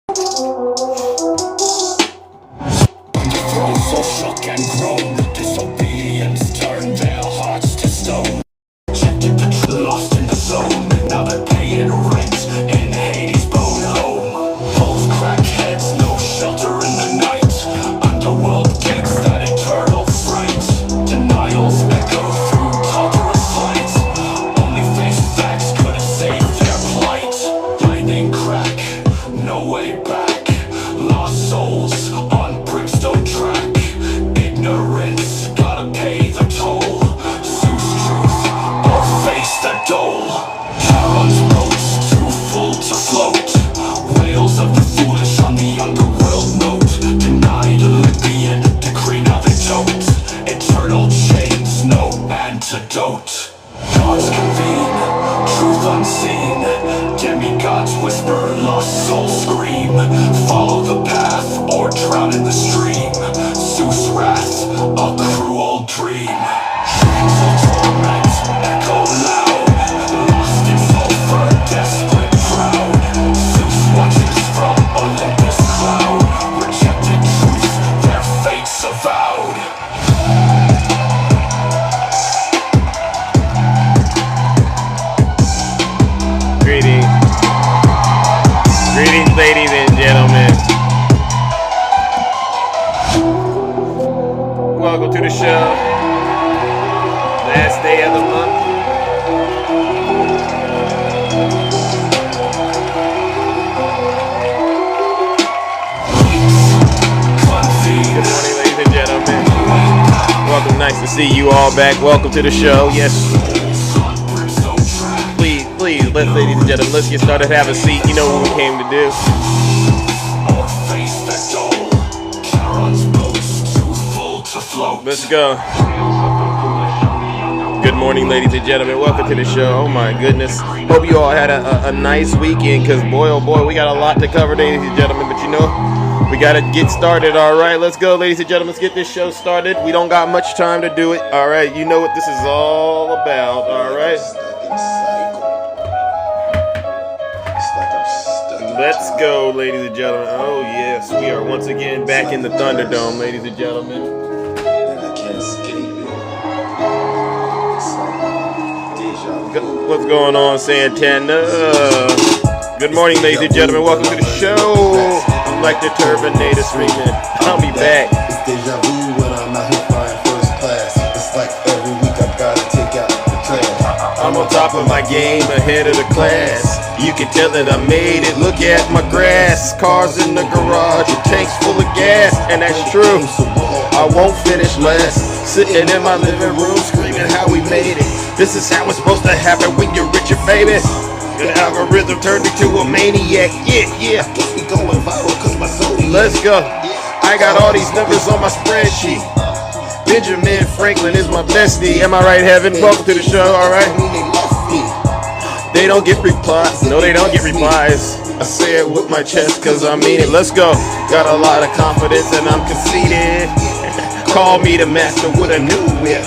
Thrones so shook and grown, disobedience turned their hearts to stone. Lost in the zone, now they're paying rent in Hades' bone home. Both crackheads, no shelter in the night. Underworld gigs that eternal fright. Denials echo through tolerant flight. Only face facts could have saved their plight. Lightning crack, no way back. Lost souls on brimstone track. Ignorance, gotta pay the toll. Zeus truth, or face the dole. Charon's boats, too full to float. Wails of the foolish on the underworld note. Denied Olympian, decree now they don't. Eternal chains, no antidote. Gods convene, truth unseen. Demigods whisper, lost souls scream. Follow the path or drown in the stream. Zeus' wrath, a cruel dream. Dreams of torment echo loud. Lost in sulfur, desperate proud. Zeus watches from Olympus cloud. Rejected truth, their fates avowed. Greetings, ladies and gentlemen. Welcome to the show. Last day of the month. Good morning, ladies and gentlemen. Welcome, nice to see you all back. Welcome to the show. Yes. Please, ladies and gentlemen, let's get started. Have a seat. You know what we came to do. Let's go. Good morning, ladies and gentlemen. Welcome to the show. Oh my goodness. Hope you all had a nice weekend, because boy, oh boy, we got a lot to cover, ladies and gentlemen. But you know, we got to get started. All right, let's go, ladies and gentlemen. Let's get this show started. We don't got much time to do it. All right, you know what this is all about. All right. Let's go, ladies and gentlemen. Oh, yes. We are once again back in the Thunderdome, ladies and gentlemen. What's going on, Santana? Good morning, ladies and gentlemen. Welcome to the show. I'm like the Turbinator screaming. I'll be back. It's deja vu when I'm out here flying first class. It's like every week I gotta take out the trash. I'm on top of my game, ahead of the class. You can tell that I made it, look at my grass. Cars in the garage, tanks full of gas. And that's true, I won't finish last. Sitting in my living room screaming how we made it. This is how it's supposed to happen when you're rich, baby. An algorithm turned me to a maniac. Yeah. Let's go. I got all these numbers on my spreadsheet. Benjamin Franklin is my bestie. Am I right, Heaven? Welcome to the show, alright? They don't get replies. No, they don't get replies. I say it with my chest because I mean it. Let's go. Got a lot of confidence and I'm conceited. Call me the master with a new whip.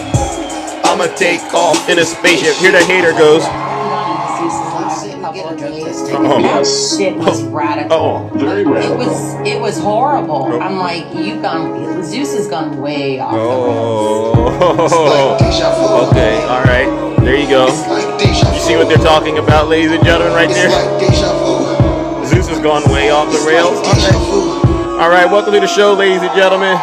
I'ma take off in a spaceship. Here the hater goes. That shit was radical. Very radical. It was horrible. I'm like, Zeus has gone way off Oh. Okay, all right. There you go. You see what they're talking about, ladies and gentlemen, right there? Zeus has gone way off the rails. All right, welcome to the show, ladies and gentlemen.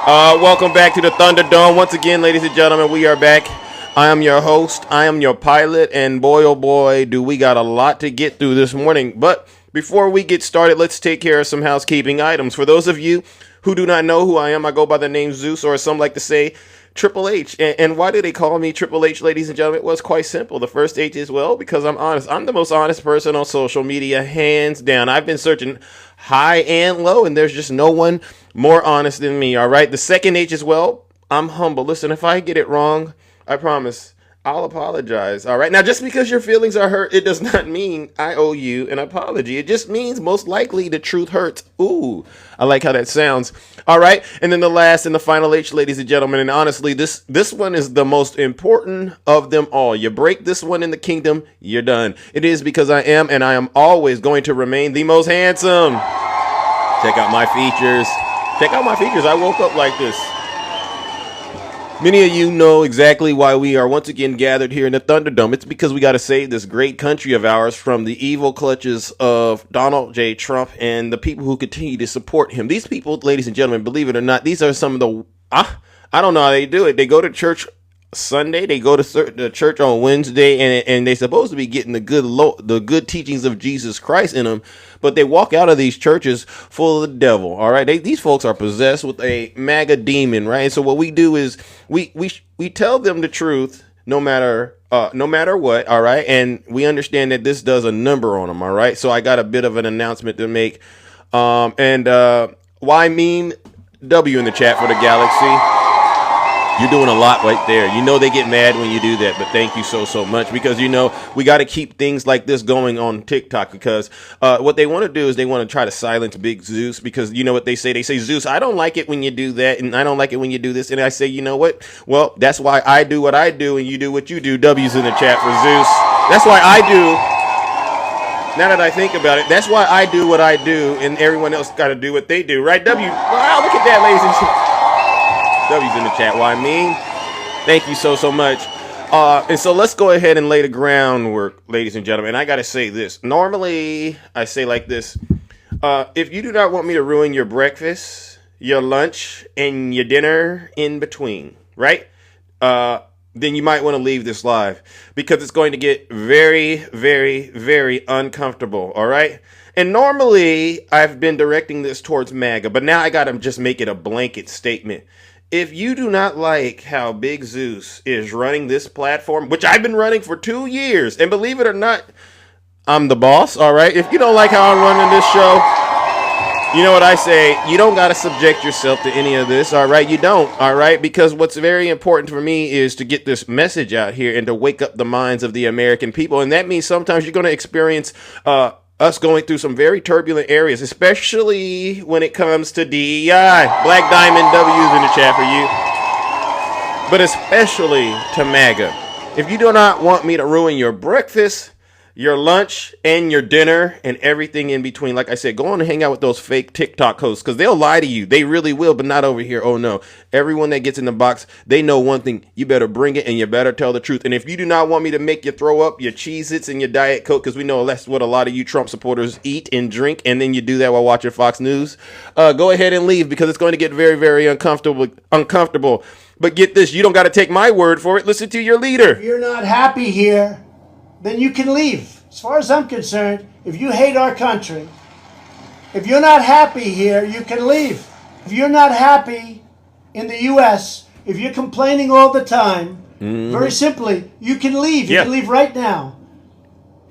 Welcome back to the Thunderdome. Once again, ladies and gentlemen, we are back. I am your host. I am your pilot. And boy, oh boy, do we got a lot to get through this morning. But before we get started, let's take care of some housekeeping items. For those of you who do not know who I am, I go by the name Zeus, or some like to say Triple H. And why do they call me Triple H, ladies and gentlemen? Well, it's quite simple. The first H is, well, because I'm honest. I'm the most honest person on social media, hands down. I've been searching high and low, and there's just no one more honest than me, all right? The second H is, well, I'm humble. Listen, if I get it wrong, I promise I'll apologize. All right. Now, just because your feelings are hurt, it does not mean I owe you an apology. It just means most likely the truth hurts. Ooh, I like how that sounds. All right. And then the last and the final H, ladies and gentlemen. And honestly, this one is the most important of them all. You break this one in the kingdom, you're done. It is because I am, and I am always going to remain the most handsome. Check out my features. Check out my features. I woke up like this. Many of you know exactly why we are once again gathered here in the Thunderdome. It's because we got to save this great country of ours from the evil clutches of Donald J. Trump and the people who continue to support him. These people, ladies and gentlemen, believe it or not, these are some of the, I don't know how they do it. They go to church Sunday, they go to the church on Wednesday, and they're supposed to be getting the good teachings of Jesus Christ in them, but they walk out of these churches full of the devil. All right, these folks are possessed with a MAGA demon, right? And so what we do is we tell them the truth, no matter what. All right, and we understand that this does a number on them. All right, so I got a bit of an announcement to make, why mean W in the chat for the galaxy. You're doing a lot right there. You know they get mad when you do that, but thank you so much, because you know we got to keep things like this going on TikTok, because what they want to do is they want to try to silence Big Zeus, because you know what they say? They say, Zeus, I don't like it when you do that, and I don't like it when you do this. And I say, you know what? Well, that's why I do what I do, and you do what you do. W's in the chat for Zeus. That's why I do. Now that I think about it, that's why I do what I do, and everyone else got to do what they do, right? W. Wow, look at that, ladies and gentlemen. W's in the chat. Why me? Thank you so much. And so let's go ahead and lay the groundwork, ladies and gentlemen. And I got to say this. Normally, I say like this. If you do not want me to ruin your breakfast, your lunch, and your dinner in between, right? Then you might want to leave this live, because it's going to get very, very, very uncomfortable. All right. And normally I've been directing this towards MAGA, but now I got to just make it a blanket statement. If you do not like how Big Zeus is running this platform, which I've been running for 2 years, and believe it or not, I'm the boss, all right? If you don't like how I'm running this show, you know what I say? You don't got to subject yourself to any of this, all right? You don't, all right? Because what's very important for me is to get this message out here and to wake up the minds of the American people. And that means sometimes you're going to experience us going through some very turbulent areas, especially when it comes to DEI. Black Diamond W's in the chat for you. But especially to MAGA. If you do not want me to ruin your breakfast, your lunch, and your dinner, and everything in between, like I said, go on and hang out with those fake TikTok hosts, because they'll lie to you. They really will, but not over here. Oh no. Everyone that gets in the box, they know one thing. You better bring it, and you better tell the truth. And if you do not want me to make you throw up your Cheez-Its and your Diet Coke, because we know that's what a lot of you Trump supporters eat and drink, and then you do that while watching Fox News, go ahead and leave, because it's going to get very, very uncomfortable. But get this, you don't got to take my word for it. Listen to your leader. If you're not happy here, then you can leave. As far as I'm concerned, if you hate our country, if you're not happy here, you can leave. If you're not happy in the U.S., if you're complaining all the time, very simply, you can leave. You can leave right now.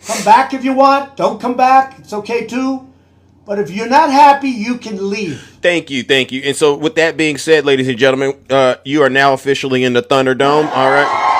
Come back if you want. Don't come back. It's okay too. But if you're not happy, you can leave. Thank you. And so with that being said, ladies and gentlemen, you are now officially in the Thunderdome. All right.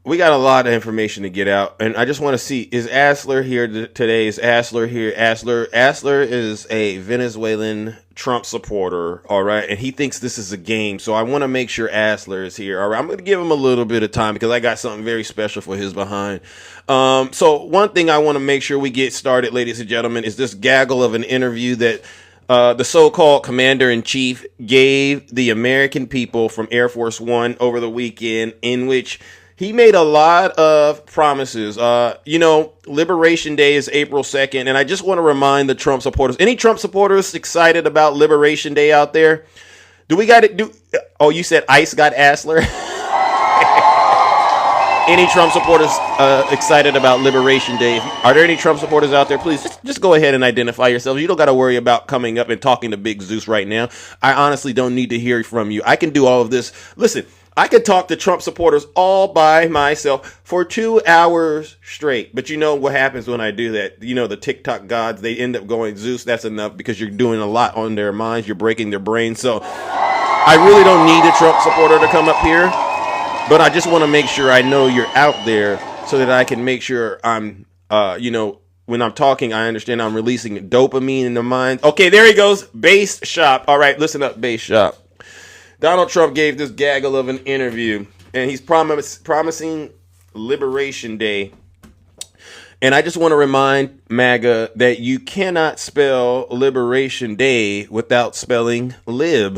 We got a lot of information to get out, and I just want to see, is Asler here today? Is Asler here? Asler is a Venezuelan Trump supporter, all right, and he thinks this is a game, so I want to make sure Asler is here, all right? I'm going to give him a little bit of time, because I got something very special for his behind. So one thing I want to make sure we get started, ladies and gentlemen, is this gaggle of an interview that the so-called commander-in-chief gave the American people from Air Force One over the weekend, in which he made a lot of promises. Liberation Day is April 2nd, and I just want to remind the Trump supporters. Any Trump supporters excited about Liberation Day out there? Oh, you said ICE got Asler? Any Trump supporters excited about Liberation Day? Are there any Trump supporters out there? Please just go ahead and identify yourselves. You don't got to worry about coming up and talking to Big Zeus right now. I honestly don't need to hear from you. I can do all of this. Listen, I could talk to Trump supporters all by myself for 2 hours straight. But you know what happens when I do that? You know, the TikTok gods, they end up going, Zeus, that's enough, because you're doing a lot on their minds. You're breaking their brains. So I really don't need a Trump supporter to come up here. But I just want to make sure I know you're out there so that I can make sure I'm, when I'm talking, I understand I'm releasing dopamine in the mind. Okay, there he goes. Base Shop. All right, listen up, Base Shop. Donald Trump gave this gaggle of an interview, and he's promising Liberation Day. And I just want to remind MAGA that you cannot spell Liberation Day without spelling lib.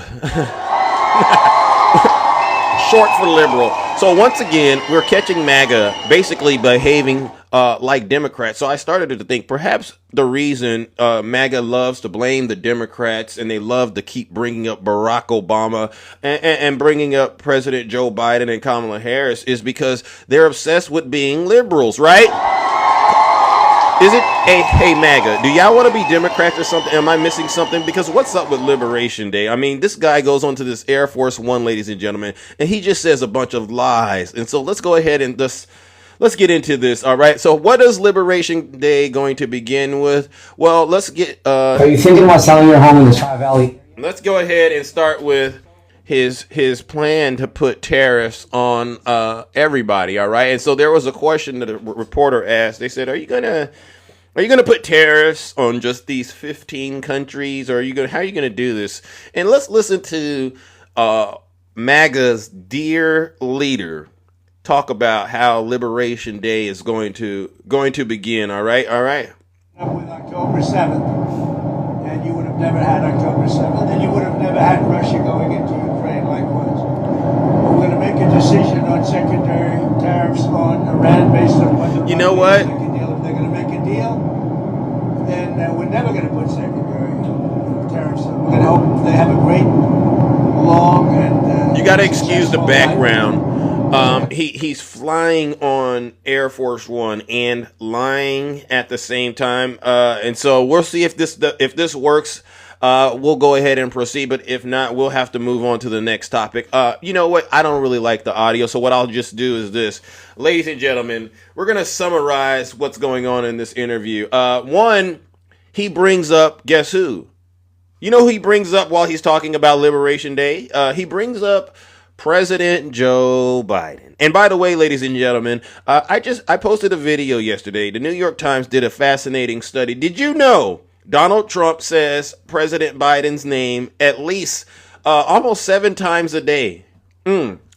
Short for liberal. So once again, we're catching MAGA basically behaving like Democrats. So I started to think perhaps the reason MAGA loves to blame the Democrats and they love to keep bringing up Barack Obama and bringing up President Joe Biden and Kamala Harris is because they're obsessed with being liberals, right? Is it hey MAGA, do y'all want to be Democrats or something? Am I missing something? Because what's up with Liberation Day? I mean, this guy goes on to this Air Force One, ladies and gentlemen, and he just says a bunch of lies. And so let's go ahead and let's get into this. All right. So what is Liberation Day going to begin with? Well, let's get. Are you thinking about selling your home in the Tri-Valley? Let's go ahead and start with his plan to put tariffs on everybody. All right. And so there was a question that a reporter asked. They said, Are you gonna put tariffs on just these 15 countries, or how are you gonna do this? And let's listen to MAGA's dear leader talk about how Liberation Day is going to begin. All right. With October 7th, and you would have never had October 7th, and you would have never had Russia going into Ukraine likewise. We're going to make a decision on secondary tariffs on Iran based on what you know what? If they're going to make a deal, then we're never going to put secondary tariffs on. We're going to hope they have a great, long, and you got to excuse the background. He's flying on Air Force One and lying at the same time. And so we'll see if this works. We'll go ahead and proceed. But if not, we'll have to move on to the next topic. You know what? I don't really like the audio. So what I'll just do is this. Ladies and gentlemen, we're going to summarize what's going on in this interview. One, he brings up, guess who? You know who he brings up while he's talking about Liberation Day? He brings up President Joe Biden. And by the way, ladies and gentlemen, I posted a video yesterday. The New York Times did a fascinating study. Did you know Donald Trump says President Biden's name at least almost 7 times a day?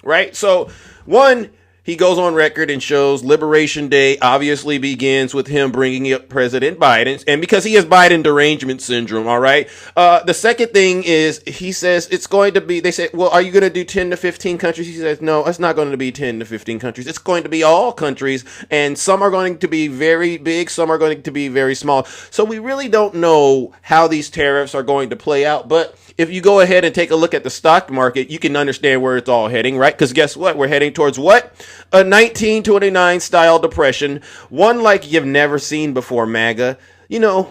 Right? So one, he goes on record and shows Liberation Day obviously begins with him bringing up President Biden, and because he has Biden derangement syndrome, all right? The second thing is he says it's going to be, they say, well, are you going to do 10 to 15 countries? He says, no, it's not going to be 10 to 15 countries. It's going to be all countries, and some are going to be very big, some are going to be very small. So we really don't know how these tariffs are going to play out, but if you go ahead and take a look at the stock market, you can understand where it's all heading, right? Because guess what? We're heading towards what? A 1929 style depression, one like you've never seen before, MAGA. You know,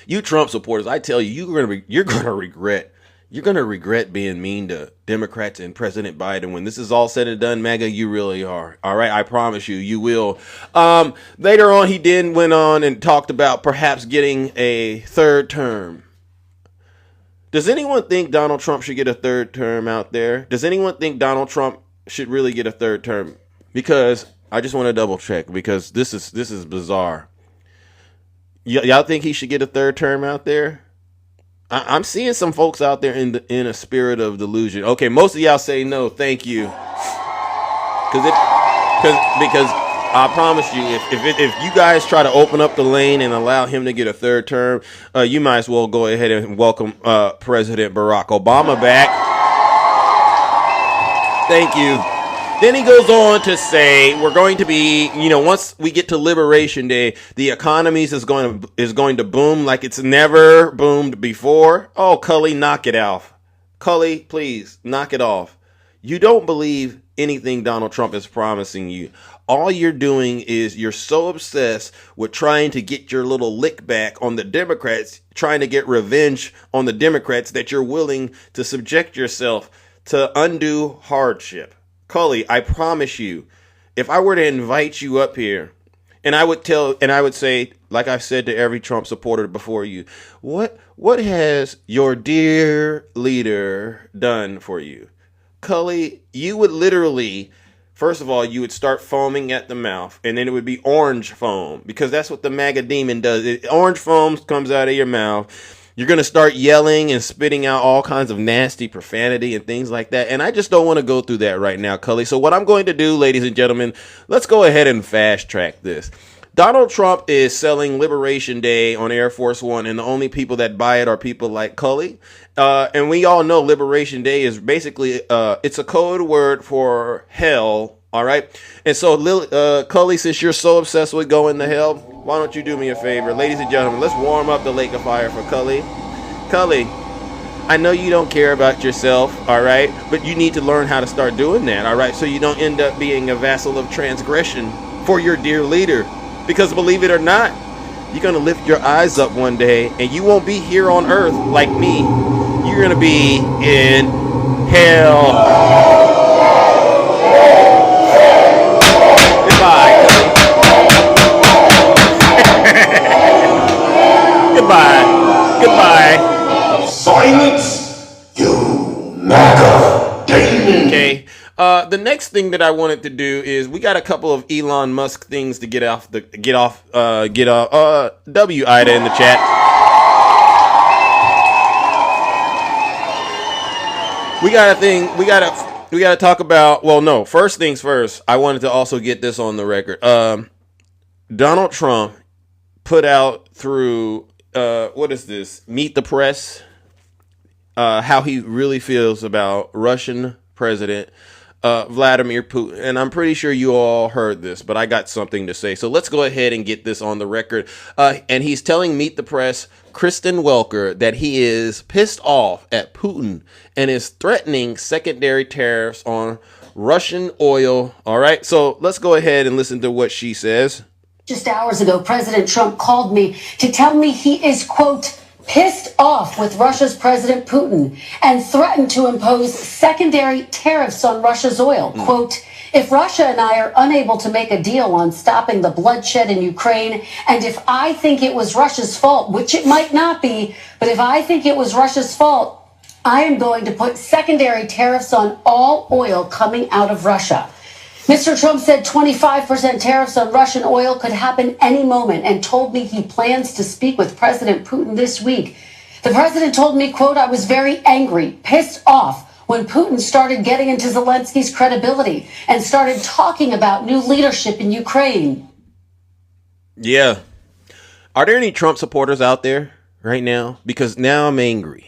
you Trump supporters, I tell you, you're gonna regret being mean to Democrats and President Biden when this is all said and done, MAGA. You really are. All right, I promise you, you will. Later on, he went on and talked about perhaps getting a third term. Does anyone think Donald Trump should get a third term out there? Does anyone think Donald Trump should really get a third term? Because I just want to double check, because this is bizarre. Y'all think he should get a third term out there? I'm seeing some folks out there in a spirit of delusion. Okay, most of y'all say no, thank you. Because I promise you, if you guys try to open up the lane and allow him to get a third term, you might as well go ahead and welcome President Barack Obama back. Thank you. Then he goes on to say we're going to be, once we get to Liberation Day, the economy is going to boom like it's never boomed before. Oh, Cully, knock it off. Cully, please, knock it off. You don't believe anything Donald Trump is promising you. All you're doing is you're so obsessed with trying to get your little lick back on the Democrats, trying to get revenge on the Democrats, that you're willing to subject yourself to undue hardship. Cully, I promise you, if I were to invite you up here, and I would say, like I've said to every Trump supporter before you, what has your dear leader done for you? Cully, you would literally, first of all, you would start foaming at the mouth, and then it would be orange foam, because that's what the MAGA demon does. Orange foam comes out of your mouth. You're going to start yelling and spitting out all kinds of nasty profanity and things like that. And I just don't want to go through that right now, Cully. So what I'm going to do, ladies and gentlemen, let's go ahead and fast track this. Donald Trump is selling Liberation Day on Air Force One, and the only people that buy it are people like Cully. And we all know Liberation Day is basically, it's a code word for hell. All right. And so, Cully, since you're so obsessed with going to hell, why don't you do me a favor? Ladies and gentlemen, let's warm up the lake of fire for Cully. Cully, I know you don't care about yourself, all right? But you need to learn how to start doing that, all right? So you don't end up being a vassal of transgression for your dear leader. Because believe it or not, you're going to lift your eyes up one day, and you won't be here on earth like me. You're going to be in hell. Goodbye. Goodbye. Silence, you MAGA demon. Okay. The next thing that I wanted to do is we got a couple of Elon Musk things to get off. W Ida in the chat. We got to talk about. Well, no. First things first. I wanted to also get this on the record. Donald Trump put out through what is this? Meet the Press. How he really feels about Russian President Vladimir Putin. And I'm pretty sure you all heard this, but I got something to say. So let's go ahead and get this on the record. And he's telling Meet the Press, Kristen Welker, that he is pissed off at Putin and is threatening secondary tariffs on Russian oil. All right. So let's go ahead and listen to what she says. Just hours ago, President Trump called me to tell me he is, quote, pissed off with Russia's President Putin and threatened to impose secondary tariffs on Russia's oil. Quote, if Russia and I are unable to make a deal on stopping the bloodshed in Ukraine, and if I think it was Russia's fault, which it might not be, but if I think it was Russia's fault, I am going to put secondary tariffs on all oil coming out of Russia. Mr. Trump said 25% tariffs on Russian oil could happen any moment and told me he plans to speak with President Putin this week. The president told me, quote, I was very angry, pissed off when Putin started getting into Zelensky's credibility and started talking about new leadership in Ukraine. Yeah. Are there any Trump supporters out there right now? Because now I'm angry.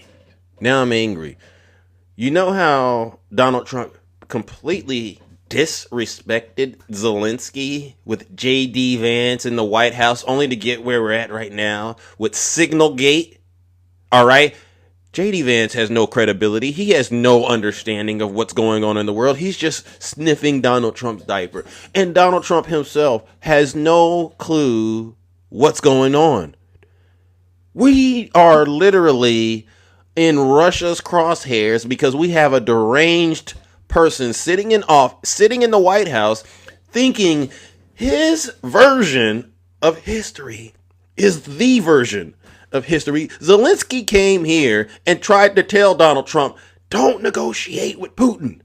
You know how Donald Trump completely disrespected Zelensky with J.D. Vance in the White House only to get where we're at right now with Signalgate? All right. J.D. Vance has no credibility. He has no understanding of what's going on in the world. He's just sniffing Donald Trump's diaper. And Donald Trump himself has no clue what's going on. We are literally in Russia's crosshairs because we have a deranged person sitting in the White House thinking his version of history is the version of history. Zelensky came here and tried to tell Donald Trump, don't negotiate with Putin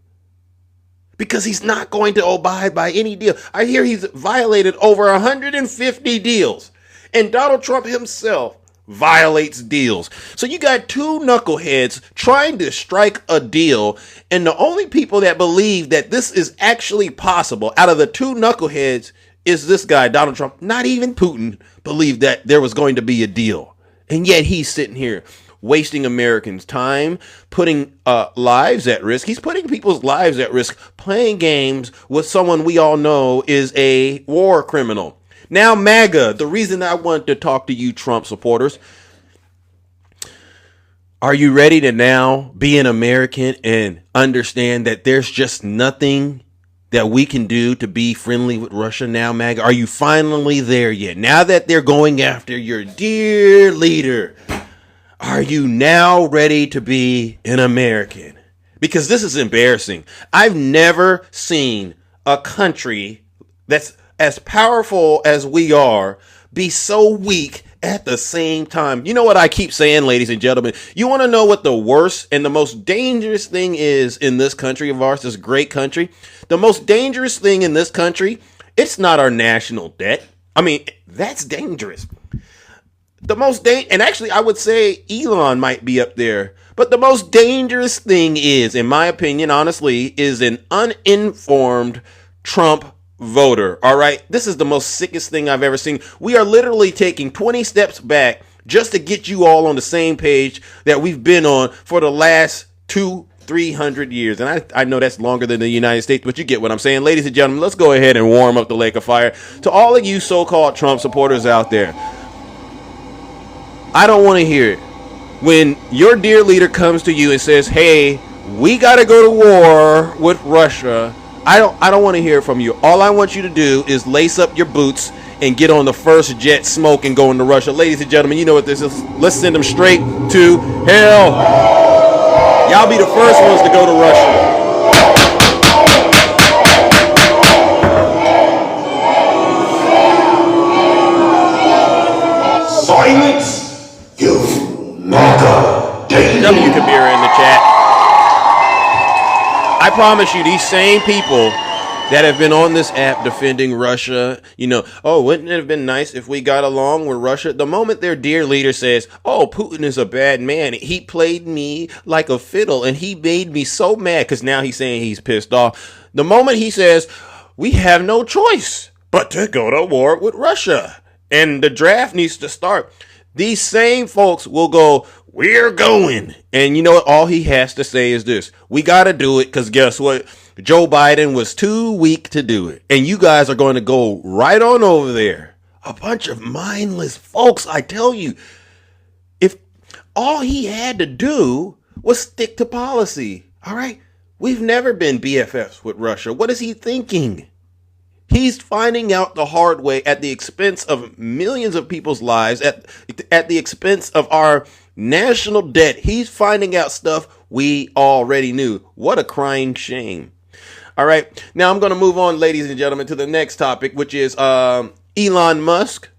because he's not going to abide by any deal. I hear he's violated over 150 deals, and Donald Trump himself violates deals. So you got two knuckleheads trying to strike a deal, and the only people that believe that this is actually possible out of the two knuckleheads is this guy, Donald Trump. Not even Putin believed that there was going to be a deal. And yet he's sitting here wasting Americans' time, putting lives at risk. He's putting people's lives at risk, playing games with someone we all know is a war criminal. Now, MAGA, the reason I want to talk to you Trump supporters, are you ready to now be an American and understand that there's just nothing that we can do to be friendly with Russia now, MAGA? Are you finally there yet? Now that they're going after your dear leader, are you now ready to be an American? because this is embarrassing. I've never seen a country that's as powerful as we are be so weak at the same time. You know what I keep saying, ladies and gentlemen? You want to know what the worst and the most dangerous thing is in this country of ours, this great country? The most dangerous thing in this country, it's not our national debt. I mean, that's dangerous. The most and actually, I would say Elon might be up there. But the most dangerous thing is, in my opinion, honestly, is an uninformed Trump voter. All right. This is the most sickest thing I've ever seen. We are literally taking 20 steps back just to get you all on the same page that we've been on for the last 300 years. And I know that's longer than the United States, but you get what I'm saying. Ladies and gentlemen, let's go ahead and warm up the lake of fire. To all of you so-called Trump supporters out there, I don't want to hear it. When your dear leader comes to you and says, hey, we got to go to war with Russia, I don't want to hear from you. All I want you to do is lace up your boots and get on the first jet smoke and go into Russia. Ladies and gentlemen, you know what this is. Let's send them straight to hell. Y'all be the first ones to go to Russia. Silence, you MAGA daily. W Kabira in the chat. I promise you, these same people that have been on this app defending Russia, oh, wouldn't it have been nice if we got along with Russia? The moment their dear leader says, oh, Putin is a bad man, he played me like a fiddle and he made me so mad, because now he's saying he's pissed off. The moment he says, we have no choice but to go to war with Russia and the draft needs to start, these same folks will go, we're going. And you know what? All he has to say is this. We got to do it because guess what? Joe Biden was too weak to do it. And you guys are going to go right on over there. A bunch of mindless folks, I tell you. If all he had to do was stick to policy. All right? We've never been BFFs with Russia. What is he thinking? He's finding out the hard way at the expense of millions of people's lives, at the expense of our national debt. He's finding out stuff we already knew. What a crying shame. All right. Now I'm going to move on, ladies and gentlemen, to the next topic, which is Elon Musk.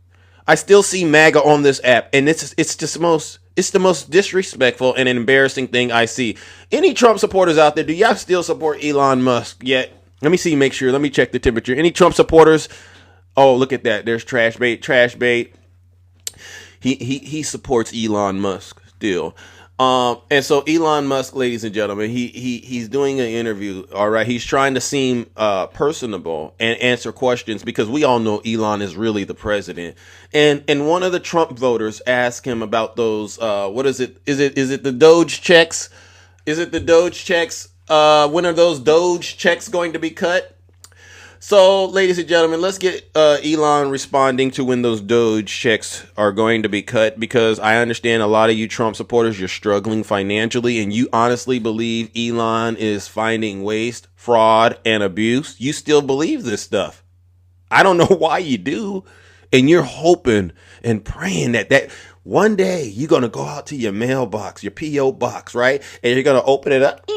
I still see MAGA on this app, and it's the most disrespectful and embarrassing thing I see. Any Trump supporters out there, do y'all still support Elon Musk yet? Let me see, make sure. Let me check the temperature. Any Trump supporters? Oh, look at that. There's trash bait. He supports Elon Musk still. And so Elon Musk, ladies and gentlemen, he's doing an interview. All right. He's trying to seem personable and answer questions because we all know Elon is really the president. And one of the Trump voters asked him about those, what is it? Is it the Doge checks? Is it the Doge checks? When are those Doge checks going to be cut? So, ladies and gentlemen, let's get Elon responding to when those Doge checks are going to be cut, because I understand a lot of you Trump supporters, you're struggling financially and you honestly believe Elon is finding waste, fraud, and abuse. You still believe this stuff. I don't know why you do. And you're hoping and praying that one day you're going to go out to your mailbox, your P.O. box, right? And you're going to open it up.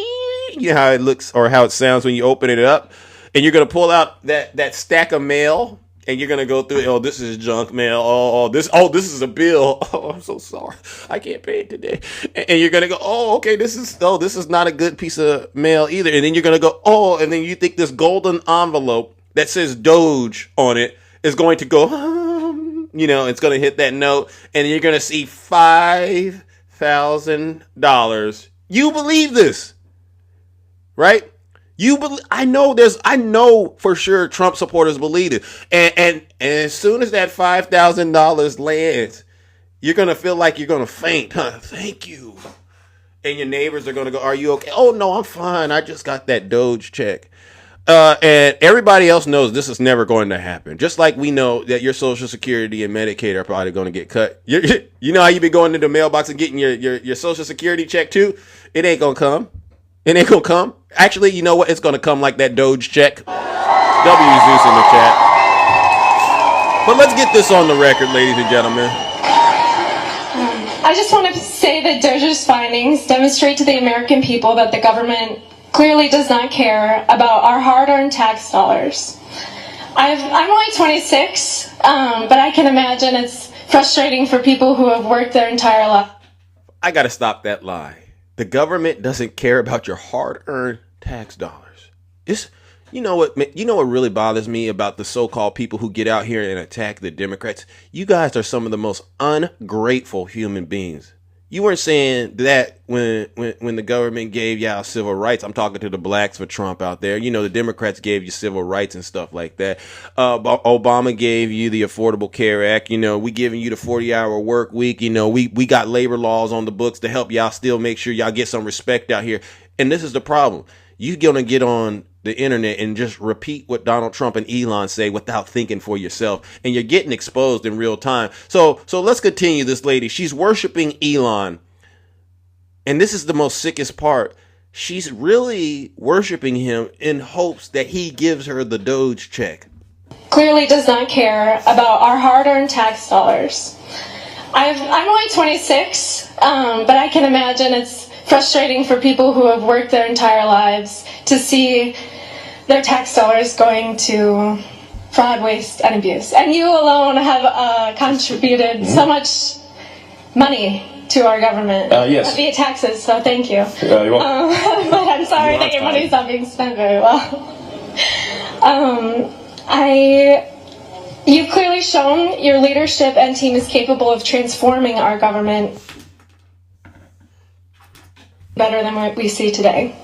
You know how it looks or how it sounds when you open it up, and you're going to pull out that stack of mail and you're going to go through it. Oh, this is junk mail. This is a bill. Oh, I'm so sorry. I can't pay it today. And you're going to go, oh, okay, this is not a good piece of mail either. And then you're going to go, oh, and then you think this golden envelope that says Doge on it is going to go, it's going to hit that note, and you're going to see $5,000. You believe this, right? I know for sure Trump supporters believe it. And as soon as that $5,000 lands, you're going to feel like you're going to faint. Huh? Thank you. And your neighbors are going to go, are you okay? Oh, no, I'm fine. I just got that Doge check. And everybody else knows this is never going to happen. Just like we know that your Social Security and Medicaid are probably going to get cut. You know how you be going to the mailbox and getting your Social Security check too? It ain't going to come. It ain't going to come. Actually, you know what? It's going to come like that Doge check. W Zeus in the chat. But let's get this on the record, ladies and gentlemen. I just want to say that Doja's findings demonstrate to the American people that the government clearly does not care about our hard-earned tax dollars. I'm only 26, but I can imagine it's frustrating for people who have worked their entire life. I gotta stop that lie. The government doesn't care about your hard-earned tax dollars. You know what really bothers me about the so-called people who get out here and attack the Democrats? You guys are some of the most ungrateful human beings. You weren't saying that when the government gave y'all civil rights. I'm talking to the blacks for Trump out there. You know, the Democrats gave you civil rights and stuff like that. Obama gave you the Affordable Care Act. You know, we giving you the 40-hour work week. You know, we got labor laws on the books to help y'all still make sure y'all get some respect out here. And this is the problem. You're going to get on the internet and just repeat what Donald Trump and Elon say without thinking for yourself. And you're getting exposed in real time. So let's continue this lady. She's worshiping Elon. And this is the most sickest part. She's really worshiping him in hopes that he gives her the Doge check. Clearly does not care about our hard-earned tax dollars. I'm only 26, but I can imagine it's frustrating for people who have worked their entire lives to see their tax dollars going to fraud, waste, and abuse. And you alone have contributed so much money to our government yes. via taxes, so thank you. You're welcome. But I'm sorry that your money's not being spent very well. You've clearly shown your leadership and team is capable of transforming our government better than what we see today.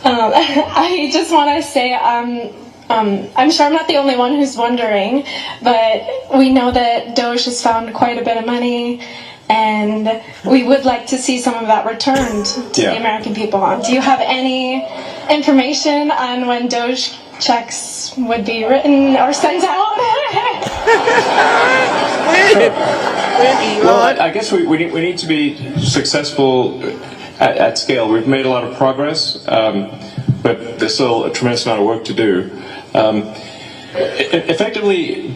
I just want to say I'm sure I'm not the only one who's wondering, but we know that Doge has found quite a bit of money, and we would like to see some of that returned to the American people. Do you have any information on when Doge checks would be written or sent out? Well, I guess we need to be successful at scale. We've made a lot of progress, but there's still a tremendous amount of work to do. Effectively,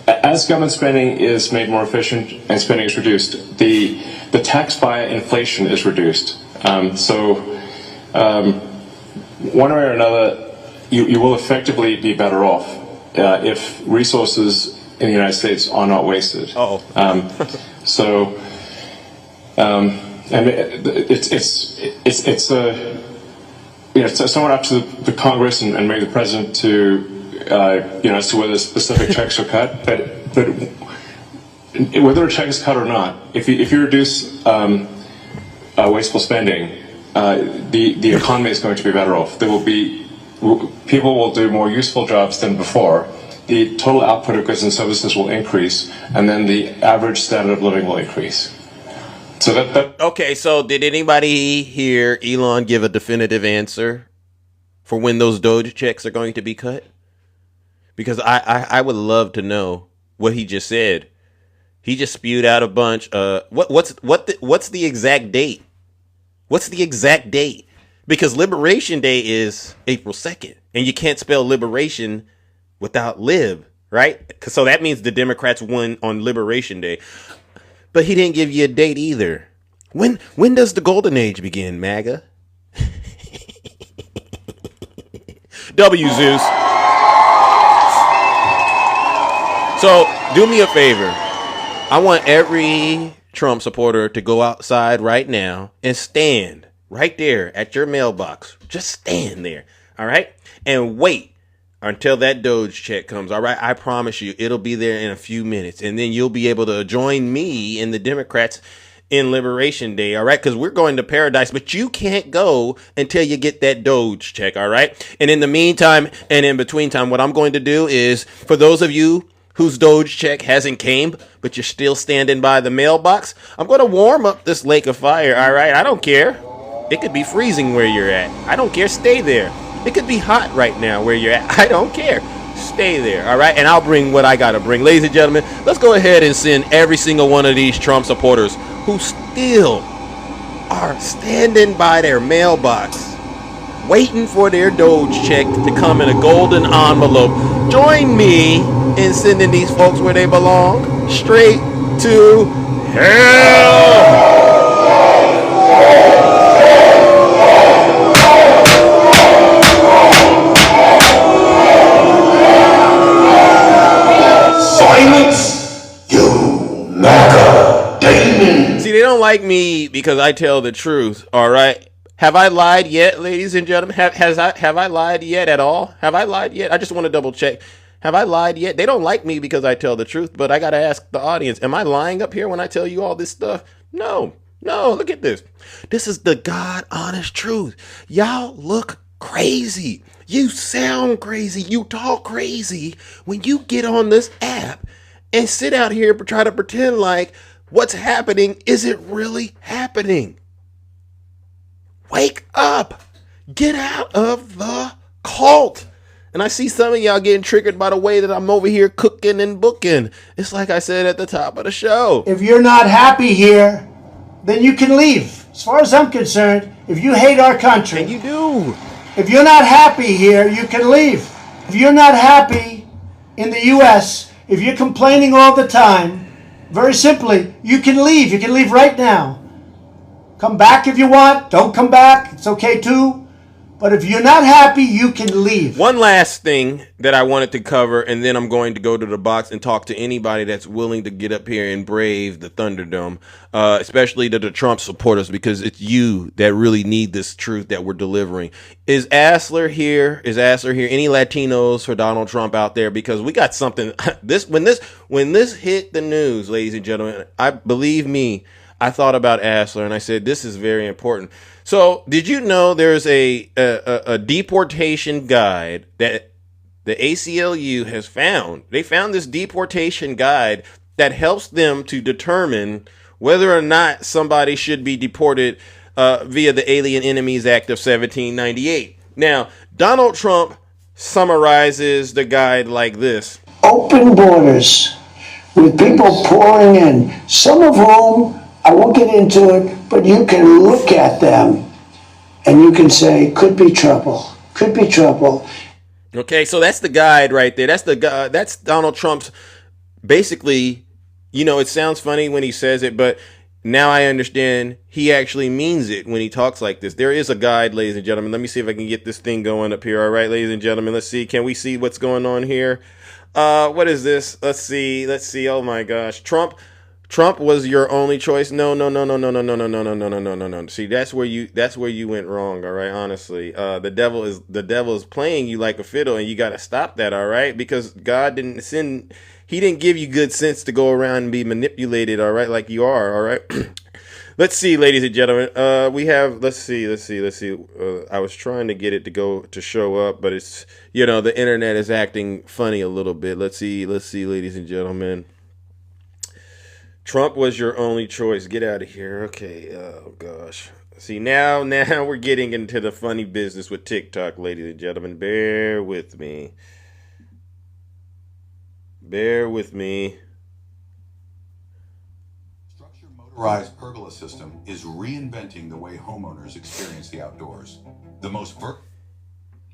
as government spending is made more efficient and spending is reduced, the tax via inflation is reduced. So one way or another, you will effectively be better off if resources in the United States are not wasted. And it's somewhat up to the Congress and maybe the president to as to whether specific checks are cut, but whether a check is cut or not, if you reduce wasteful spending, the economy is going to be better off. People will do more useful jobs than before. The total output of goods and services will increase, and then the average standard of living will increase. So Okay, so did anybody hear Elon give a definitive answer for when those Doge checks are going to be cut? Because I would love to know what he just said. He just spewed out a bunch. What's the exact date? What's the exact date? Because Liberation Day is April 2nd, and you can't spell liberation without lib, right? So that means the Democrats won on Liberation Day. But he didn't give you a date either. When does the golden age begin, MAGA? W, Zeus. So do me a favor. I want every Trump supporter to go outside right now and stand right there at your mailbox. Just stand there, all right? And wait until that Doge check comes, all right? I promise you, it'll be there in a few minutes. And then you'll be able to join me and the Democrats in Liberation Day, all right? Because we're going to paradise, but you can't go until you get that Doge check, all right? And in the meantime and in between time, what I'm going to do is, for those of you whose Doge check hasn't came, but you're still standing by the mailbox, I'm going to warm up this lake of fire, all right? I don't care. It could be freezing where you're at. I don't care. Stay there. It could be hot right now where you're at. I don't care. Stay there, all right? And I'll bring what I got to bring. Ladies and gentlemen, let's go ahead and send every single one of these Trump supporters who still are standing by their mailbox, waiting for their Doge check to come in a golden envelope. Join me in sending these folks where they belong, straight to hell. Silence, you MAGA demon. See, they don't like me because I tell the truth, all right? Have I lied yet, ladies and gentlemen? Have I lied yet at all? Have I lied yet? I just want to double check. Have I lied yet? They don't like me because I tell the truth, but I got to ask the audience, am I lying up here when I tell you all this stuff? No, look at this. This is the God honest truth. Y'all look crazy. You sound crazy. You talk crazy when you get on this app and sit out here and try to pretend like what's happening isn't really happening. Wake up. Get out of the cult. And I see some of y'all getting triggered by the way that I'm over here cooking and booking. It's like I said at the top of the show. If you're not happy here, then you can leave. As far as I'm concerned, if you hate our country, And you do. if you're not happy here, you can leave. If you're not happy in the U.S., if you're complaining all the time, very simply, you can leave. You can leave right now. Come back if you want. Don't come back. It's okay too. But if you're not happy, you can leave. One last thing that I wanted to cover, and then I'm going to go to the box and talk to anybody that's willing to get up here and brave the Thunderdome, especially the Trump supporters, because it's you that really need this truth that we're delivering. Is Asler here? Any Latinos for Donald Trump out there? Because we got something. When this hit the news, ladies and gentlemen, believe me, I thought about Asler and I said, this is very important. So did you know there's a deportation guide that the ACLU has found? They found this deportation guide that helps them to determine whether or not somebody should be deported via the Alien Enemies Act of 1798. Now, Donald Trump summarizes the guide like this. Open borders with people pouring in, some of whom, I won't get into it, but you can look at them and you can say, could be trouble. Okay, so that's the guide right there. That's Donald Trump's, basically, it sounds funny when he says it, but now I understand he actually means it when he talks like this. There is a guide, ladies and gentlemen. Let me see if I can get this thing going up here. All right, ladies and gentlemen, let's see. Can we see what's going on here? What is this? Let's see. Oh my gosh. Trump was your only choice. No. See, that's where you went wrong. All right, honestly, the devil is playing you like a fiddle, and you got to stop that. All right, because God he didn't give you good sense to go around and be manipulated. All right, like you are. All right. Let's see, ladies and gentlemen. Let's see. I was trying to get it to show up, but it's the internet is acting funny a little bit. Let's see, ladies and gentlemen. Trump was your only choice. Get out of here. Okay. Oh, gosh. See, now we're getting into the funny business with TikTok, ladies and gentlemen. Bear with me. Structure motorized pergola system is reinventing the way homeowners experience the outdoors. The most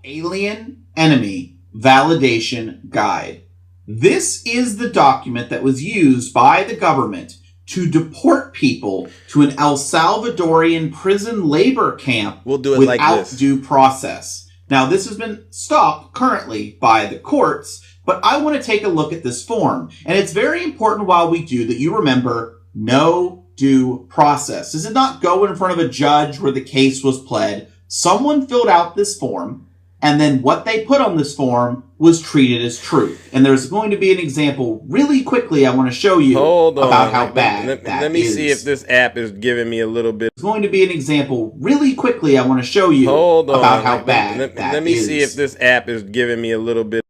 Alien Enemy Validation Guide. This is the document that was used by the government to deport people to an El Salvadorian prison labor camp without due process. Now, this has been stopped currently by the courts, but I want to take a look at this form. And it's very important while we do that you remember no due process. This did not go in front of a judge where the case was pled. Someone filled out this form, and then what they put on this form was treated as truth. And there's going to be an example really quickly I want to show you about how bad that is. Let me see if this app is giving me a little bit. There's going to be an example really quickly I want to show you about how bad that is. Let me see if this app is giving me a little bit.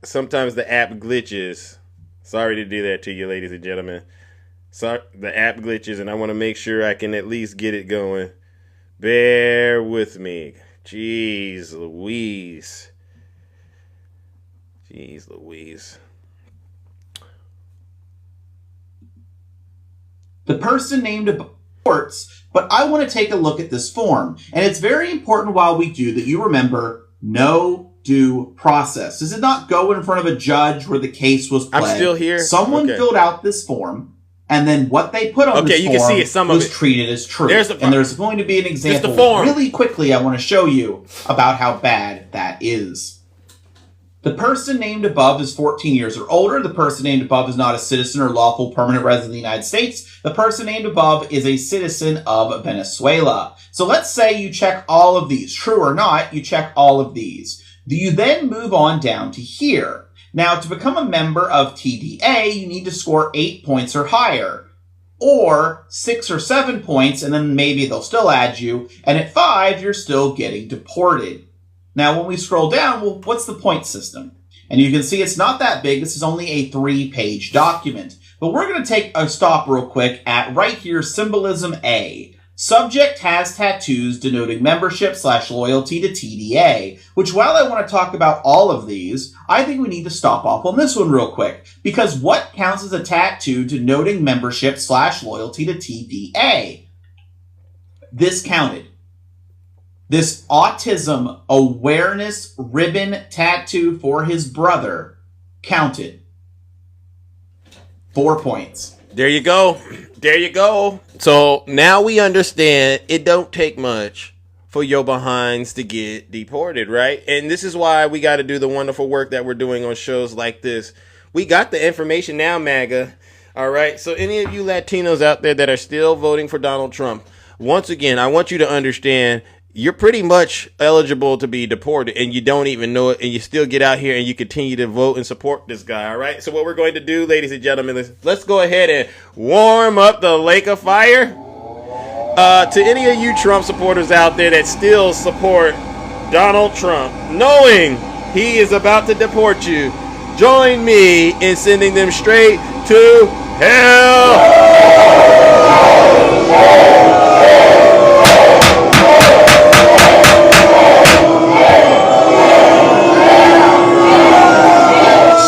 Sometimes the app glitches. Sorry to do that to you, ladies and gentlemen. Sorry, the app glitches, and I want to make sure I can at least get it going. Bear with me. Jeez Louise. The person named courts, but I want to take a look at this form. And it's very important while we do that you remember no due process. This did not go in front of a judge where the case was pled. I'm still here. Someone filled out this form, And then what they put on this you form can see it, some of was it. treated as true. There's And there's going to be an example the form. really quickly I want to show you about how bad that is. The person named above is 14 years or older. The person named above is not a citizen or lawful permanent resident of the United States. The person named above is a citizen of Venezuela. So let's say you check all of these. True or not, you check all of these. You then move on down to here. Now, to become a member of TDA, you need to score 8 points or higher. Or 6 or 7 points, and then maybe they'll still add you. And at 5, you're still getting deported. Now, when we scroll down, well, what's the point system? And you can see it's not that big. This is only a 3-page document. But we're going to take a stop real quick at right here, symbolism A. Subject has tattoos denoting membership/loyalty to TDA, which while I want to talk about all of these, I think we need to stop off on this one real quick. Because what counts as a tattoo denoting membership/loyalty to TDA? This counted. This autism awareness ribbon tattoo for his brother counted. 4 points. There you go. There you go. So now we understand it don't take much for your behinds to get deported, right? And this is why we got to do the wonderful work that we're doing on shows like this. We got the information now, MAGA. All right. So any of you Latinos out there that are still voting for Donald Trump, once again, I want you to understand you're pretty much eligible to be deported and you don't even know it, and you still get out here and you continue to vote and support this guy. All right. So what we're going to do, ladies and gentlemen, let's go ahead and warm up the lake of fire. To any of you Trump supporters out there that still support Donald Trump, knowing he is about to deport you, join me in sending them straight to hell.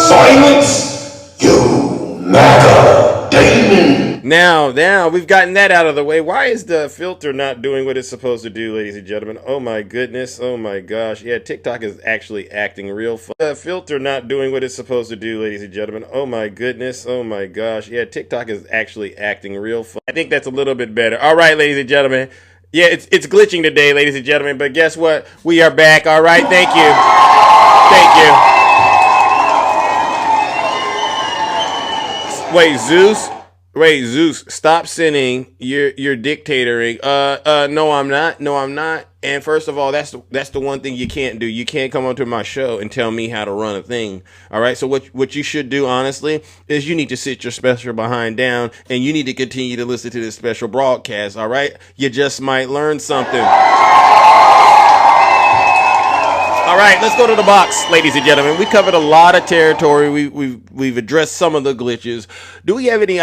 Silence, you MAGA demon. Now, we've gotten that out of the way. Why is the filter not doing what it's supposed to do, ladies and gentlemen? Oh my goodness. Oh my gosh. Yeah, TikTok is actually acting real fun. The filter not doing what it's supposed to do, ladies and gentlemen. Oh my goodness. Oh my gosh. Yeah, TikTok is actually acting real fun. I think that's a little bit better. All right, ladies and gentlemen. Yeah, it's glitching today, ladies and gentlemen. But guess what? We are back. All right. Thank you. Thank you. Wait, Zeus, stop sinning. You're dictatoring. No, I'm not. And first of all, that's the one thing you can't do. You can't come onto my show and tell me how to run a thing. All right. So what you should do, honestly, is you need to sit your special behind down and you need to continue to listen to this special broadcast. All right. You just might learn something. All right, let's go to the box, ladies and gentlemen. We covered a lot of territory. We've addressed some of the glitches. Do we have any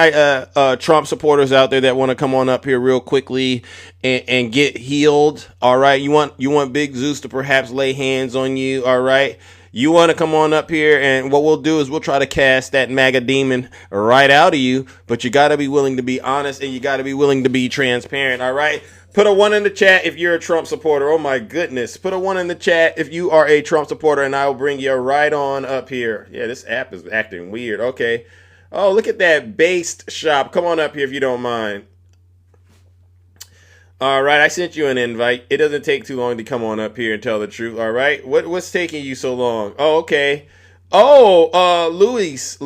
Trump supporters out there that want to come on up here real quickly and get healed? All right, you want Big Zeus to perhaps lay hands on you? All right, you want to come on up here, and what we'll do is we'll try to cast that MAGA demon right out of you. But you got to be willing to be honest, and you got to be willing to be transparent. All right. Put a 1 in the chat if you're a Trump supporter. Oh my goodness. Put a 1 in the chat if you are a Trump supporter, and I will bring you right on up here. Yeah, this app is acting weird. Okay. Oh, look at that based shop. Come on up here if you don't mind. All right, I sent you an invite. It doesn't take too long to come on up here and tell the truth. All right. What's taking you so long? Oh, okay. Oh, Luis,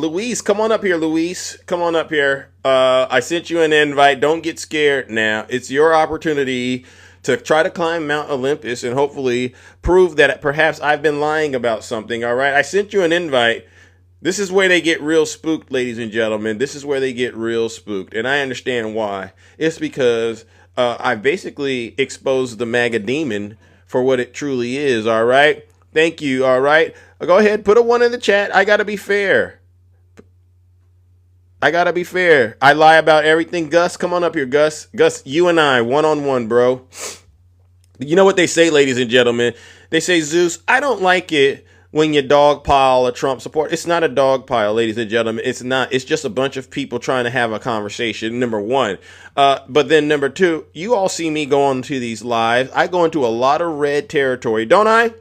come on up here, Luis. Come on up here. I sent you an invite. Don't get scared now. It's your opportunity to try to climb Mount Olympus and hopefully prove that perhaps I've been lying about something. All right. I sent you an invite. This is where they get real spooked, ladies and gentlemen. This is where they get real spooked. And I understand why. It's because I basically exposed the MAGA demon for what it truly is. All right. Thank you. All right. Go ahead. Put a 1 in the chat. I got to be fair. I lie about everything. Gus, come on up here, Gus. Gus, you and I, one-on-one, bro. You know what they say, ladies and gentlemen? They say, Zeus, I don't like it when you dogpile a Trump support. It's not a dog pile, ladies and gentlemen. It's not. It's just a bunch of people trying to have a conversation, number one. But then number two, you all see me go on to these lives. I go into a lot of red territory, don't I?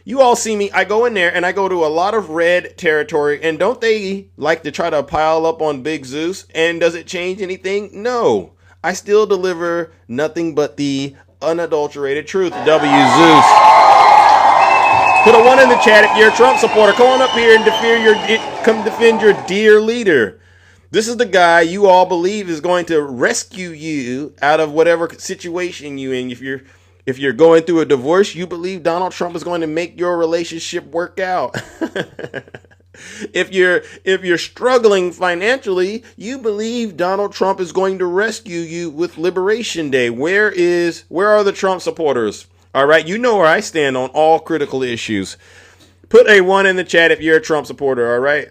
You all see me. I go in there and I go to a lot of red territory. And don't they like to try to pile up on Big Zeus? And does it change anything? No. I still deliver nothing but the unadulterated truth. W Zeus. Put a 1 in the chat if you're a Trump supporter. Come on up here and come defend your dear leader. This is the guy you all believe is going to rescue you out of whatever situation you're in. If you're going through a divorce, you believe Donald Trump is going to make your relationship work out. If you're struggling financially, you believe Donald Trump is going to rescue you with Liberation Day. Where are the Trump supporters? All right, you know where I stand on all critical issues. Put a 1 in the chat if you're a Trump supporter, all right?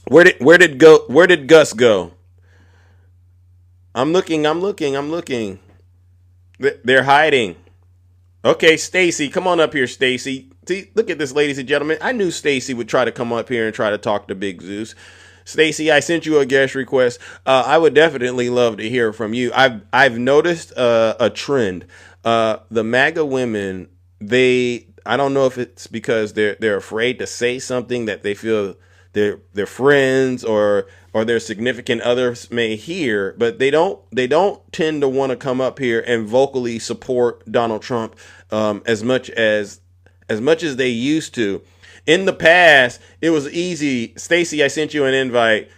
Where did Gus go? I'm looking. They're hiding. Okay, Stacy, come on up here, Stacy. See, look at this, ladies and gentlemen. I knew Stacy would try to come up here and try to talk to Big Zeus. Stacy, I sent you a guest request. I would definitely love to hear from you. I've noticed a trend. The MAGA women, I don't know if it's because they're afraid to say something that they feel their friends or their significant others may hear, but they don't tend to want to come up here and vocally support Donald Trump as much as they used to. In the past, it was easy. Stacey, I sent you an invite.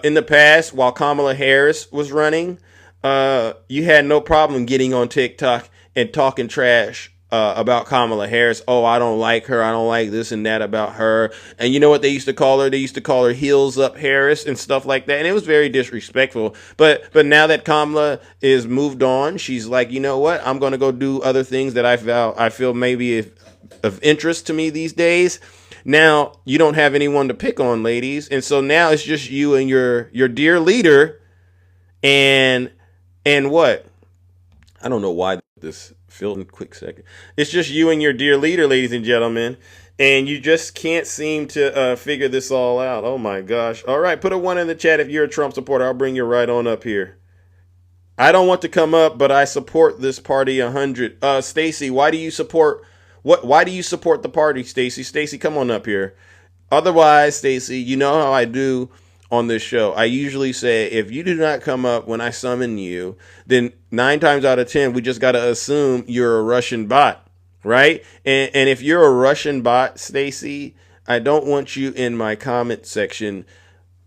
In the past, while Kamala Harris was running, you had no problem getting on TikTok and talking trash about Kamala Harris. Oh, I don't like her. I don't like this and that about her. And you know what they used to call her? They used to call her Heels Up Harris and stuff like that. And it was very disrespectful. But now that Kamala is moved on, she's like, you know what? I'm going to go do other things that I feel maybe of interest to me these days. Now you don't have anyone to pick on, ladies. And so now it's just you and your dear leader. And what? I don't know why this filled in a quick second. It's just you and your dear leader, ladies and gentlemen, and you just can't seem to figure this all out. Oh my gosh. All right, put a 1 in the chat if you're a Trump supporter. I'll bring you right on up here. I don't want to come up, but I support this party 100. Stacy, why do you support the party, Stacy? Stacy, come on up here. Otherwise, Stacy, you know how I do on this show. I usually say, if you do not come up when I summon you, then 9 times out of 10, we just got to assume you're a Russian bot, right? And if you're a Russian bot, Stacy, I don't want you in my comment section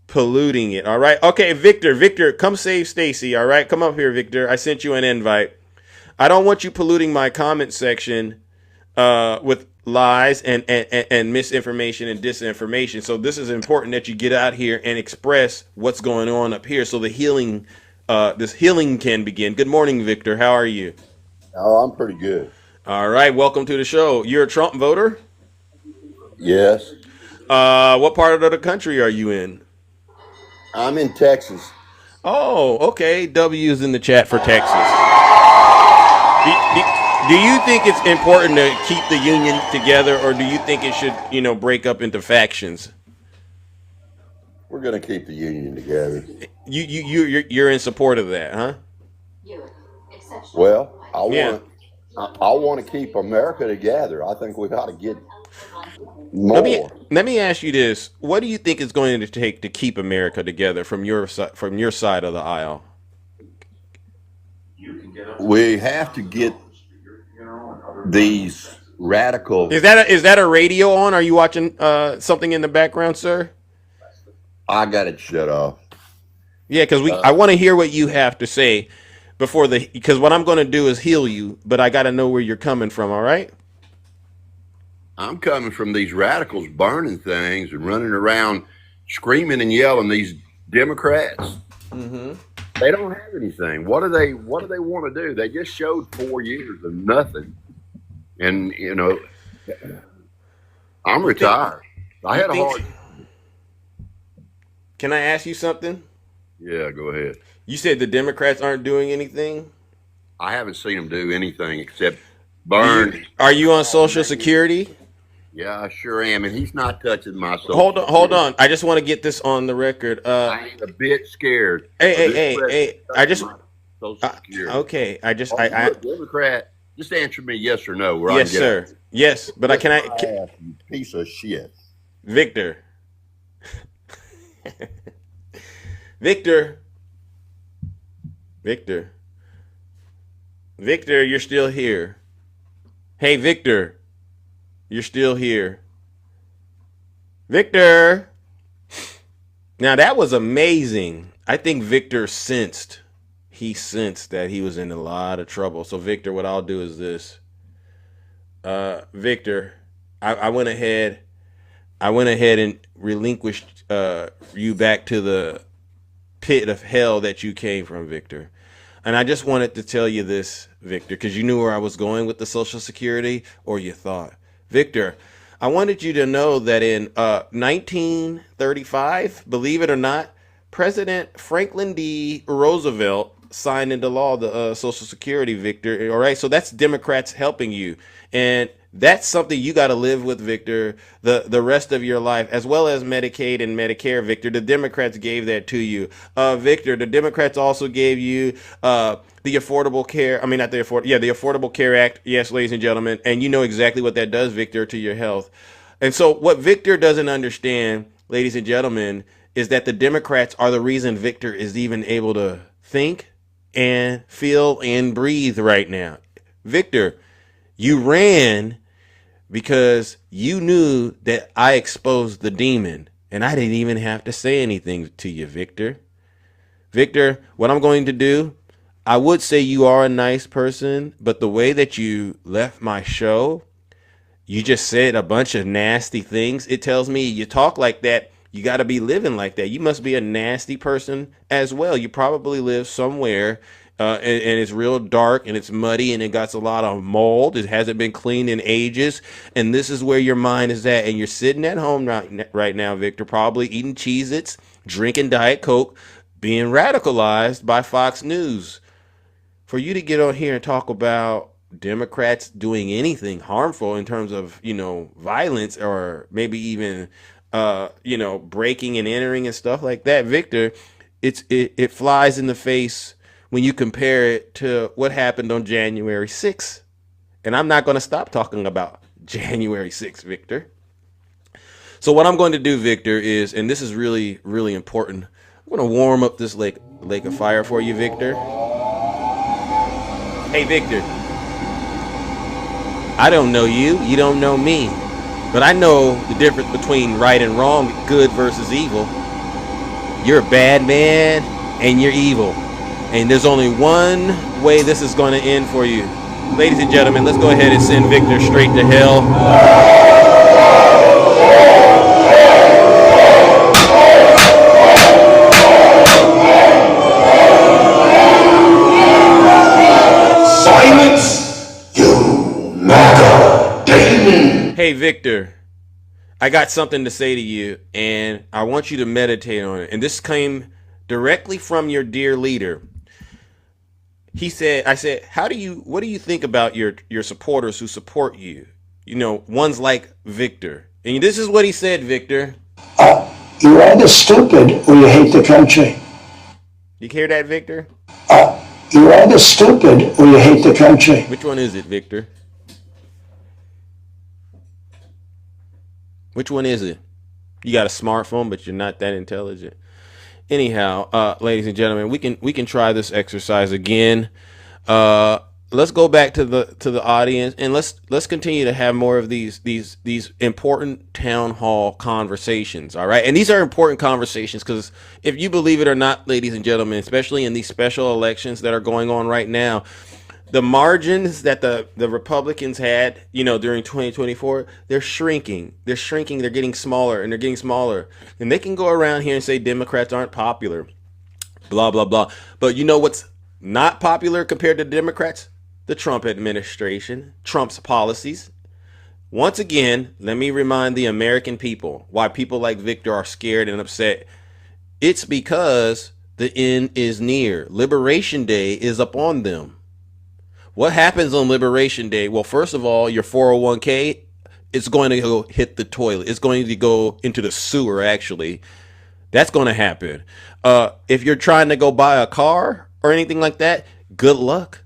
polluting it, all right? Okay, Victor, come save Stacy, all right? Come up here, Victor. I sent you an invite. I don't want you polluting my comment section with lies and misinformation and disinformation. So this is important that you get out here and express what's going on up here so the healing, this healing can begin. Good morning, Victor. How are you? Oh, I'm pretty good. All right. Welcome to the show. You're a Trump voter? Yes. What part of the country are you in? I'm in Texas. Oh, okay. W's in the chat for Texas. Do you think it's important to keep the union together, or do you think it should, break up into factions? We're going to keep the union together. You're in support of that, huh? Well, I want to keep America together. I think we got to get more. Let me ask you this: what do you think it's going to take to keep America together from your side of the aisle? We have to get these radical. Is that a radio on? Are you watching something in the background, sir? I got it shut off. Yeah, because I want to hear what you have to say because what I'm going to do is heal you, but I got to know where you're coming from. All right? I'm coming from these radicals burning things and running around screaming and yelling. These Democrats. Mm-hmm. They don't have anything. What do they want to do? They just showed 4 years of nothing. And, I'm retired. I had a hard. Can I ask you something? Yeah, go ahead. You said the Democrats aren't doing anything? I haven't seen them do anything except burn. Are you on Social Security? Yeah, I sure am. And he's not touching my Social Hold on. I just want to get this on the record. I ain't a bit scared. Hey. I just. Okay. I'm a Democrat. Just answer me yes or no. Where I Yes, can get sir. Yes, but Kiss can I, my ass, you piece of shit. Victor, Victor, Victor, Victor, you're still here. Hey, Victor, you're still here. Victor. Now that was amazing. I think Victor sensed. He sensed that he was in a lot of trouble. So Victor, what I'll do is this. Victor, I went ahead. I went ahead and relinquished you back to the pit of hell that you came from, Victor. And I just wanted to tell you this, Victor, because you knew where I was going with the Social Security, or you thought. Victor, I wanted you to know that in 1935, believe it or not, President Franklin D. Roosevelt signed into law the Social Security, Victor. All right, so that's Democrats helping you. And that's something you got to live with, Victor, the rest of your life, as well as Medicaid and Medicare, Victor. The Democrats gave that to you. Victor, the Democrats also gave you the Affordable Care. I mean, not the the Affordable Care Act. Yes, ladies and gentlemen. And you know exactly what that does, Victor, to your health. And so what Victor doesn't understand, ladies and gentlemen, is that the Democrats are the reason Victor is even able to think and feel and breathe right now. Victor, you ran because you knew that I exposed the demon, and I didn't even have to say anything to you, Victor. Victor, what I'm going to do, I would say you are a nice person, but the way that you left my show, you just said a bunch of nasty things. It tells me you talk like that, you got to be living like that. You must be a nasty person as well. You probably live somewhere and it's real dark and it's muddy and it got a lot of mold. It hasn't been cleaned in ages. And this is where your mind is at. And you're sitting at home right now, Victor, probably eating Cheez-Its, drinking Diet Coke, being radicalized by Fox News. For you to get on here and talk about Democrats doing anything harmful in terms of, violence or maybe even, breaking and entering and stuff like that, Victor, it flies in the face when you compare it to what happened on January 6th. And I'm not going to stop talking about January 6th, Victor. So what I'm going to do, Victor, is, and this is really, really important, I'm going to warm up this lake of fire for you, Victor. Hey, Victor, I don't know you. You don't know me. But I know the difference between right and wrong, good versus evil. You're a bad man and you're evil. And there's only one way this is going to end for you. Ladies and gentlemen, let's go ahead and send Victor straight to hell. Silence, you MAGA demon! Hey, Victor, I got something to say to you, and I want you to meditate on it. And this came directly from your dear leader. I said, what do you think about your supporters who support you? Ones like Victor. And this is what he said, Victor. You're either stupid or you hate the country. You hear that, Victor? You're either stupid or you hate the country. Which one is it, Victor? Which one is it? You got a smartphone, but you're not that intelligent. Anyhow, ladies and gentlemen, we can try this exercise again. Let's go back to the audience and let's continue to have more of these important town hall conversations. All right, and these are important conversations because if you believe it or not, ladies and gentlemen, especially in these special elections that are going on right now, the margins that the Republicans had, during 2024, they're shrinking. They're shrinking. They're getting smaller and they're getting smaller. And they can go around here and say Democrats aren't popular, blah, blah, blah. But you know what's not popular compared to Democrats? The Trump administration, Trump's policies. Once again, let me remind the American people why people like Victor are scared and upset. It's because the end is near. Liberation Day is upon them. What happens on Liberation Day? Well, first of all, your 401k, it's going to go hit the toilet. It's going to go into the sewer, actually. That's going to happen. If you're trying to go buy a car or anything like that, good luck.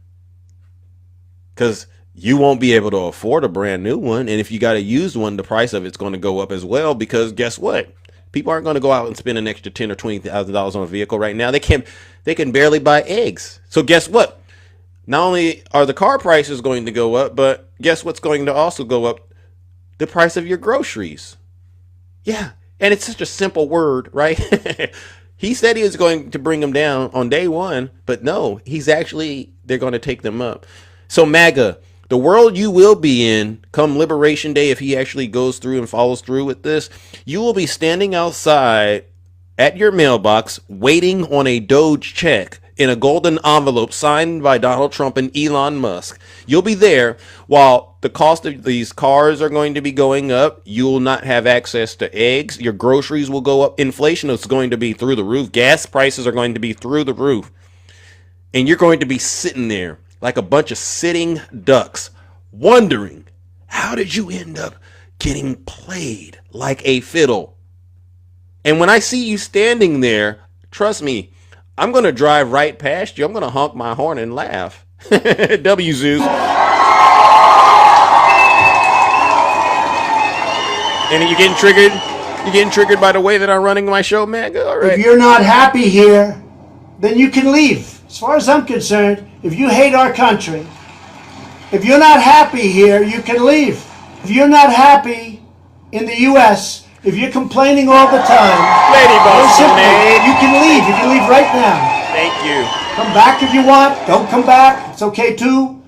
Because you won't be able to afford a brand new one. And if you got a used one, the price of it's going to go up as well, because guess what? People aren't going to go out and spend an extra $10,000 or $20,000 on a vehicle right now. They can barely buy eggs. So guess what? Not only are the car prices going to go up, but guess what's going to also go up? The price of your groceries. Yeah. And it's such a simple word, right? He said he was going to bring them down on day one, but no, they're going to take them up. So MAGA, the world you will be in come Liberation Day, if he actually goes through and follows through with this, you will be standing outside at your mailbox waiting on a Doge check in a golden envelope signed by Donald Trump and Elon Musk. You'll be there while the cost of these cars are going to be going up. You will not have access to eggs. Your groceries will go up. Inflation is going to be through the roof. Gas prices are going to be through the roof. And you're going to be sitting there like a bunch of sitting ducks, wondering, how did you end up getting played like a fiddle? And when I see you standing there, trust me, I'm going to drive right past you. I'm going to honk my horn and laugh. W Zeus. And you getting triggered? You getting triggered by the way that I'm running my show, MAGA? All right. If you're not happy here, then you can leave. As far as I'm concerned, if you hate our country, if you're not happy here, you can leave. If you're not happy in the U.S., if you're complaining all the time, Lady Boss, you can leave. You can leave right now. Thank you. Come back if you want. Don't come back. It's okay too.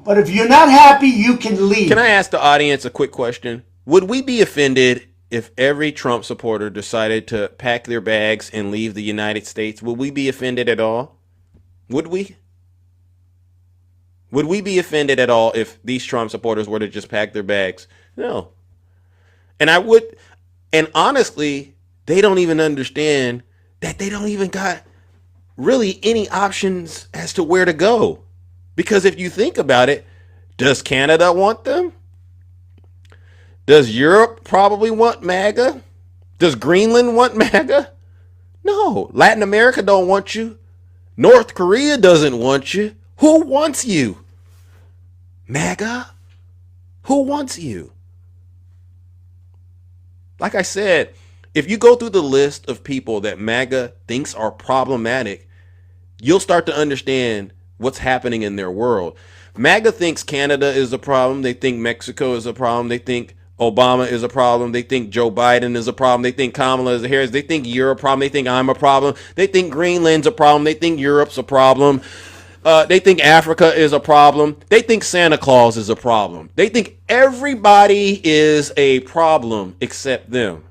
But if you're not happy, you can leave. Can I ask the audience a quick question? Would we be offended if every Trump supporter decided to pack their bags and leave the United States? Would we be offended at all? Would we? Would we be offended at all if these Trump supporters were to just pack their bags? No. And I would, and honestly, they don't even understand that they don't even got really any options as to where to go. Because if you think about it, does Canada want them? Does Europe probably want MAGA? Does Greenland want MAGA? No. Latin America don't want you. North Korea doesn't want you. Who wants you? MAGA? Who wants you? Like I said, if you go through the list of people that MAGA thinks are problematic, you'll start to understand what's happening in their world. MAGA thinks Canada is a problem. They think Mexico is a problem. They think Obama is a problem. They think Joe Biden is a problem. They think Kamala Harris. They think you're a problem. They think I'm a problem. They think Greenland's a problem. They think Europe's a problem. They think Africa is a problem. They think Santa Claus is a problem. They think everybody is a problem except them.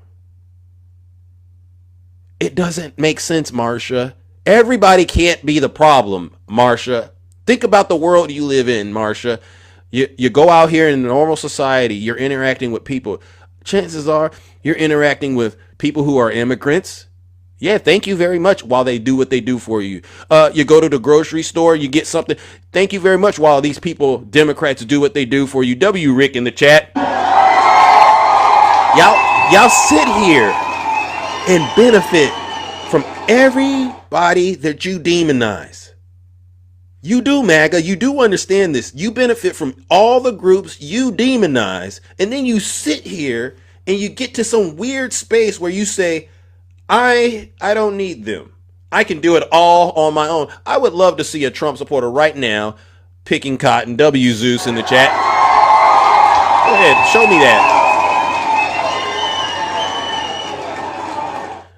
It doesn't make sense, Marsha. Everybody can't be the problem, Marsha. Think about the world you live in, Marsha. You go out here in normal society, you're interacting with people. Chances are you're interacting with people who are immigrants. Yeah, thank you very much while they do what they do for you. You go to the grocery store, you get something. Thank you very much while these people, Democrats, do what they do for you. W. Rick in the chat. Y'all sit here and benefit from everybody that you demonize. You do, MAGA. You do understand this. You benefit from all the groups you demonize, and then you sit here and you get to some weird space where you say, I don't need them. I can do it all on my own. I would love to see a Trump supporter right now picking cotton. W. Zeus in the chat. Go ahead, show me that.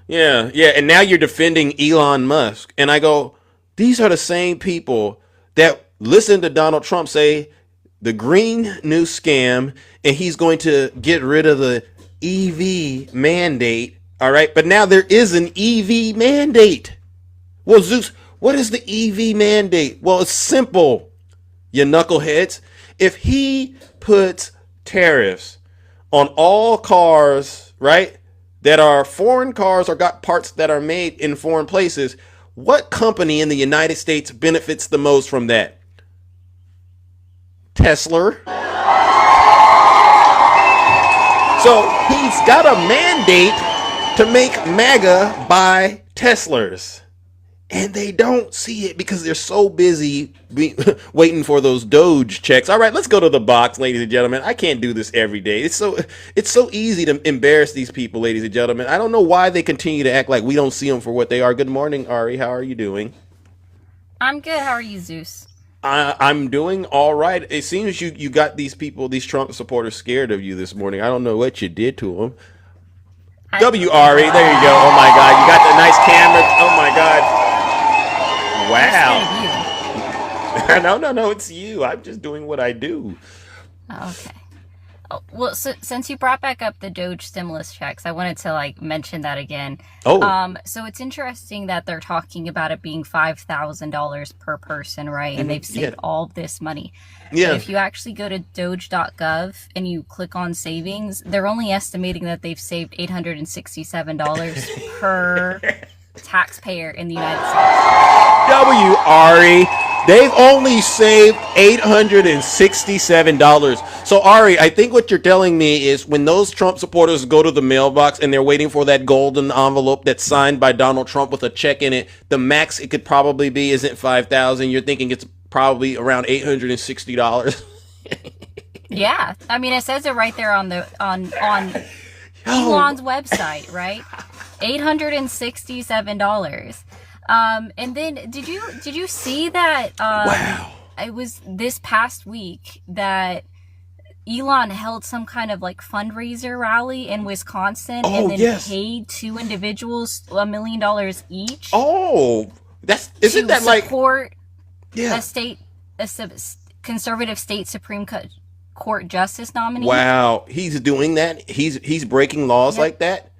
Yeah, and now you're defending Elon Musk. And I go, these are the same people that listen to Donald Trump say the Green New Scam, and he's going to get rid of the EV mandate. All right, but now there is an EV mandate. Well, Zeus, what is the EV mandate? Well, it's simple, you knuckleheads. If he puts tariffs on all cars, right, that are foreign cars or got parts that are made in foreign places, what company in the United States benefits the most from that? Tesla. So he's got a mandate to make MAGA buy Teslas. and they don't see it because they're so busy waiting for those Doge checks. All right, let's go to the box, ladies and gentlemen. I can't do this every day. It's so easy to embarrass these people, ladies and gentlemen. I don't know why they continue to act like we don't see them for what they are. Good morning, Ari. How are you doing? I'm good. How are you, Zeus? I'm doing all right. It seems you got these people, these Trump supporters, scared of you this morning. I don't know what you did to them. W Ari, there you go. Oh my God, you got the nice camera. Oh my God. Wow. No, it's you. I'm just doing what I do. Okay. Oh, well, since you brought back up the Doge stimulus checks, I wanted to mention that again. Oh. So it's interesting that they're talking about it being $5,000 per person, right? And they've saved all this money. Yeah. But if you actually go to Doge.gov and you click on savings, they're only estimating that they've saved $867 per taxpayer in the United States. W Ari. They've only saved $867. So, Ari, I think what you're telling me is when those Trump supporters go to the mailbox and they're waiting for that golden envelope that's signed by Donald Trump with a check in it, the max it could probably be isn't $5,000. You're thinking it's probably around $860. Yeah. I mean, it says it right there on Elon's website, right? $867. And then did you see that wow. It was this past week that Elon held some kind of fundraiser rally in Wisconsin and then paid two individuals $1 million each. Oh, isn't that support a conservative state Supreme Court justice nominee? Wow, he's doing that. He's breaking laws like that.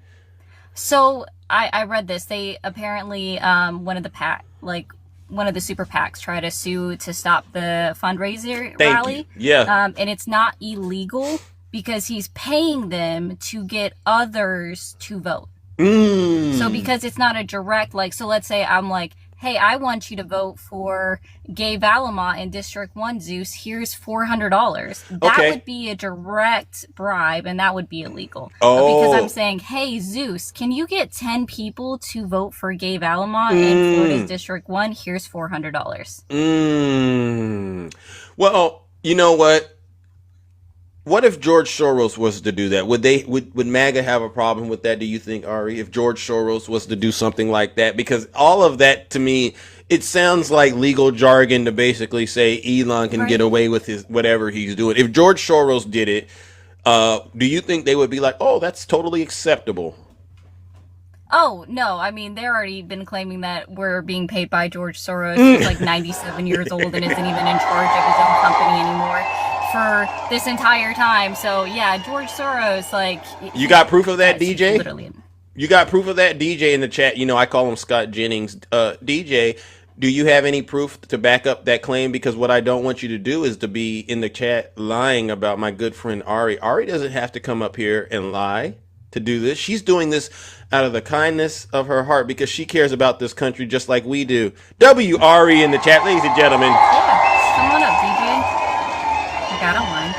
So I read this. They apparently one of the super PACs tried to sue to stop the fundraiser rally. Yeah. And it's not illegal because he's paying them to get others to vote. So because it's not a direct so let's say I'm hey, I want you to vote for Gay Valama in District 1, Zeus. Here's $400. That would be a direct bribe, and that would be illegal. Oh. But because I'm saying, hey, Zeus, can you get 10 people to vote for Gay Valama in Florida's District 1? Here's $400. Well, you know what? What if George Soros was to do that? Would MAGA have a problem with that, do you think, Ari, if George Soros was to do something like that? Because all of that, to me, it sounds like legal jargon to basically say Elon can get away with his whatever he's doing. If George Soros did it, do you think they would be like, oh, that's totally acceptable? Oh, no. I mean, they've already been claiming that we're being paid by George Soros, who's 97 years old and isn't even in charge of his own company anymore for this entire time. So, yeah, George Soros, You got proof of that, DJ? Literally. You got proof of that, DJ, in the chat? I call him Scott Jennings. DJ, do you have any proof to back up that claim? Because what I don't want you to do is to be in the chat lying about my good friend Ari. Ari doesn't have to come up here and lie to do this. She's doing this out of the kindness of her heart because she cares about this country just like we do. W Ari in the chat, ladies and gentlemen. Yeah, come on up, DJ. I don't mind.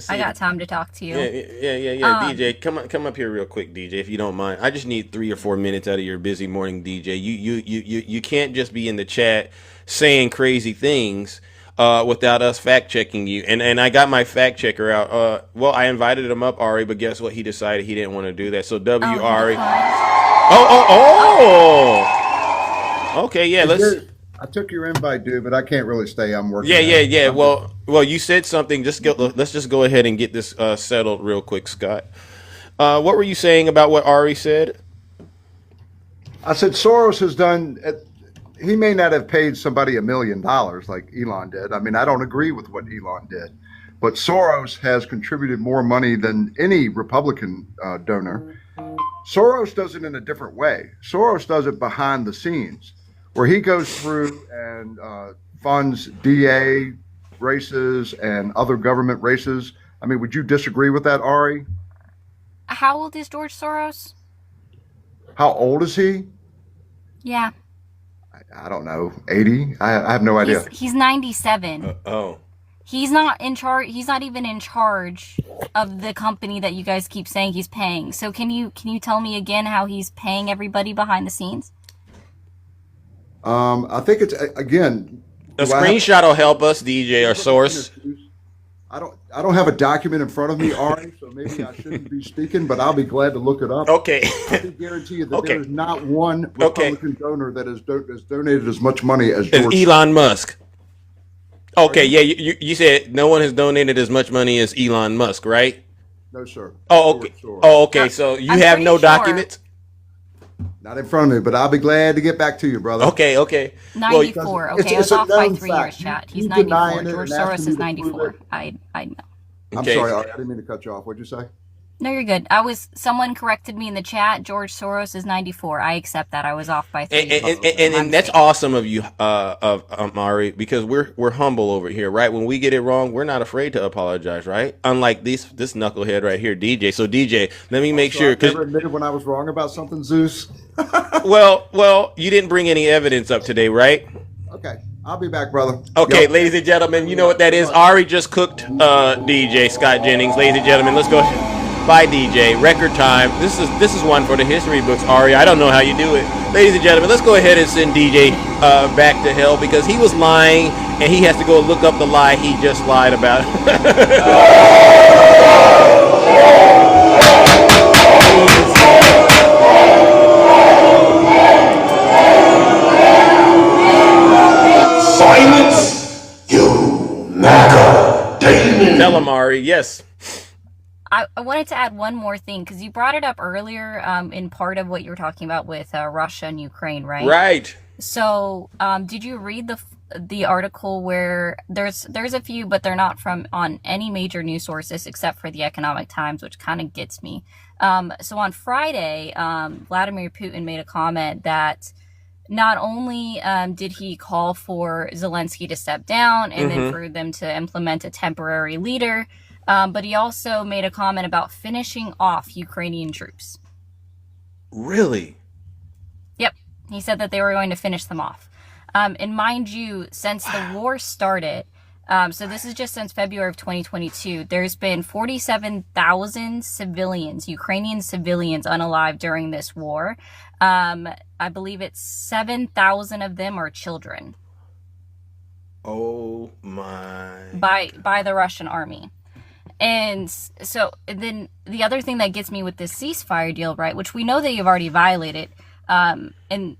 I got time to talk to you. Yeah. DJ, come up here real quick, DJ, if you don't mind. I just need 3 or 4 minutes out of your busy morning, DJ. You can't just be in the chat saying crazy things without us fact checking you. And I got my fact checker out. Well, I invited him up, Ari, but guess what? He decided he didn't want to do that. So Ari. Okay, yeah. I took your invite, dude, but I can't really stay. I'm working. Yeah. Well, you said something. Let's just go ahead and get this settled real quick, Scott. What were you saying about what Ari said? I said Soros has done. He may not have paid somebody $1 million like Elon did. I mean, I don't agree with what Elon did, but Soros has contributed more money than any Republican donor. Soros does it in a different way. Soros does it behind the scenes, where he goes through and funds DA races and other government races. I mean, would you disagree with that, Ari? How old is George Soros? How old is he? Yeah. I don't know. 80? I have no idea. He's 97. He's not in charge. He's not even in charge of the company that you guys keep saying he's paying. So can you tell me again how he's paying everybody behind the scenes? I think it's again. A screenshot will help us, DJ, or source. I don't have a document in front of me, Ari, so maybe I shouldn't be speaking, but I'll be glad to look it up. Okay. I can guarantee you that there is not one Republican donor that has donated as much money as Elon Musk. Okay, yeah, you said no one has donated as much money as Elon Musk, right? No, sir. Oh, okay. Oh, okay. So you have no documents? Not in front of me, but I'll be glad to get back to you, brother. Okay, okay. 94. Okay, I was off by 3 years, chat. He's 94. George Soros is 94. I know. I'm sorry, Ari, I didn't mean to cut you off. What'd you say? No, you're good. Someone corrected me in the chat. George Soros is 94. I accept that. I was off by 3 years. And that's awesome of you, Ari, because we're humble over here, right? When we get it wrong, we're not afraid to apologize, right? Unlike this knucklehead right here, DJ. So DJ, let me make sure. I never admitted when I was wrong about something, Zeus. well, you didn't bring any evidence up today, right? Okay, I'll be back, brother. Okay, ladies and gentlemen, you know what that is. Ari just cooked DJ Scott Jennings. Ladies and gentlemen, let's go. By DJ, record time. This is one for the history books, Ari. I don't know how you do it. Ladies and gentlemen, let's go ahead and send DJ back to hell because he was lying and he has to go look up the lie he just lied about. Silence, you MAGA demon. Tell him, Ari. Yes. I wanted to add one more thing because you brought it up earlier in part of what you were talking about with Russia and Ukraine, right? Right. So, did you read the article where there's a few, but they're not on any major news sources except for the Economic Times, which kind of gets me. So on Friday, Vladimir Putin made a comment that not only did he call for Zelensky to step down and then for them to implement a temporary leader, but he also made a comment about finishing off Ukrainian troops. Really? Yep. He said that they were going to finish them off. And mind you, since the war started, so this is just since February of 2022, there's been 47,000 civilians, Ukrainian civilians, unalive during this war. I believe it's 7,000 of them are children. Oh my. By the Russian army. And so then the other thing that gets me with this ceasefire deal, right, which we know that you've already violated, and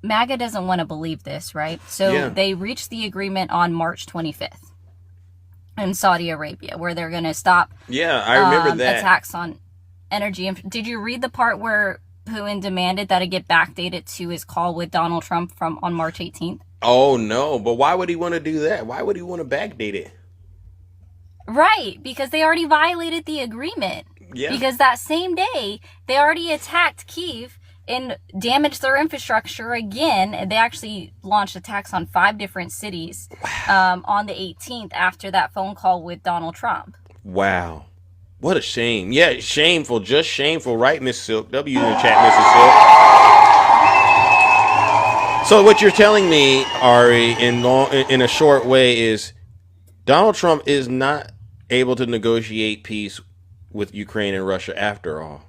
MAGA doesn't want to believe this, right? So they reached the agreement on March 25th in Saudi Arabia, where they're going to stop I remember that. Attacks on energy. Did you read the part where Putin demanded that it get backdated to his call with Donald Trump on March 18th? Oh, no. But why would he want to do that? Why would he want to backdate it? Right, because they already violated the agreement. Yeah. Because that same day, they already attacked Kyiv and damaged their infrastructure again. They actually launched attacks on 5 different cities on the 18th after that phone call with Donald Trump. Wow. What a shame. Yeah, shameful. Just shameful. Right, Miss Silk? W in the chat, Mrs. Silk. So what you're telling me, Ari, in a short way is Donald Trump is not able to negotiate peace with Ukraine and Russia after all.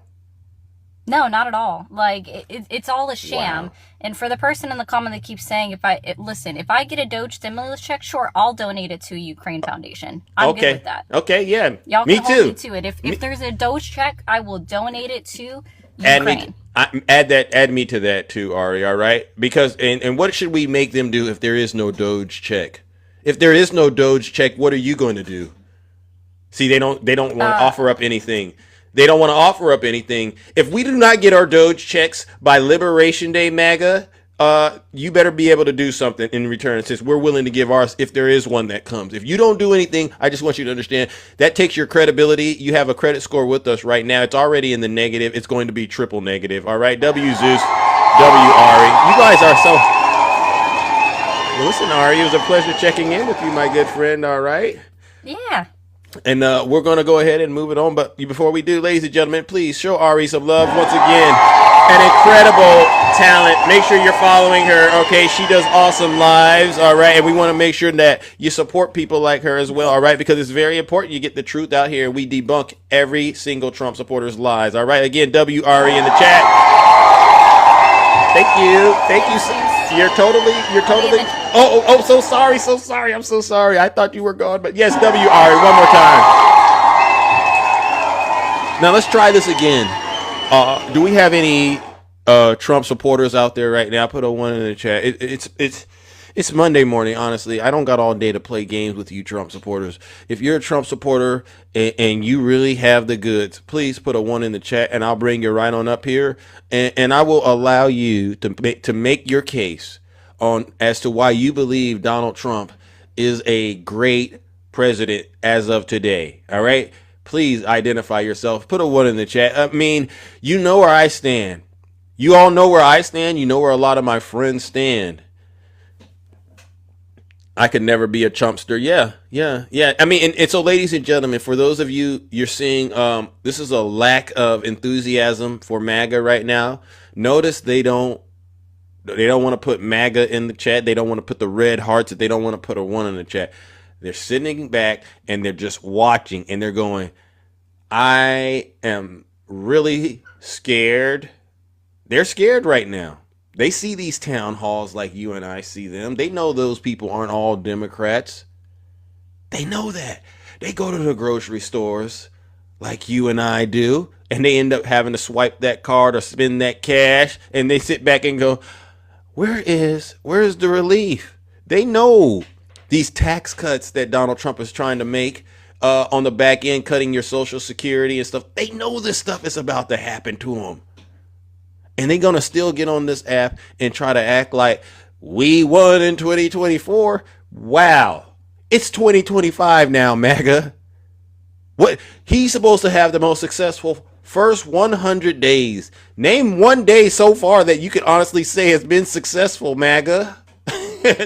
No, not at all. Like, it's all a sham. Wow. And for the person in the comment that keeps saying, if I get a Doge stimulus check, sure, I'll donate it to Ukraine Foundation. I'm good with that. Okay, yeah. Y'all me can too. hold me to it. If there's a Doge check, I will donate it to Ukraine. Add me to that too, Ari, all right? Because, and what should we make them do if there is no Doge check? If there is no Doge check, what are you going to do? See, they don't want to offer up anything. They don't want to offer up anything. If we do not get our Doge checks by Liberation Day, MAGA, you better be able to do something in return, since we're willing to give ours if there is one that comes. If you don't do anything, I just want you to understand that takes your credibility. You have a credit score with us right now. It's already in the negative. It's going to be triple negative. All right. W Zeus, W Ari. You guys are so. Well, listen, Ari, it was a pleasure checking in with you, my good friend. All right. Yeah. And we're going to go ahead and move it on. But before we do, ladies and gentlemen, please show Ari some love once again. An incredible talent. Make sure you're following her. Okay, she does awesome lives. All right, and we want to make sure that you support people like her as well. All right, because it's very important you get the truth out here. We debunk every single Trump supporter's lies. All right, again, WRE in the chat. Thank you, sis. You're totally. So sorry. I'm so sorry. I thought you were gone, but yes, W. All right, one more time. Now let's try this again. Do we have any Trump supporters out there right now? Put a one in the chat. It's Monday morning. Honestly, I don't got all day to play games with you Trump supporters. If you're a Trump supporter and you really have the goods, please put a one in the chat, and I'll bring you right on up here, and I will allow you to make your case on as to why you believe Donald Trump is a great president as of today. All right. Please identify yourself. Put a one in the chat. I mean, you know where I stand. You all know where I stand. You know where a lot of my friends stand. I could never be a Trumpster. Yeah. I mean, and so, ladies and gentlemen, for those of you, you're seeing this is a lack of enthusiasm for MAGA right now. Notice they don't want to put MAGA in the chat. They don't want to put the red hearts. They don't want to put a one in the chat. They're sitting back and they're just watching and they're going, I am really scared. They're scared right now. They see these town halls like you and I see them. They know those people aren't all Democrats. They know that. They go to the grocery stores like you and I do, and they end up having to swipe that card or spend that cash, and they sit back and go, where is the relief? They know these tax cuts that Donald Trump is trying to make on the back end, cutting your Social Security and stuff. They know this stuff is about to happen to them. And they're going to still get on this app and try to act like we won in 2024. Wow. It's 2025 now, MAGA. What? He's supposed to have the most successful first 100 days. Name one day so far that you could honestly say has been successful, MAGA.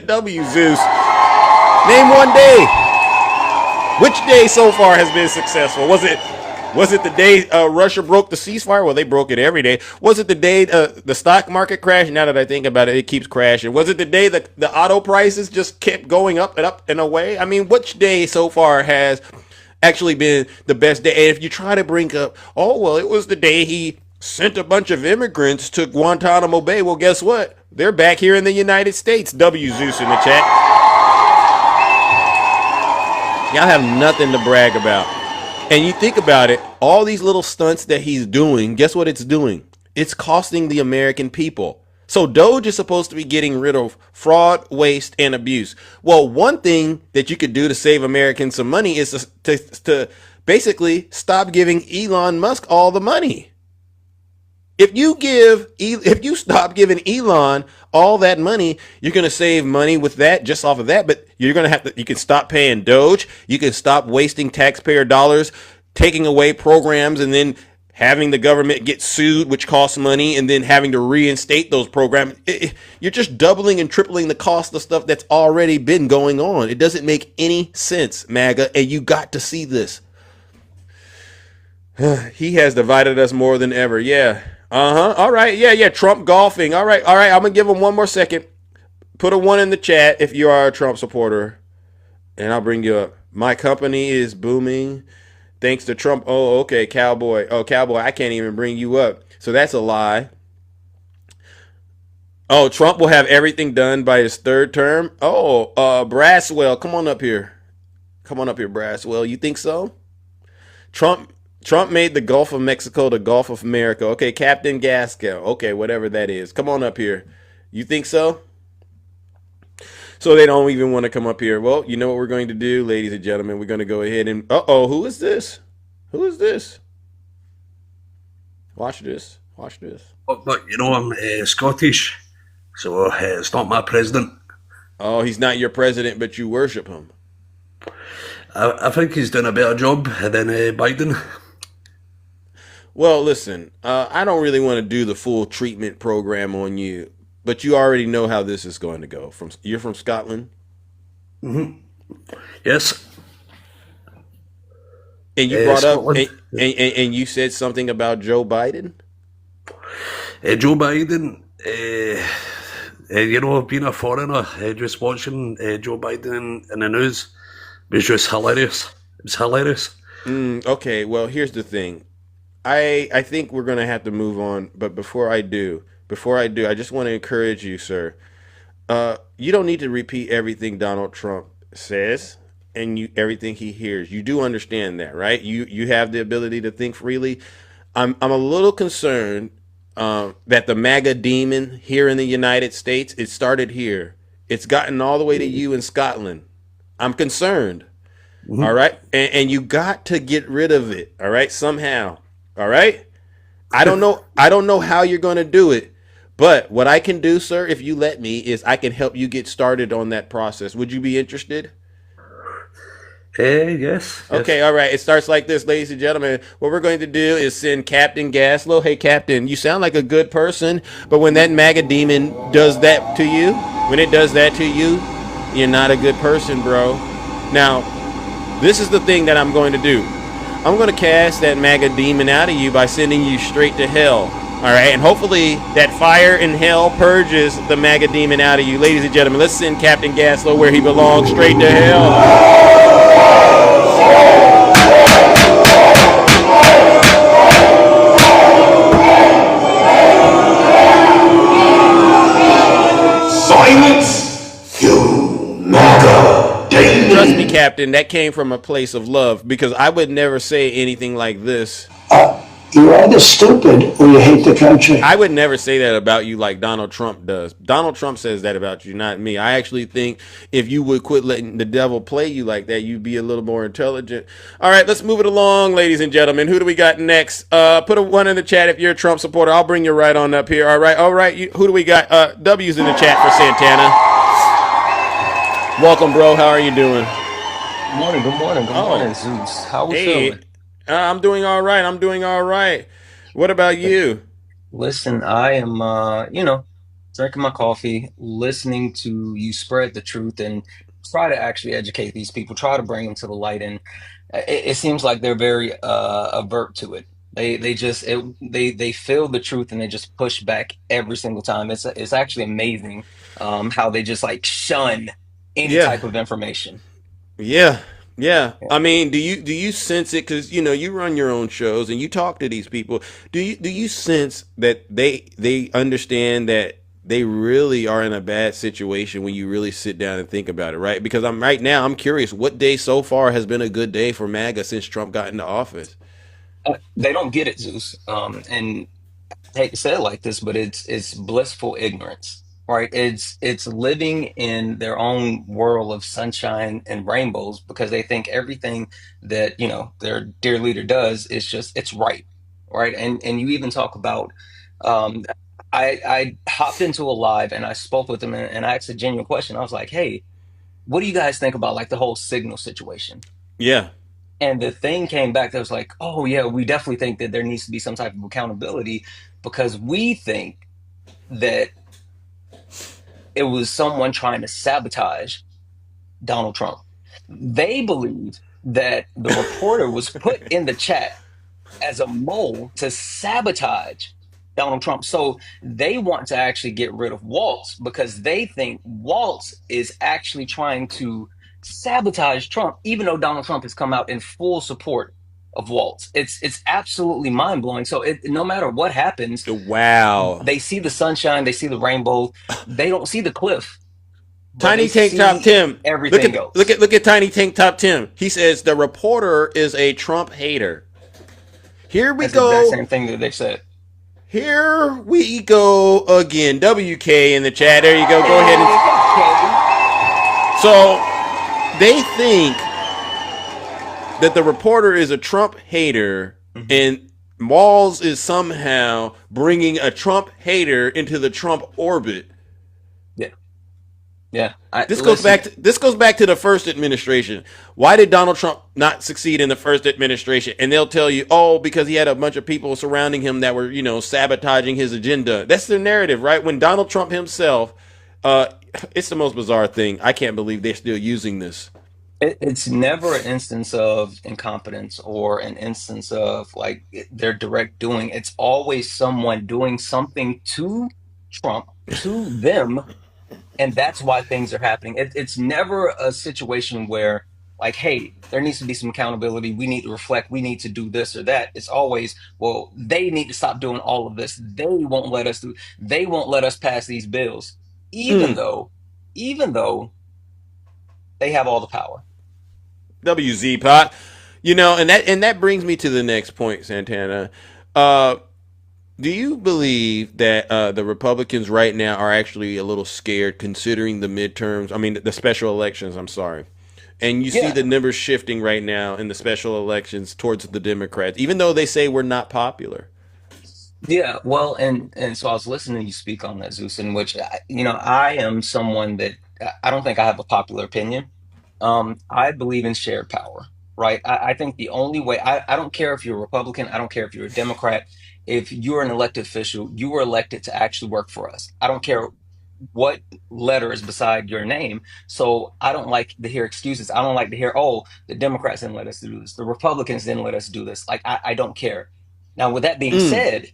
W. Zeus. Name one day. Which day so far has been successful? Was it the day Russia broke the ceasefire? Well, they broke it every day. Was it the day the stock market crashed? Now that I think about it, it keeps crashing. Was it the day that the auto prices just kept going up and away? I mean, which day so far has actually been the best day? And if you try to bring up, oh, well, it was the day he sent a bunch of immigrants to Guantanamo Bay. Well, guess what? They're back here in the United States. W. Zeus in the chat. Y'all have nothing to brag about. And you think about it, all these little stunts that he's doing, guess what it's doing? It's costing the American people. So Doge is supposed to be getting rid of fraud, waste, and abuse. Well, one thing that you could do to save Americans some money is to basically stop giving Elon Musk all the money. If you stop giving Elon all that money, you're going to save money with that, just off of that. But you're going to have to, you can stop paying Doge. You can stop wasting taxpayer dollars, taking away programs, and then having the government get sued, which costs money, and then having to reinstate those programs. You're just doubling and tripling the cost of stuff that's already been going on. It doesn't make any sense, MAGA, and you got to see this. He has divided us more than ever. Yeah. All right. Yeah. Trump golfing. All right. I'm going to give him one more second. Put a one in the chat if you are a Trump supporter, and I'll bring you up. My company is booming thanks to Trump. Oh, okay. Cowboy. Oh, Cowboy. I can't even bring you up. So that's a lie. Oh, Trump will have everything done by his third term. Oh, Braswell. Come on up here. Braswell. You think so? Trump made the Gulf of Mexico the Gulf of America. Okay, Captain Gasco. Okay, whatever that is. Come on up here. You think so? So they don't even want to come up here. Well, you know what we're going to do, ladies and gentlemen? We're going to go ahead and... who is this? Watch this. Look, you know, I'm Scottish, so it's not my president. Oh, he's not your president, but you worship him. I think he's done a better job than Biden. Well, listen, I don't really want to do the full treatment program on you, but you already know how this is going to go. You're from Scotland? Mm-hmm. Yes. And you brought up, and you said something about Joe Biden? Joe Biden, you know, being a foreigner, just watching Joe Biden in the news was just hilarious. It was hilarious. Okay, well, here's the thing. I think we're going to have to move on, but before I do, I just want to encourage you, sir. You don't need to repeat everything Donald Trump says and everything he hears. You do understand that, right? You have the ability to think freely. I'm a little concerned that the MAGA demon here in the United States, it started here. It's gotten all the way to you in Scotland. I'm concerned. All right, and you got to get rid of it. All right, somehow. All right. I don't know. I don't know how you're going to do it, but what I can do, sir, if you let me, is I can help you get started on that process. Would you be interested? Yes. Okay, all right. It starts like this, ladies and gentlemen. What we're going to do is send Captain Gaslow. Hey, Captain, you sound like a good person, but when that MAGA demon does that to you, when it does that to you, you're not a good person, bro. Now, this is the thing that I'm going to do. I'm going to cast that MAGA demon out of you by sending you straight to hell. All right, and hopefully that fire in hell purges the MAGA demon out of you. Ladies and gentlemen, let's send Captain Gaslow where he belongs, straight to hell. Silence, you MAGA demon. Trust me, Captain, that came from a place of love because I would never say anything like this. You're either stupid or you hate the country. I would never say that about you like Donald Trump does. Donald Trump says that about you, not me. I actually think if you would quit letting the devil play you like that, you'd be a little more intelligent. All right, let's move it along, ladies and gentlemen. Who do we got next? Put a one in the chat if you're a Trump supporter. I'll bring you right on up here. All right. Who do we got? W's in the chat for Santana. Welcome, bro. How are you doing? Good morning, Zeus. How we Hey, feeling? I'm doing all right. I'm doing all right. What about you? Listen, I am, drinking my coffee, listening to you spread the truth and try to actually educate these people, try to bring them to the light. And it seems like they're very avert to it. They feel the truth and they just push back every single time. It's actually amazing how they just like shun any Yeah. type of information. Yeah, yeah. I mean, do you sense it? Because you run your own shows and you talk to these people. Do you sense that they understand that they really are in a bad situation when you really sit down and think about it, right? Because I'm curious. What day so far has been a good day for MAGA since Trump got into office? They don't get it, Zeus. And I hate to say it like this, but it's blissful ignorance, right? It's living in their own world of sunshine and rainbows because they think everything that their dear leader does is just it's right? And you even talk about, um, I hopped into a live and I spoke with them and I asked a genuine question. I was like, hey, what do you guys think about like the whole signal situation? Yeah. And the thing came back that was like, oh yeah, we definitely think that there needs to be some type of accountability because we think that it was someone trying to sabotage Donald Trump. They believe that the reporter was put in the chat as a mole to sabotage Donald Trump. So they want to actually get rid of Waltz because they think Waltz is actually trying to sabotage Trump, even though Donald Trump has come out in full support of Waltz. It's absolutely mind blowing. So no matter what happens, Wow. they see the sunshine, they see the rainbow, they don't see the cliff, but they Tiny Tank Top see Tim. Look everything at look else. at look at Tiny Tank Top Tim. He says the reporter is a Trump hater. Here we That's the exact go. same thing that they said. Here we go again. WK in the chat. There you go. Go ahead and. So they think that the reporter is a Trump hater, and Walls is somehow bringing a Trump hater into the Trump orbit. Yeah, yeah. This goes back to the first administration. Why did Donald Trump not succeed in the first administration? And they'll tell you, oh, because he had a bunch of people surrounding him that were, sabotaging his agenda. That's the narrative, right? When Donald Trump himself, it's the most bizarre thing. I can't believe they're still using this. It's never an instance of incompetence or an instance of like their direct doing. It's always someone doing something to Trump, to them, and that's why things are happening. It's never a situation where like, hey, there needs to be some accountability. We need to reflect. We need to do this or that. It's always, well, they need to stop doing all of this. They won't let us do. They won't let us pass these bills, even though even though they have all the power. WZ pot. And that brings me to the next point, Santana. Uh, do you believe that the Republicans right now are actually a little scared considering the midterms? I mean, the special elections, I'm sorry. And you see Yeah, the numbers shifting right now in the special elections towards the Democrats, even though they say we're not popular. yeah. Well, and so I was listening to you speak on that, Zeus, in which I am someone that I don't think I have a popular opinion. I believe in shared power, right? I think the only way I don't care if you're a Republican, I don't care if you're a Democrat. If you're an elected official, you were elected to actually work for us. I don't care what letter is beside your name. So I don't like to hear excuses. I don't like to hear, oh, the Democrats didn't let us do this. The Republicans didn't let us do this. Like, I don't care. Now, with that being Mm. said,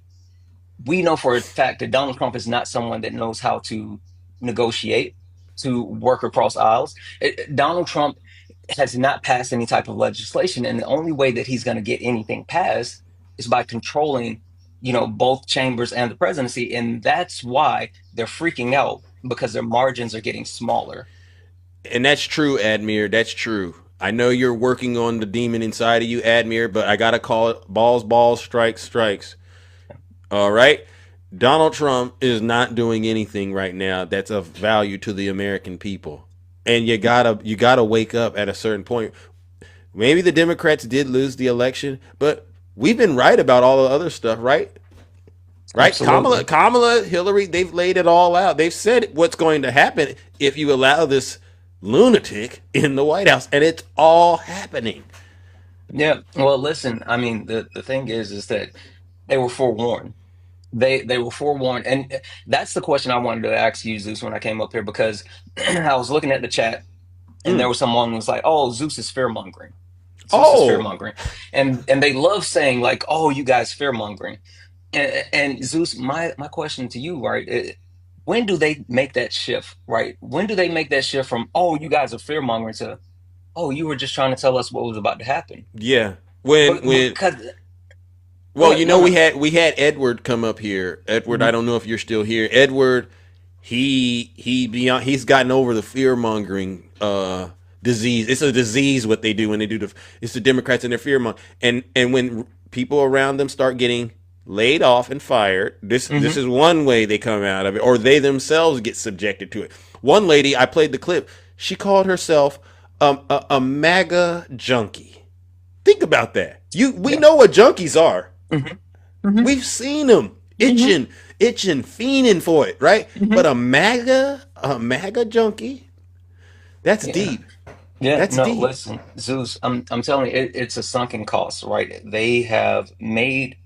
we know for a fact that Donald Trump is not someone that knows how to negotiate, to work across aisles. Donald Trump has not passed any type of legislation, and the only way that he's going to get anything passed is by controlling, both chambers and the presidency, and that's why they're freaking out because their margins are getting smaller. And that's true, Admir. That's true. I know you're working on the demon inside of you, Admir, but I gotta call it balls, balls, strikes, strikes. All right. Donald Trump is not doing anything right now that's of value to the American people. And you gotta wake up at a certain point. Maybe the Democrats did lose the election, but we've been right about all the other stuff, right? Right? Absolutely. Kamala, Hillary, they've laid it all out. They've said what's going to happen if you allow this lunatic in the White House, and it's all happening. Yeah. Well, listen, I mean, the thing is that they were forewarned. They were forewarned, and that's the question I wanted to ask you, Zeus, when I came up here, because I was looking at the chat, and there Mm. was someone who was like, "Oh, Zeus is fear mongering. Zeus is fear Oh, mongering," and they love saying like, "Oh, you guys fear mongering." And Zeus, my question to you, right? When do they make that shift, right? When do they make that shift from, "Oh, you guys are fear mongering," to, "Oh, you were just trying to tell us what was about to happen"? yeah. When But when because go Well, ahead, we no, had Edward come up here. Edward, I no. don't know if you're still here. Edward, he's gotten over the fear mongering disease. It's a disease what they do when they do it's the Democrats and their fear mongering. And when people around them start getting laid off and fired, this Hmm. is one way they come out of it, or they themselves get subjected to it. One lady, I played the clip. She called herself a MAGA junkie. Think about that. We Yeah. know what junkies are. Hmm. Hmm. We've seen them Hmm. itching, fiending for it, right? Hmm. But a MAGA junkie, that's Yeah. deep. Yeah, That's no, deep. listen, Zeus, I'm telling you, it's a sunken cost, right? They have made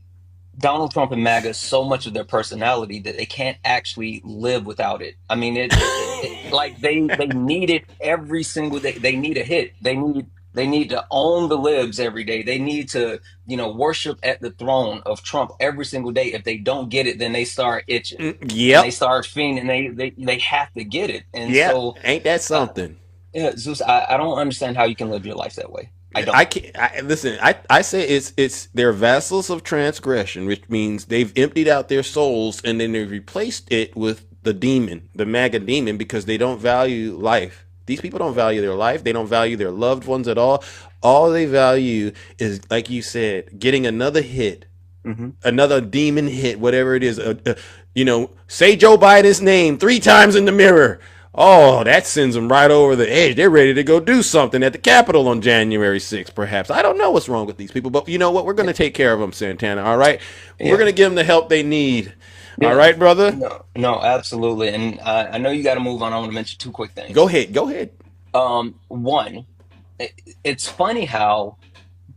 Donald Trump and MAGA so much of their personality that they can't actually live without it. I mean, like they need it every single day. They need a hit. They need to own the libs every day. They need to, worship at the throne of Trump every single day. If they don't get it, then they start itching and they Yep. start fiending. They have to get it. And Yep. so, Ain't that uh, something? yeah, Zeus, I don't understand how you can live your life that way. I I don't. can't. Listen. I say it's they're vessels of transgression, which means they've emptied out their souls and then they've replaced it with the demon, the MAGA demon, because they don't value life. These people don't value their life. They don't value their loved ones at all. All they value is, like you said, getting another hit, Hmm. another demon hit, whatever it is. Say Joe Biden's name 3 times in the mirror. Oh, that sends them right over the edge. They're ready to go do something at the Capitol on January 6th, perhaps. I don't know what's wrong with these people, but you know what? We're going to take care of them, Santana. All right? We're Yeah. going to give them the help they need. All Yeah. right, brother? No, no, absolutely. And I know you got to move on. I want to mention two quick Go things. ahead. Go ahead. One, it, it's funny how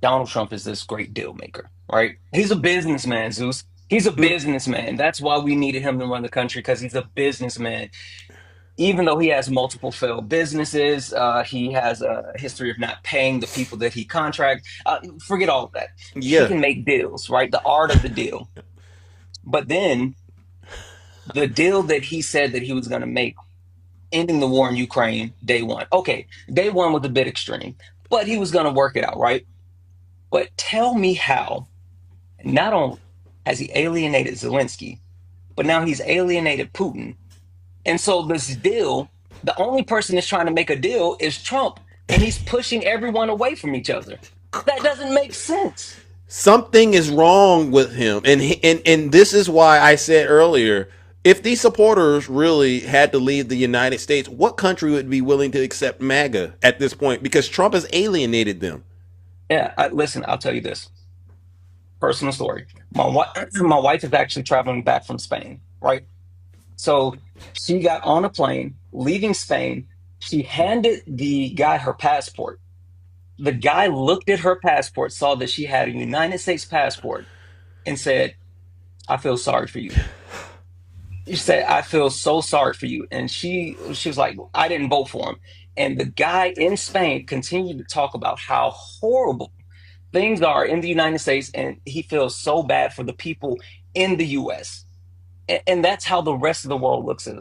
Donald Trump is this great deal maker, right? He's a businessman, Zeus. He's a Mm, businessman. That's why we needed him to run the country because he's a businessman. Even though he has multiple failed businesses, he has a history of not paying the people that he contract. Forget all of that. He yeah. can make deals, right? The art of the deal. But then the deal that he said that he was going to make, ending the war in Ukraine, day one. Okay, day one was a bit extreme, but he was going to work it out, right? But tell me how, not only has he alienated Zelensky, but now he's alienated Putin. And so this deal The only person that's trying to make a deal is Trump, and he's pushing everyone away from each other. That doesn't make sense. Something is wrong with him, and this is why I said earlier, if these supporters really had to leave the United States, what country would be willing to accept MAGA at this point? Because Trump has alienated them. Yeah, listen, I'll tell you this. Personal story. My wife is actually traveling back from Spain, right? So she got on a plane, leaving Spain. She handed the guy her passport. The guy looked at her passport, saw that she had a United States passport, and said, "I feel sorry for you." She said, "I feel so sorry for you." And she was like, "I didn't vote for him." And the guy in Spain continued to talk about how horrible things are in the United States, and he feels so bad for the people in the US. And that's how the rest of the world looks at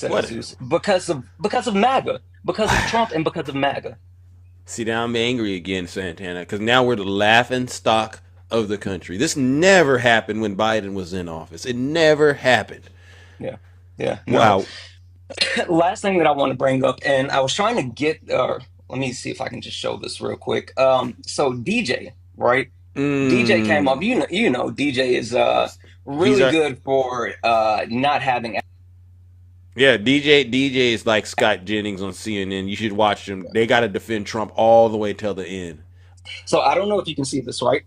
What? Jesus because of MAGA, because of Trump, and because of MAGA. See, now I'm angry again, Santana, because now we're the laughing stock of the country. This never happened when Biden was in office. It never happened. Yeah, yeah. Wow. Last thing that I want to bring up, and I was trying to get, let me see if I can just show this real quick. So DJ, right? DJ came up. You know, DJ is really good for not having. Yeah, DJ is like Scott Jennings on CNN. You should watch them. They got to defend Trump all the way till the end. So I don't know if you can see this, right?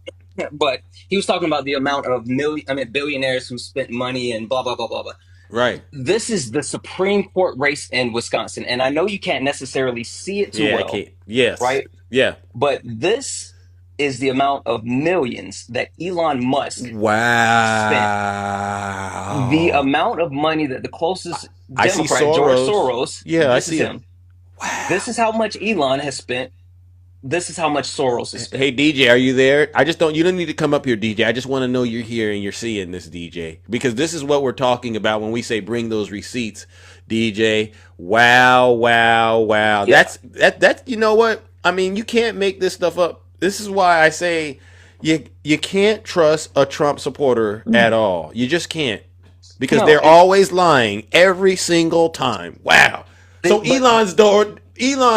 But he was talking about the amount of billionaires who spent money and blah blah blah blah blah. Right. This is the Supreme Court race in Wisconsin, and I know you can't necessarily see it too well. Yes. Right. Yeah. But this is the amount of millions that Elon Musk spent. The amount of money that the closest Democrat, George Soros, I see him. Wow. This is how much Elon has spent. This is how much Soros has spent. Hey DJ, are you there? You don't need to come up here, DJ. I just want to know you're here and you're seeing this, DJ. Because this is what we're talking about when we say bring those receipts, DJ. Wow. Yeah. That's you know what? I mean, you can't make this stuff up. This is why I say you can't trust a Trump supporter at all. You just can't. Because they're always lying every single time. Wow. So Elon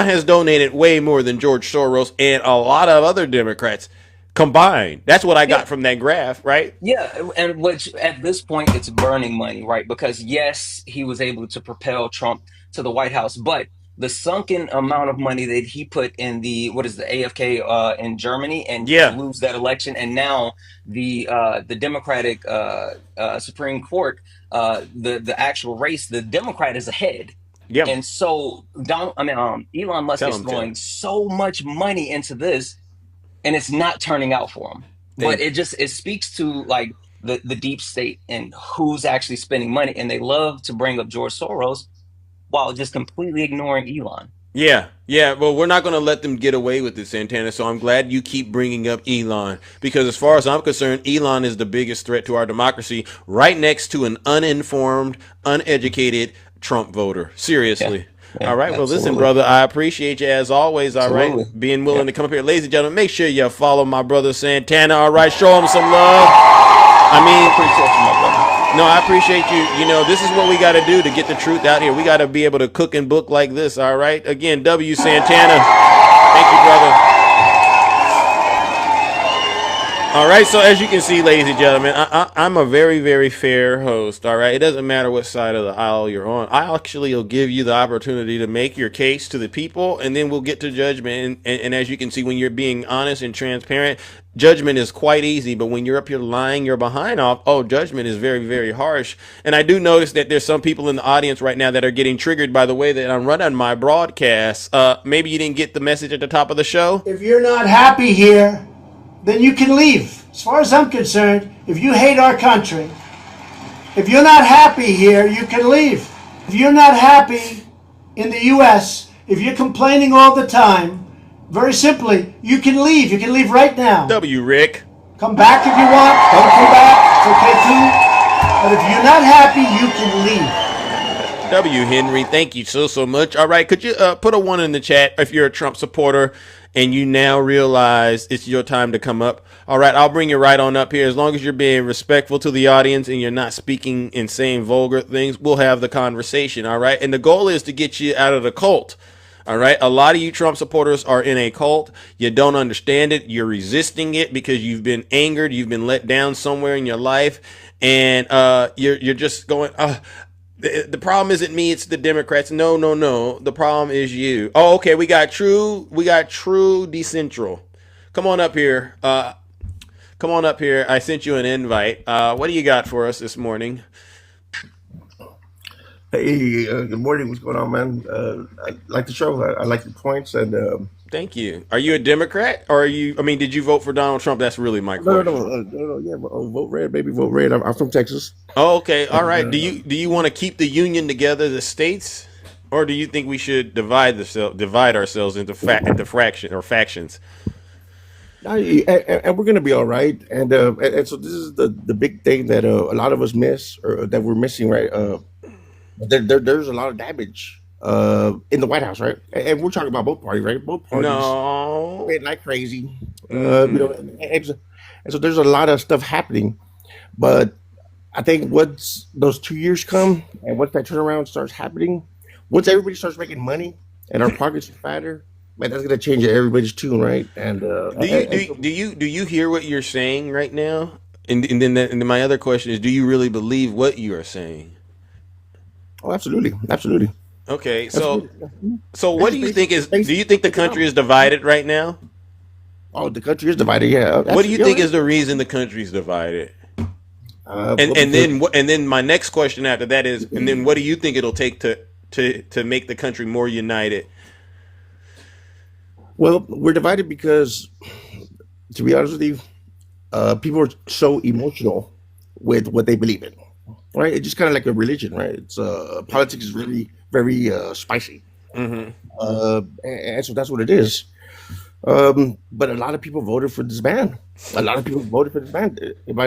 has donated way more than George Soros and a lot of other Democrats combined. That's what I got from that graph, right? Yeah, and which at this point it's burning money, right? Because yes, he was able to propel Trump to the White House, but the sunken amount of money that he put in the AFK in Germany and lose that election, and now the Democratic Supreme Court, the actual race, the Democrat is ahead. Yeah. And so Elon Musk is throwing so much money into this, and it's not turning out for him. But it speaks to like the deep state and who's actually spending money, and they love to bring up George Soros while just completely ignoring Elon. Yeah. Well, we're not going to let them get away with it, Santana. So I'm glad you keep bringing up Elon, because as far as I'm concerned, Elon is the biggest threat to our democracy, right next to an uninformed, uneducated Trump voter. Seriously. Yeah, all right. Well, listen, brother, I appreciate you as always. All right. Being willing to come up here. Ladies and gentlemen, make sure you follow my brother Santana. All right. Show him some love. I appreciate you. You know, this is what we got to do to get the truth out here. We got to be able to cook and book like this. All right. Again, W. Santana. Thank you, brother. All right, so as you can see, ladies and gentlemen, I'm a very, very fair host, all right? It doesn't matter what side of the aisle you're on. I actually will give you the opportunity to make your case to the people, and then we'll get to judgment. And as you can see, when you're being honest and transparent, judgment is quite easy. But when you're up here lying your behind off, judgment is very, very harsh. And I do notice that there's some people in the audience right now that are getting triggered by the way that I'm running my broadcast. Maybe you didn't get the message at the top of the show. If you're not happy here, then you can leave. As far as I'm concerned, if you hate our country, if you're not happy here, you can leave. If you're not happy in the U.S., if you're complaining all the time, very simply, you can leave. You can leave right now. W. Rick. Come back if you want. Don't come back. It's okay too. But if you're not happy, you can leave. W. Henry, thank you so much. All right, could you put a 1 in the chat if you're a Trump supporter and you now realize it's your time to come up? All right, I'll bring you right on up here. As long as you're being respectful to the audience and you're not speaking and saying vulgar things, we'll have the conversation. All right, and the goal is to get you out of the cult. All right. A lot of you Trump supporters are in a cult. You don't understand it. You're resisting it because you've been angered. You've been let down somewhere in your life. And you're just going, the problem isn't me, it's the Democrats. No. The problem is you. Oh, okay. We got true decentral. Come on up here. I sent you an invite. What do you got for us this morning? Hey, good morning. What's going on, man? I like the show. I like the points. And thank you. Are you a Democrat, or are you? I mean, did you vote for Donald Trump? That's really my question. No. Yeah, vote red, baby. Vote red. I'm from Texas. Oh, okay. All right. Do you want to keep the union together, the states, or do you think we should divide ourselves into factions? And we're gonna be all right. And so this is the big thing that a lot of us miss, or that we're missing, right? There's a lot of damage in the White House, right? And we're talking about both parties, right? Both parties went like crazy, and so there's a lot of stuff happening. But I think once those 2 years come, and once that turnaround starts happening, once everybody starts making money and our pockets are fatter, man, that's gonna change everybody's tune, right? And do you hear what you're saying right now? And then my other question is, do you really believe what you are saying? Oh, absolutely. Okay, so what do you think is? Do you think the country is divided right now? Oh, the country is divided. Yeah. What do you think is the reason the country's divided? And then my next question after that is, and then what do you think it'll take to make the country more united? Well, we're divided because, to be honest with you, people are so emotional with what they believe in. Right, it's just kind of like a religion, right? It's politics is really very spicy, and so that's what it is. But a lot of people voted for this man. If I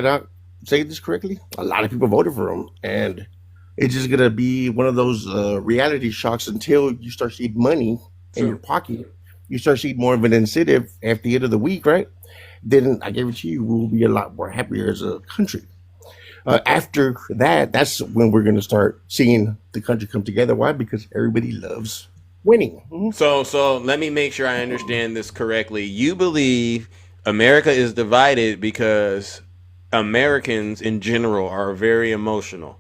not say this correctly, a lot of people voted for him, and it's just gonna be one of those reality shocks until you start seeing money in your pocket. You start seeing more of an incentive at the end of the week, right? Then I guarantee you, we'll be a lot more happier as a country. After that, that's when we're going to start seeing the country come together. Why? Because everybody loves winning. So let me make sure I understand this correctly. You believe America is divided because Americans in general are very emotional.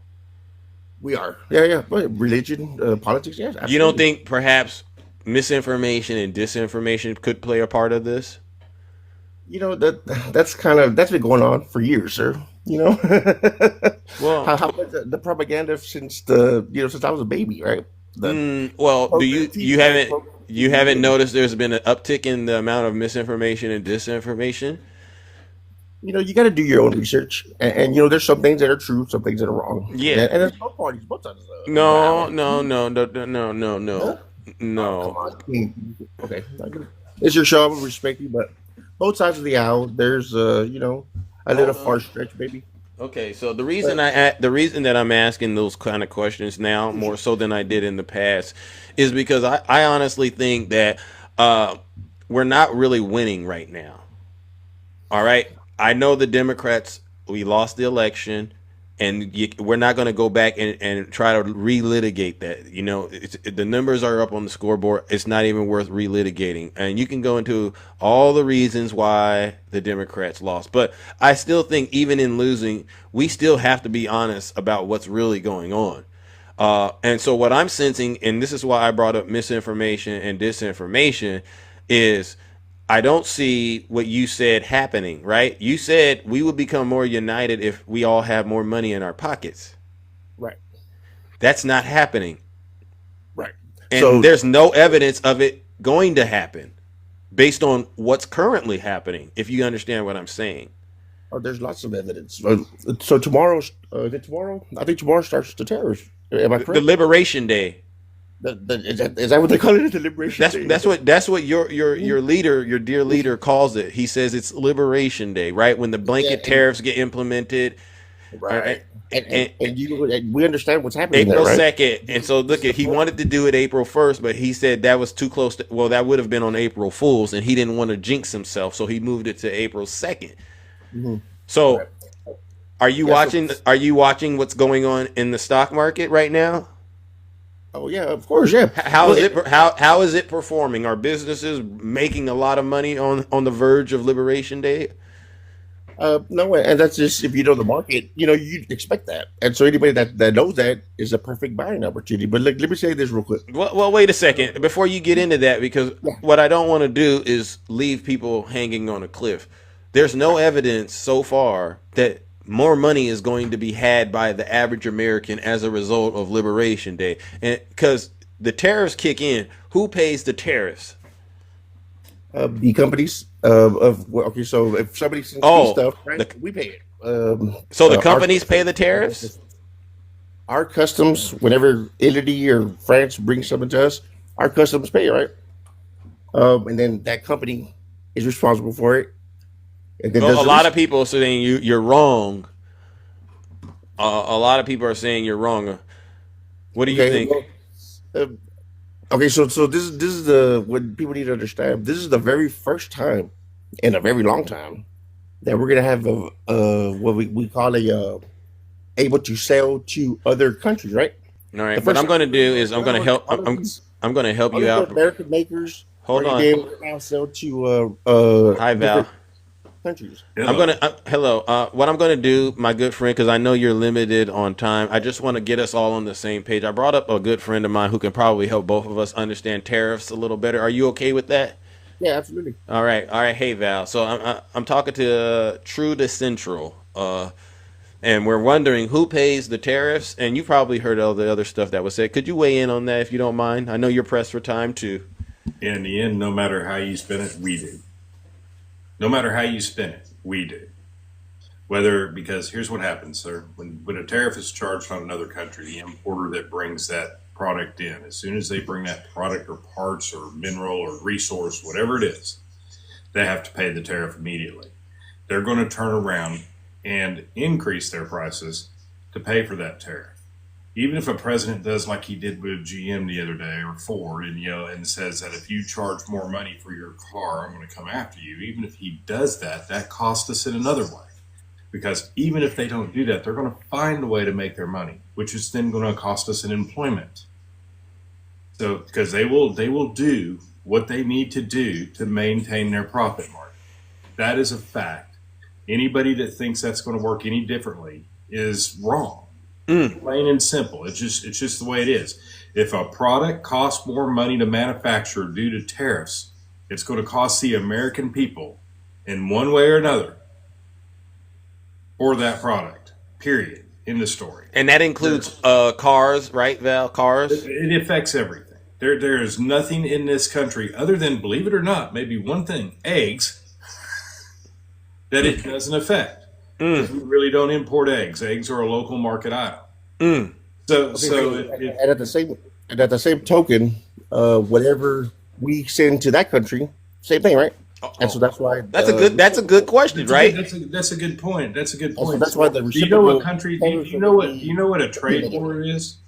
We are. Yeah. Religion, politics, yes. Absolutely. You don't think perhaps misinformation and disinformation could play a part of this? That's been going on for years, sir. Well, how the propaganda since since I was a baby, right? Do you haven't noticed there's been an uptick in the amount of misinformation and disinformation? You got to do your own research, and there's some things that are true, some things that are wrong. Yeah, and there's both parties, both sides. No. Oh, come on. Okay, it's your show. I will respect you, but both sides of the aisle, there's a little far stretch, baby. Okay, so the reason that I'm asking those kind of questions now more so than I did in the past is because I honestly think that we're not really winning right now. All right, I know the Democrats, we lost the election, and we're not going to go back and try to relitigate that. The numbers are up on the scoreboard. It's not even worth relitigating. And you can go into all the reasons why the Democrats lost. But I still think even in losing, we still have to be honest about what's really going on. And so what I'm sensing, and this is why I brought up misinformation and disinformation, is I don't see what you said happening, right? You said we would become more united if we all have more money in our pockets. Right. That's not happening. Right. And so there's no evidence of it going to happen based on what's currently happening, if you understand what I'm saying. Oh, there's lots of evidence. So tomorrow, I think tomorrow starts the terrorist. Am I correct? The Liberation Day. Is that what they call it? The Liberation Day? That's what your leader, your dear leader, calls it. He says it's Liberation Day, right? When the blanket tariffs get implemented, Right. And, And, and we understand what's happening there, April right? 2nd. And so look at he wanted to do it April 1st, but he said that was too close to well, that would have been on April Fools, and he didn't want to jinx himself, so he moved it to April 2nd. So are you watching what's going on in the stock market right now? Oh yeah, of course, yeah. How is it how is it performing? Are businesses making a lot of money on the verge of Liberation Day? No, and that's just if you know the market, you'd expect that. And so anybody that knows that is a perfect buying opportunity. But let me say this real quick. Well, wait a second before you get into that, because what I don't want to do is leave people hanging on a cliff. There's no evidence so far that more money is going to be had by the average American as a result of Liberation Day, and because the tariffs kick in, who pays the tariffs? The companies okay, so if somebody sends me stuff, right, we pay it. So the companies pay the tariffs. Our customs, whenever Italy or France brings something to us, our customs pay, right? And then that company is responsible for it. And then Well, a lot of people are saying you're wrong. A lot of people are saying you're wrong. What do you think? Well, okay, so this is the what people need to understand. This is the very first time in a very long time that we're gonna have what we call able to sell to other countries, right? All right. What I'm going to do is I'm going to help. I'm going to help you out. American makers. Hold on. Now sell to Hi, Val. Countries. I'm gonna hello. What I'm gonna do, my good friend, because I know you're limited on time. I just want to get us all on the same page. I brought up a good friend of mine who can probably help both of us understand tariffs a little better. Are you okay with that? Yeah, absolutely. All right. Hey, Val. So I'm talking to True to Central, and we're wondering who pays the tariffs. And you probably heard all the other stuff that was said. Could you weigh in on that if you don't mind? I know you're pressed for time too. In the end, no matter how you spin it, we do. No matter how you spin it, we do. Because here's what happens, sir. When a tariff is charged on another country, the importer that brings that product in, as soon as they bring that product or parts or mineral or resource, whatever it is, they have to pay the tariff immediately. They're going to turn around and increase their prices to pay for that tariff. Even if a president does like he did with GM the other day or Ford and says that if you charge more money for your car, I'm going to come after you. Even if he does that, that costs us in another way. Because even if they don't do that, they're going to find a way to make their money, which is then going to cost us in employment. So, because they will do what they need to do to maintain their profit margin. That is a fact. Anybody that thinks that's going to work any differently is wrong. Plain and simple. It's just the way it is. If a product costs more money to manufacture due to tariffs, it's going to cost the American people in one way or another for that product. Period. In the story. And that includes cars, right, Val? Cars? It affects everything. There is nothing in this country other than, believe it or not, maybe one thing, eggs, that it doesn't affect. We really don't import eggs. Eggs are a local market item. And at the same token, whatever we send to that country, same thing, right? And so that's why that's a good question, right? That's a good point. That's a good point. So that's why the do you know what country? Do you know what a trade war is?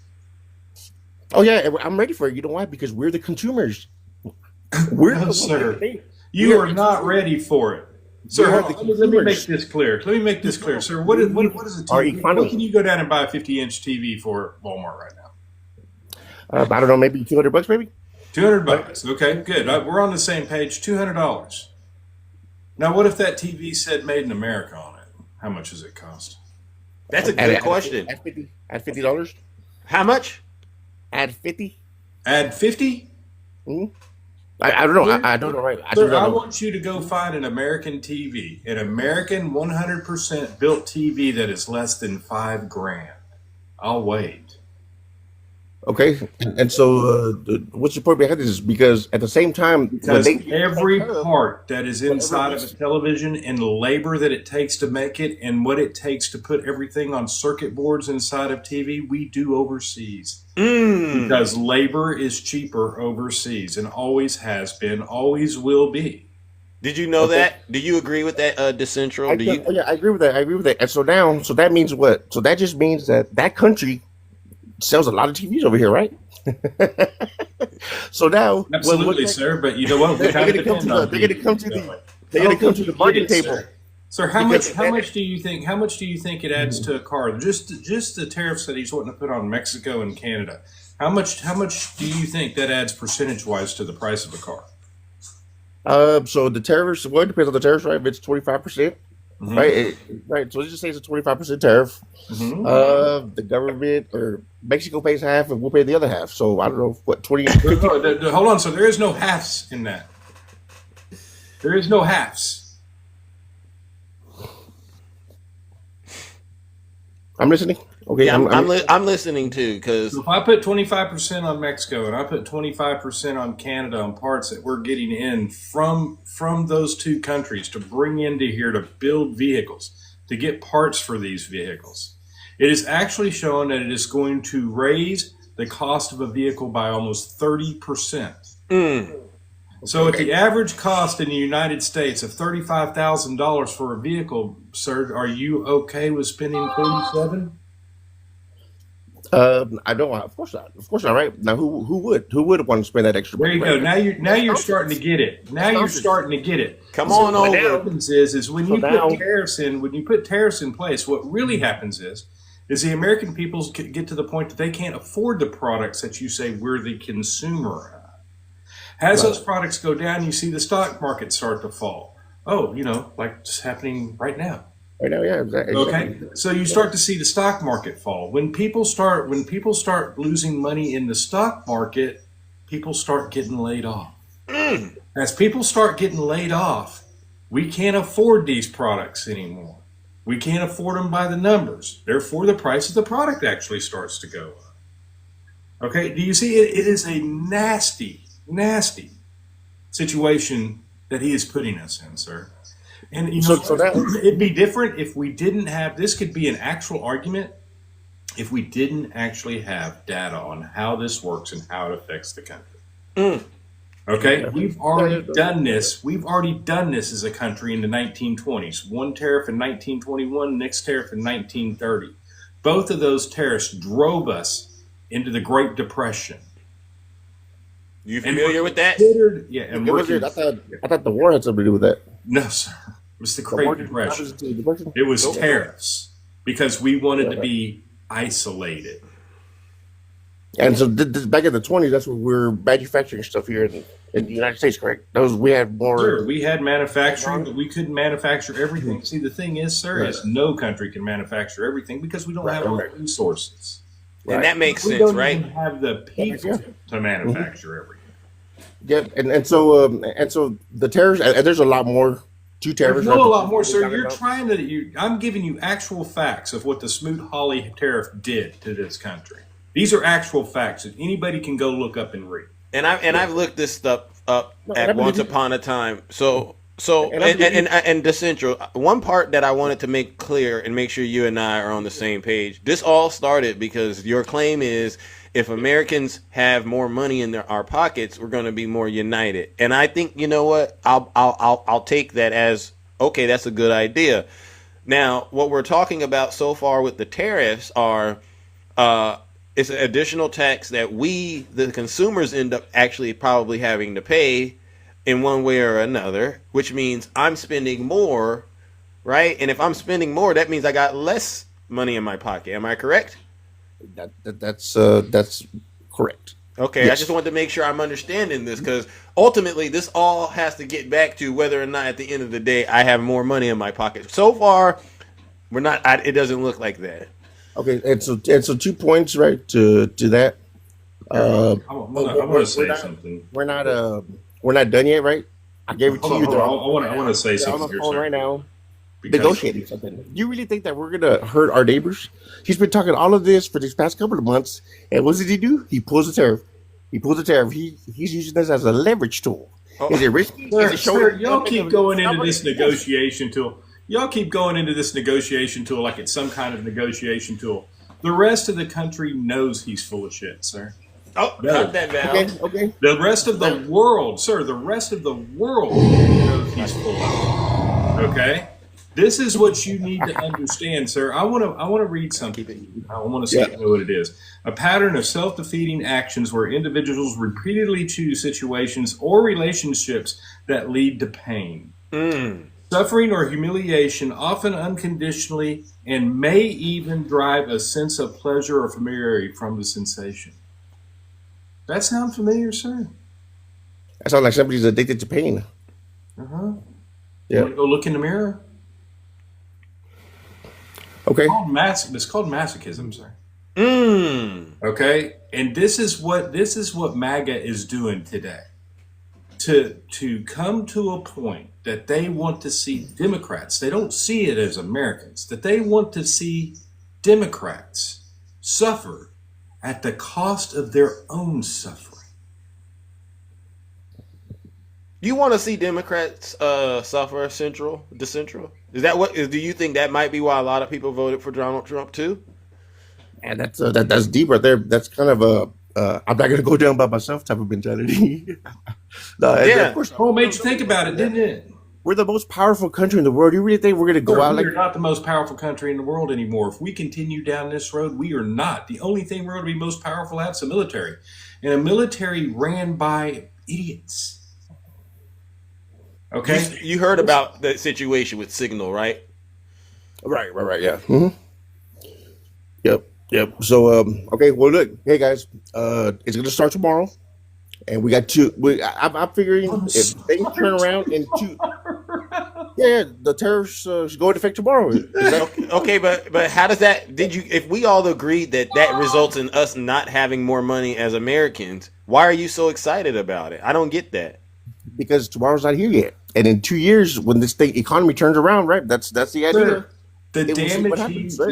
Oh yeah, I'm ready for it. You know why? Because we're the consumers. No, sir. You are not ready for it. Sir, let me make this clear. Sir. What is a TV? What can you go down and buy a 50-inch TV for at Walmart right now? I don't know, maybe $200, maybe. $200. Okay, good. We're on the same page. $200. Now, what if that TV said "Made in America" on it? How much does it cost? That's a good question. Add $50. How much? Add 50. Add 50? I don't know. I don't know. Right. I want you to go find an American TV, an American 100% built TV that is less than $5,000. I'll wait. Okay, and so what's your point behind this? Is because at the same time, because every part that is inside of a television and the labor that it takes to make it and what it takes to put everything on circuit boards inside of TV, we do overseas. Because labor is cheaper overseas and always has been, always will be. Did you know Okay. that? Do you agree with that, Decentral? Do you? Yeah, I agree with that. I agree with that. And so now, so that means what? So that just means that that country sells a lot of TVs over here, right? So now, Absolutely, sir. But you know what? We they're kind of going to come to depend the, on they're going to TV. come to So, the, they're going to come to the bargain table. Sir, how Because- much do you think? How much do you think it adds to a car? Just the tariffs that he's wanting to put on Mexico and Canada. How much do you think that adds percentage wise to the price of a car? So the tariffs, well, it depends on the tariffs, right? If it's 25%, Mhm. right? Right. So let's just say it's a 25% tariff. Mhm. The government or Mexico pays half, and we'll pay the other half. So I don't know what 20. Hold on. So there is no halves in that. There is no halves. I'm listening. Okay, Yeah, I'm listening too, because So if I put 25% on Mexico and I put 25% on Canada on parts that we're getting in from those two countries to bring into here to build vehicles, to get parts for these vehicles, it is actually shown that it is going to raise the cost of a vehicle by almost 30%. So at the average cost in the United States of $35,000 for a vehicle, sir, are you okay with spending 37? I don't. Of course not. Of course not. Right now, who would want to spend that extra There money? you go. Right? Now you're starting to get it. Now you're nonsense. starting to get it. Come So on what over. happens is when So you now- put tariffs in, place, what really happens is the American people get to the point that they can't afford the products that you say we're the consumer of. As those products go down, you see the stock market start to fall. Oh, like it's happening right now. Right now, yeah, exactly. Okay, so you start to see the stock market fall. When people start losing money in the stock market, people start getting laid off. As people start getting laid off, we can't afford these products anymore. We can't afford them by the numbers. Therefore, the price of the product actually starts to go up. Okay, do you see? It is a nasty, nasty situation that he is putting us in, sir. And it'd be different if we didn't have this. Could be an actual argument if we didn't actually have data on how this works and how it affects the country. Okay, we've already done this. We've already done this as a country in the 1920s. One tariff in 1921, next tariff in 1930. Both of those tariffs drove us into the Great Depression. You familiar with that? Yeah, and It was it. I thought the war had something to do with that. No, sir. It was the Great war- Depression. the Depression? It was Okay. tariffs because we wanted to be isolated. And so back in the 20s, that's when we were manufacturing stuff here in the United States, correct? We had more. Sure, we had manufacturing, but we couldn't manufacture everything. See, the thing is, sir, is no country can manufacture everything because we don't have all the resources. And that makes We sense, don't right? even have the people to manufacture everything. Yeah, and so the tariffs, and there's a lot more to tariffs. There's right? a lot more, sir. You're trying to. I'm giving you actual facts of what the Smoot-Hawley tariff did to this country. These are actual facts that anybody can go look up and read. And I've looked this stuff up No, at I believe once you. upon a time. So And I believe you. and Decentral, one part that I wanted to make clear and make sure you and I are on the same page. This all started because your claim is if Americans have more money in our pockets, we're going to be more united. And I think, you know what? I'll take that as okay. That's a good idea. Now, what we're talking about so far with the tariffs are. It's an additional tax that we, the consumers, end up actually probably having to pay in one way or another, which means I'm spending more, right? And if I'm spending more, that means I got less money in my pocket. Am I correct? That's correct. Okay, Yes. I just wanted to make sure I'm understanding this because ultimately this all has to get back to whether or not at the end of the day I have more money in my pocket. So far, we're not. It doesn't look like that. Okay, and so 2 points, right, to that. I want to say we're not- something. We're not done yet, right? I gave it to Hold you. on, hold on. I want to say They're something on the here, phone sir. right now, Because- negotiating something. Do you really think that we're gonna hurt our neighbors? He's been talking all of this for these past couple of months, and what does he do? He pulls the tariff. He's using this as a leverage tool. Is it risky? Is it Sir, showing? y'all keep going into this negotiation tool. Y'all keep going into this negotiation tool like it's some kind of negotiation tool. The rest of the country knows he's full of shit, sir. Oh, No. cut that, Val. Okay. The rest of the world, sir, the rest of the world knows he's full of it. Okay? This is what you need to understand, sir. I want to read something. I want to see what it is. A pattern of self-defeating actions where individuals repeatedly choose situations or relationships that lead to pain. Suffering or humiliation, often unconditionally, and may even drive a sense of pleasure or familiarity from the sensation. That sound familiar, sir? That sounds like somebody's addicted to pain. Uh-huh. Yeah. You want to go look in the mirror? Okay. It's called masochism, sir. Okay, and this is what MAGA is doing today. To come to a point that they want to see Democrats, they don't see it as Americans, that they want to see Democrats suffer at the cost of their own suffering. You want to see Democrats suffer the central? Is that what? Do you think that might be why a lot of people voted for Donald Trump too? And that's deep right there. That's kind of a I'm not going to go down by myself type of mentality. No, of course. Oh, it made you think about it, didn't it? We're the most powerful country in the world. You really think we're going to go out like? We're not the most powerful country in the world anymore. If we continue down this road, we are not. The only thing we're going to be most powerful at is the military, and a military ran by idiots. Okay, you heard about the situation with Signal, right? Right. Yeah. Mm-hmm. Yep. So, okay. Well, look, hey guys, it's going to start tomorrow. And we got two. I'm figuring if things turn around in two. Yeah, the tariffs go into effect tomorrow. Okay, but how does that? If we all agreed that results in us not having more money as Americans, why are you so excited about it? I don't get that. Because tomorrow's not here yet, and in 2 years, when this economy turns around, right? That's the idea. Sure. The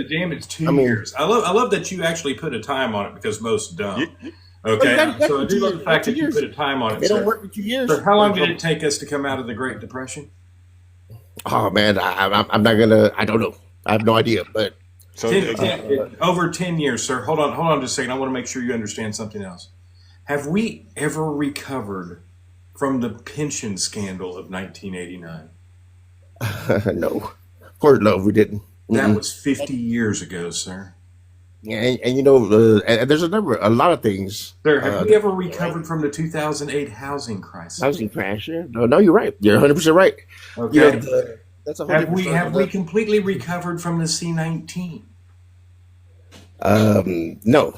damage 2 years. I love that you actually put a time on it because most don't. Okay, so I do love the fact that you put a time on it. They don't work for 2 years. So how long did it take us to come out of the Great Depression? Oh man, I'm not gonna. I don't know. I have no idea. But over 10 years, sir. Hold on just a second. I want to make sure you understand something else. Have we ever recovered from the pension scandal of 1989? No, of course, no, we didn't. That was 50 years ago, sir. Yeah, and you know, and there's a lot of things. Sir, have we ever recovered from the 2008 housing crisis? Housing crash? Yeah. No, you're right. You're 100% right. Okay. You know, that's have we completely recovered from the C-19? No.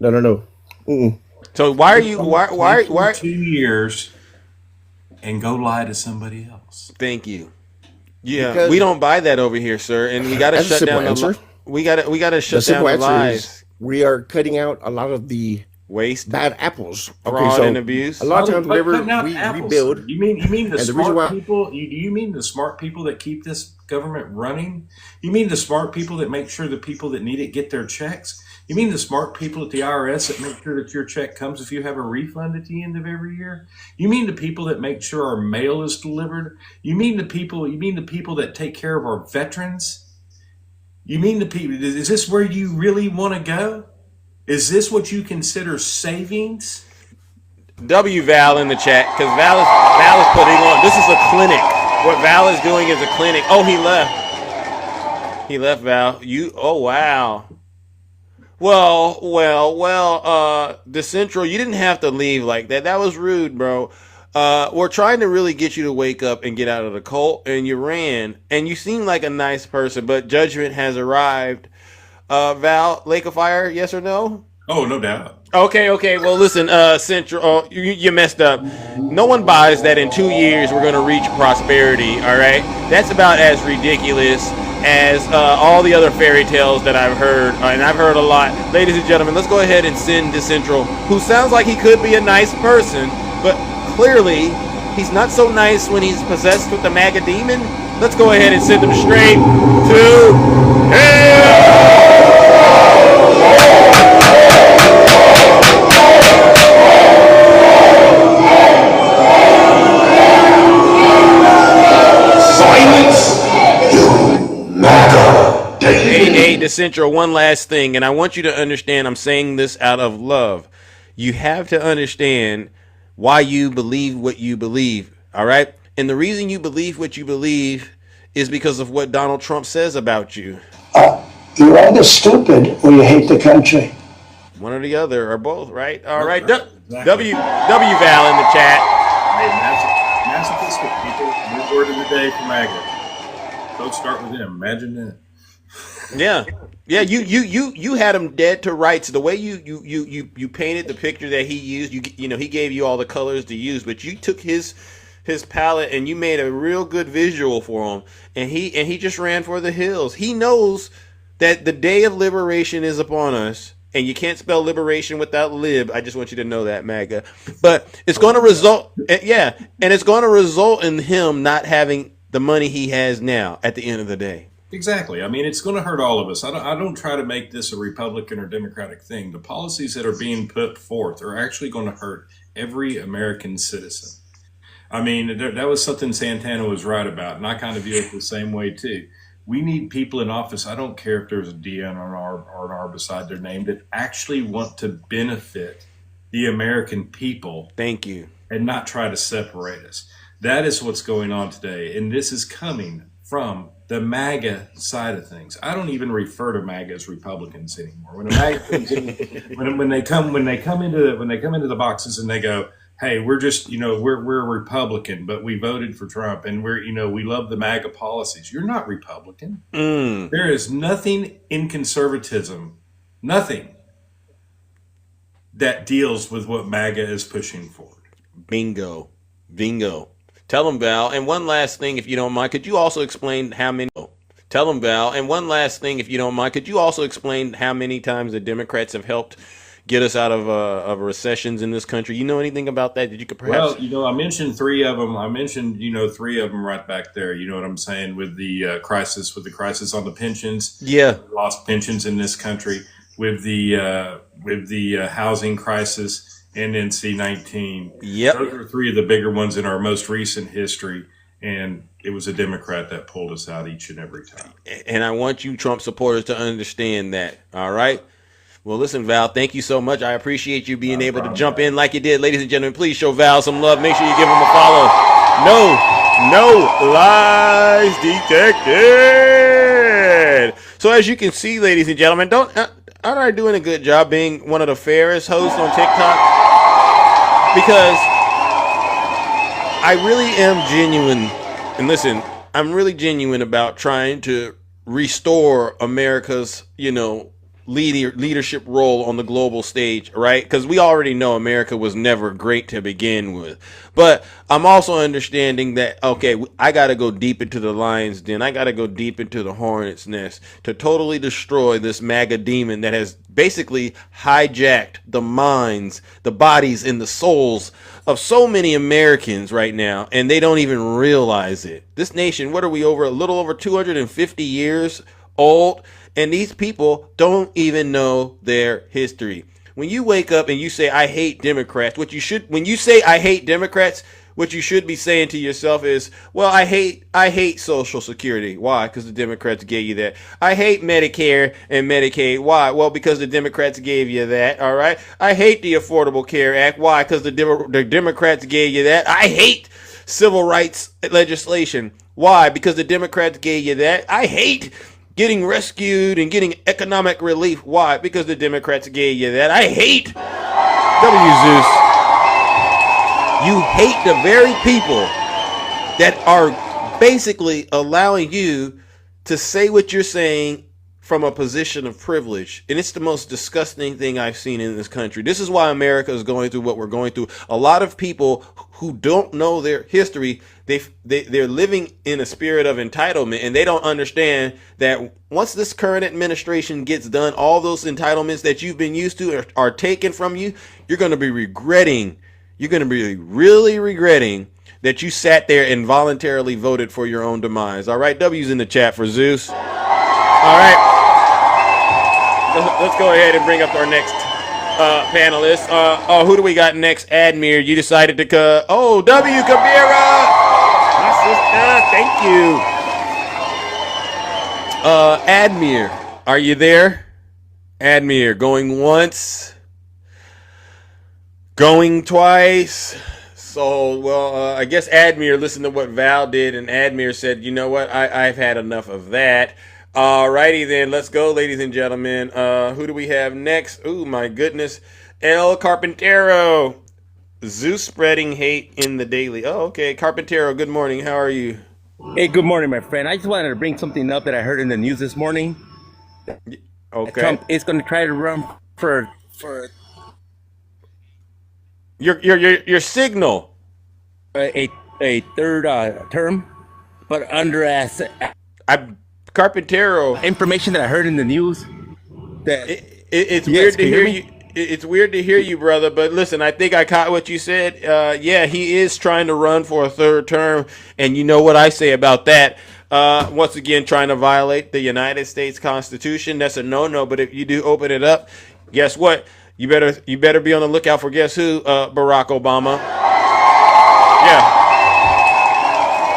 Mm-mm. So why are you? Why 2 years and go lie to somebody else? Thank you. Yeah, because we don't buy that over here, sir, and we got to shut down the. We got to shut down the lies. We are cutting out a lot of the waste, bad apples, fraud, and abuse. A lot of times, whenever we rebuild, you mean the smart people? You mean the smart people that keep this government running? You mean the smart people that make sure the people that need it get their checks? You mean the smart people at the IRS that make sure that your check comes if you have a refund at the end of every year? You mean the people that make sure our mail is delivered? You mean the people that take care of our veterans? You mean the people? Is this where you really want to go? Is this what you consider savings? W Val in the chat because Val is putting on. This is a clinic. What Val is doing is a clinic. Oh, he left. He left, Val. Oh wow. Well. The Central, you didn't have to leave like that. That was rude, bro. We're trying to really get you to wake up and get out of the cult, and you ran, and you seem like a nice person, but judgment has arrived. Val, Lake of Fire, yes or no? Oh, no doubt. Okay. Well, listen, Central, you messed up. No one buys that in 2 years we're going to reach prosperity, all right? That's about as ridiculous as all the other fairy tales that I've heard, and I've heard a lot. Ladies and gentlemen, let's go ahead and send to Central, who sounds like he could be a nice person, but clearly he's not so nice when he's possessed with the MAGA demon. Let's go ahead and send him straight to hell! Hey, DeCentral, one last thing, and I want you to understand I'm saying this out of love. You have to understand why you believe what you believe. All right. And the reason you believe what you believe is because of what Donald Trump says about you. You're either stupid or you hate the country. One or the other, or both, right? All right. Exactly. W Val in the chat. Hey, masochistic people. New word of the day for MAGA. Don't start with him. Imagine that. Yeah. Yeah, you had him dead to rights. The way you painted the picture that he used, you know, he gave you all the colors to use, but you took his palette and you made a real good visual for him, and he just ran for the hills. He knows that the day of liberation is upon us, and you can't spell liberation without lib. I just want you to know that, MAGA. But it's going to result, yeah, and it's going to result in him not having the money he has now at the end of the day. Exactly. I mean, it's going to hurt all of us. I don't try to make this a Republican or Democratic thing. The policies that are being put forth are actually going to hurt every American citizen. I mean, that was something Santana was right about, and I kind of view it the same way too. We need people in office. I don't care if there's a D on an R beside their name, that actually want to benefit the American people. Thank you. And not try to separate us. That is what's going on today, and this is coming from the MAGA side of things. I don't even refer to MAGA as Republicans anymore. When a MAGA comes in, when they come into the boxes and they go, hey, we're just, we're Republican, but we voted for Trump, and we love the MAGA policies. You're not Republican. There is nothing in conservatism, nothing that deals with what MAGA is pushing forward. Bingo. Tell them, Val. And one last thing, if you don't mind, could you also explain how many? Tell them, Val. And one last thing, if you don't mind, could you also explain how many times the Democrats have helped get us out of recessions in this country? You know anything about that? Did you perhaps? Well, I mentioned three of them. I mentioned, three of them right back there. You know what I'm saying, with the crisis on the pensions. Yeah, we lost pensions in this country, with the housing crisis. And then C-19. Yep. Those are three of the bigger ones in our most recent history. And it was a Democrat that pulled us out each and every time. And I want you Trump supporters to understand that. All right. Well, listen, Val, thank you so much. I appreciate you being able to jump in like you did. Ladies and gentlemen, please show Val some love. Make sure you give him a follow. No lies detected. So as you can see, ladies and gentlemen, aren't I doing a good job being one of the fairest hosts on TikTok? Because I really am genuine. And listen, I'm really genuine about trying to restore America's, leadership role on the global stage, right? Because we already know America was never great to begin with. But I'm also understanding that, okay, I got to go deep into the lion's den. I got to go deep into the hornet's nest to totally destroy this MAGA demon that has basically hijacked the minds, the bodies, and the souls of so many Americans right now, and they don't even realize it. This nation, what are we, a little over 250 years old? And these people don't even know their history. When you wake up and you say, I hate Democrats, when you say I hate Democrats, what you should be saying to yourself is, well, I hate Social Security. Why? Because the Democrats gave you that. I hate Medicare and Medicaid. Why? Well, because the Democrats gave you that. All right. I hate the Affordable Care Act. Why? Because the Democrats gave you that. I hate civil rights legislation. Why? Because the Democrats gave you that. I hate getting rescued and getting economic relief. Why? Because the Democrats gave you that. I hate Zeus. You hate the very people that are basically allowing you to say what you're saying from a position of privilege. And it's the most disgusting thing I've seen in this country. This is why America is going through what we're going through. A lot of people who don't know their history, they're living in a spirit of entitlement, and they don't understand that once this current administration gets done, all those entitlements that you've been used to are taken from you. You're going to be regretting. You're going to be really regretting that you sat there and voluntarily voted for your own demise. All right, W's in the chat for Zeus. All right. Let's go ahead and bring up our next panelist. Who do we got next? Admir, you decided to cut. W. Kabira, my sister. Thank you. Admir, are you there? Admir, going once. Going twice. So, well, I guess Admir listened to what Val did, and Admir said, you know what, I've had enough of that. Alrighty then, let's go, ladies and gentlemen. Who do we have next? Ooh, my goodness. El Carpintero. Zeus spreading hate in the daily. Oh, okay. Carpintero, good morning. How are you? Hey, good morning, my friend. I just wanted to bring something up that I heard in the news this morning. Okay. Trump is going to try to run for your signal. A third term, but under Carpintero. Information that I heard in the news. That It's Yes, weird to can you hear me? you. It's weird to hear you, brother. But listen, I think I caught what you said. Yeah, he is trying to run for a third term, and you know what I say about that. Once again, trying to violate the United States Constitution. That's a no-no. But if you do open it up, guess what? You better be on the lookout for guess who? Barack Obama. Yeah.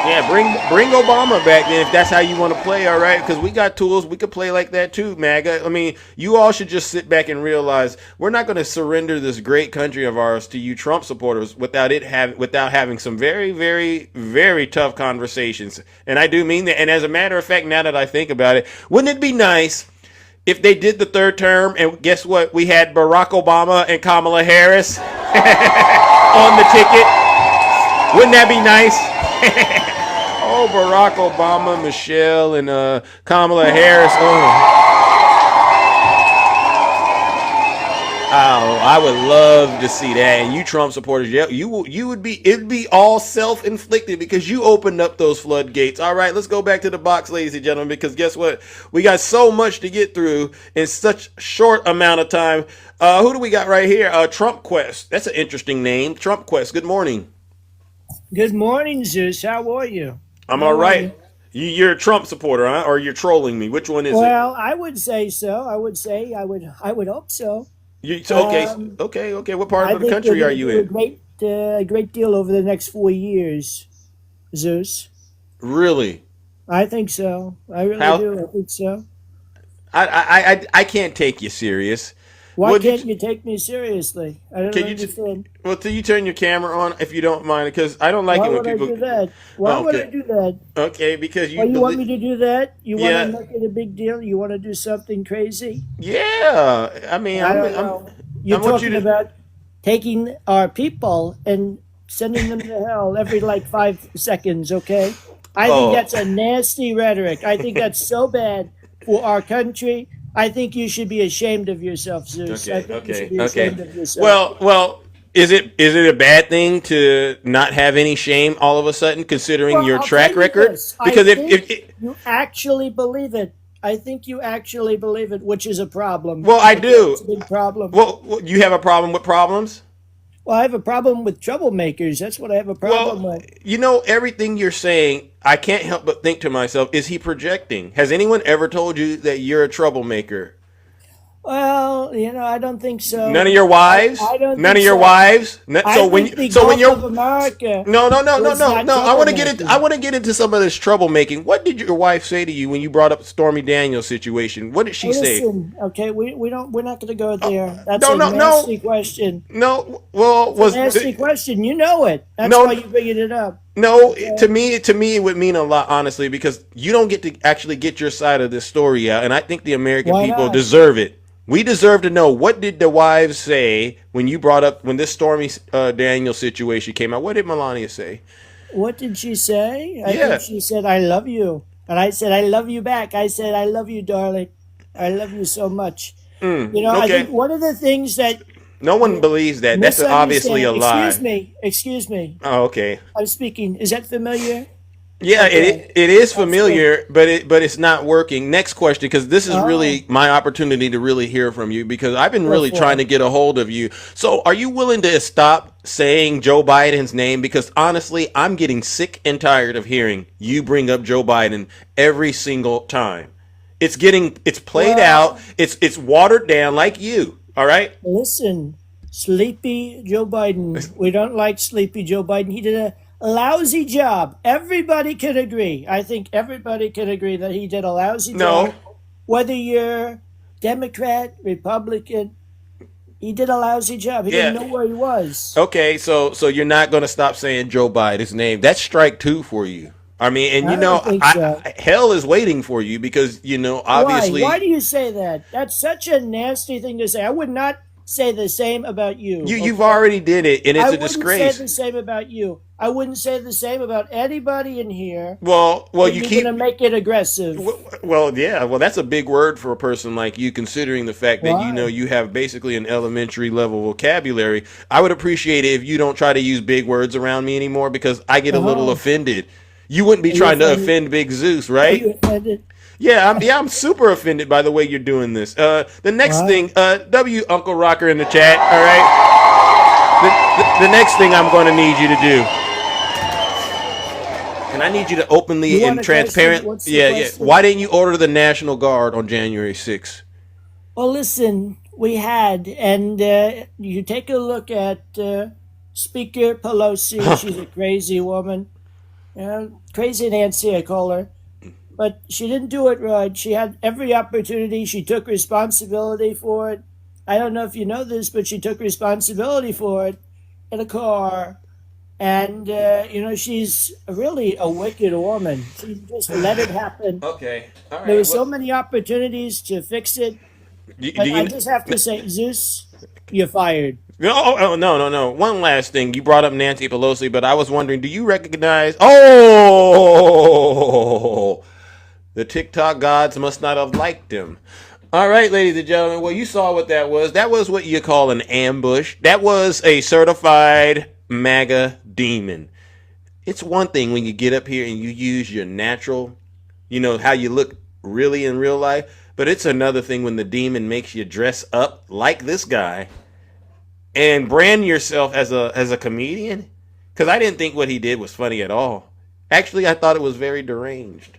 Yeah, bring Obama back then if that's how you want to play, all right? Because we got tools, we could play like that too, MAGA. I mean, you all should just sit back and realize we're not going to surrender this great country of ours to you Trump supporters without having some very, very, very tough conversations. And I do mean that. And as a matter of fact, now that I think about it, wouldn't it be nice if they did the third term and guess what? We had Barack Obama and Kamala Harris on the ticket. Wouldn't that be nice? Oh, Barack Obama, Michelle, and Kamala Harris. Oh, I would love to see that. And you Trump supporters, yeah, it'd be all self-inflicted because you opened up those floodgates. All right, let's go back to the box, ladies and gentlemen, because guess what? We got so much to get through in such short amount of time. Who do we got right here? Trump Quest. That's an interesting name. Trump Quest. Good morning. Good morning, Zeus. How are you? I'm How all are right. You're a Trump supporter, huh? Or you're trolling me? Which one is it? Well, I would say so. I would say I would hope so. Okay. What part I of the think we're country are going to you do in? a great deal over the next 4 years, Zeus. Really? I think so. I really How? do. I think so. I can't take you serious. Why Would you- can't you take me seriously? I don't Can you understand. Well, till you turn your camera on, if you don't mind, because I don't like Why it when would I people. do that? Why would I Okay. do that? Okay, because you. Why you want me to do that? You want Yeah. to make it a big deal? You want to do something crazy? Yeah. I mean, I don't know. You're want you talking to- about taking our people and sending them to hell every like 5 seconds, okay? I think that's a nasty rhetoric. I think that's so bad for our country. I think you should be ashamed of yourself, Zeus. I think you should be ashamed of yourself. Well, is it a bad thing to not have any shame all of a sudden, considering Well, your I'll track tell you record? this. Because I if think you actually believe it. I think you actually believe it, which is a problem. well, I do. It's a big problem. Well, you have a problem with problems? Well, I have a problem with troublemakers. That's what I have a problem with. You know, everything you're saying, I can't help but think to myself, is he projecting? Has anyone ever told you that you're a troublemaker? Well, I don't think so. None of your wives? I don't None think of your so. wives? I So when think the so when Gulf you're of America. No. was not I want to get troublemaking. I want to get into some of this troublemaking. What did your wife say to you when you brought up the Stormy Daniels situation? What did she say? Listen, okay, we're not going to go there. That's no, a no, nasty question. No, well, It's a nasty question. You know it. That's No, why you're bringing it up. No, to me, it would mean a lot, honestly, because you don't get to actually get your side of this story out, and I think the American Why people not? deserve it. We deserve to know, what did the wives say when this Stormy Daniels situation came out? What did Melania say? What did she say? I Yeah. think she said, "I love you," and I said, "I love you back." I said, "I love you, darling. I love you so much." I okay. think one of the things that No one believes that. That's obviously a lie. Excuse me. Oh, okay. I'm speaking. Is that familiar? Yeah, Okay. it is familiar, but it's not working. Next question, because this is really my opportunity to really hear from you, because I've been really trying to get a hold of you. So, are you willing to stop saying Joe Biden's name? Because honestly, I'm getting sick and tired of hearing you bring up Joe Biden every single time. It's played out. It's watered down like you. All right. Listen, sleepy Joe Biden. We don't like sleepy Joe Biden. He did a lousy job. Everybody can agree. I think everybody can agree that he did a lousy job. Whether you're Democrat, Republican, He did a lousy job. He didn't know where he was. Okay, so you're not going to stop saying Joe Biden's name. That's strike 2 for you. I mean, and I don't think so. hell is waiting for you because obviously. Why do you say that? That's such a nasty thing to say. I would not say the same about you. You've already did it, and it's a disgrace. I wouldn't say the same about you. I wouldn't say the same about anybody in here. Well, you you're keep going to make it aggressive. Well, yeah. Well, that's a big word for a person like you, considering the fact that you have basically an elementary level vocabulary. I would appreciate it if you don't try to use big words around me anymore because I get a little offended. You wouldn't be trying to offend Big Zeus, right? Are you offended? Yeah, I'm super offended by the way you're doing this. The next thing, W Uncle Rocker in the chat. All right. The next thing I'm going to need you to do. And I need you to openly and transparent. Yeah. Why didn't you order the National Guard on January 6th? Well, listen, we had, and you take a look at Speaker Pelosi. She's a crazy woman. Crazy Nancy, I call her. But she didn't do it right. She had every opportunity. She took responsibility for it. I don't know if you know this, but she took responsibility for it in a car. And, she's really a wicked woman. She just let it happen. Okay. All right. There were so many opportunities to fix it. But I just have to say, Zeus, you're fired. No. One last thing. You brought up Nancy Pelosi, but I was wondering, do you recognize... Oh! The TikTok gods must not have liked him. All right, ladies and gentlemen. Well, you saw what that was. That was what you call an ambush. That was a certified MAGA demon. It's one thing when you get up here and you use your natural, how you look really in real life. But it's another thing when the demon makes you dress up like this guy and brand yourself as a comedian. Because I didn't think what he did was funny at all. Actually, I thought it was very deranged.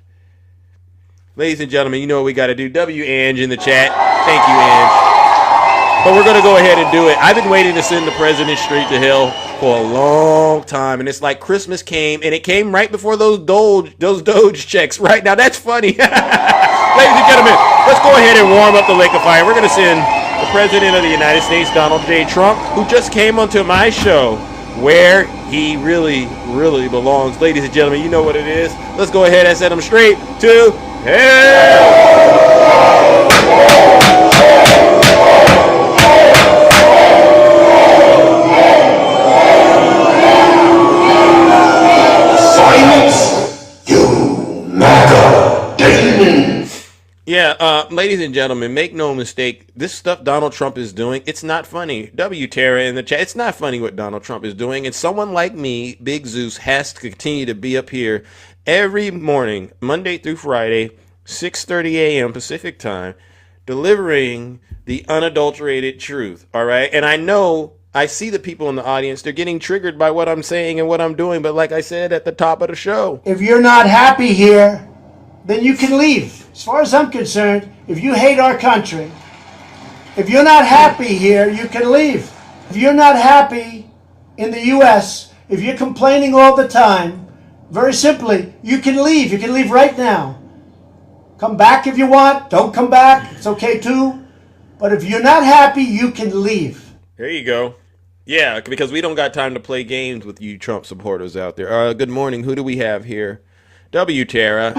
Ladies and gentlemen, you know what we got to do. W. Ange in the chat. Thank you, Ange. But we're going to go ahead and do it. I've been waiting to send the president straight to hell for a long time. And it's like Christmas came, and it came right before those Doge checks. Right now, that's funny. Ladies and gentlemen, let's go ahead and warm up the lake of fire. We're going to send the president of the United States, Donald J. Trump, who just came onto my show, where he really, really belongs. Ladies and gentlemen, you know what it is. Let's go ahead and send him straight to hell. Yeah, ladies and gentlemen, make no mistake. This stuff Donald Trump is doing, it's not funny. W. Tara in the chat, it's not funny what Donald Trump is doing. And someone like me, Big Zeus, has to continue to be up here every morning, Monday through Friday, 6:30 a.m. Pacific time, delivering the unadulterated truth. All right. And I see the people in the audience, they're getting triggered by what I'm saying and what I'm doing. But like I said at the top of the show, if you're not happy here, then you can leave. As far as I'm concerned, if you hate our country, if you're not happy here, you can leave. If you're not happy in the U.S., if you're complaining all the time, very simply, you can leave. You can leave right now. Come back if you want. Don't come back. It's okay too. But if you're not happy, you can leave. There you go. Yeah, because we don't got time to play games with you Trump supporters out there. Good morning. Who do we have here? W. Tara.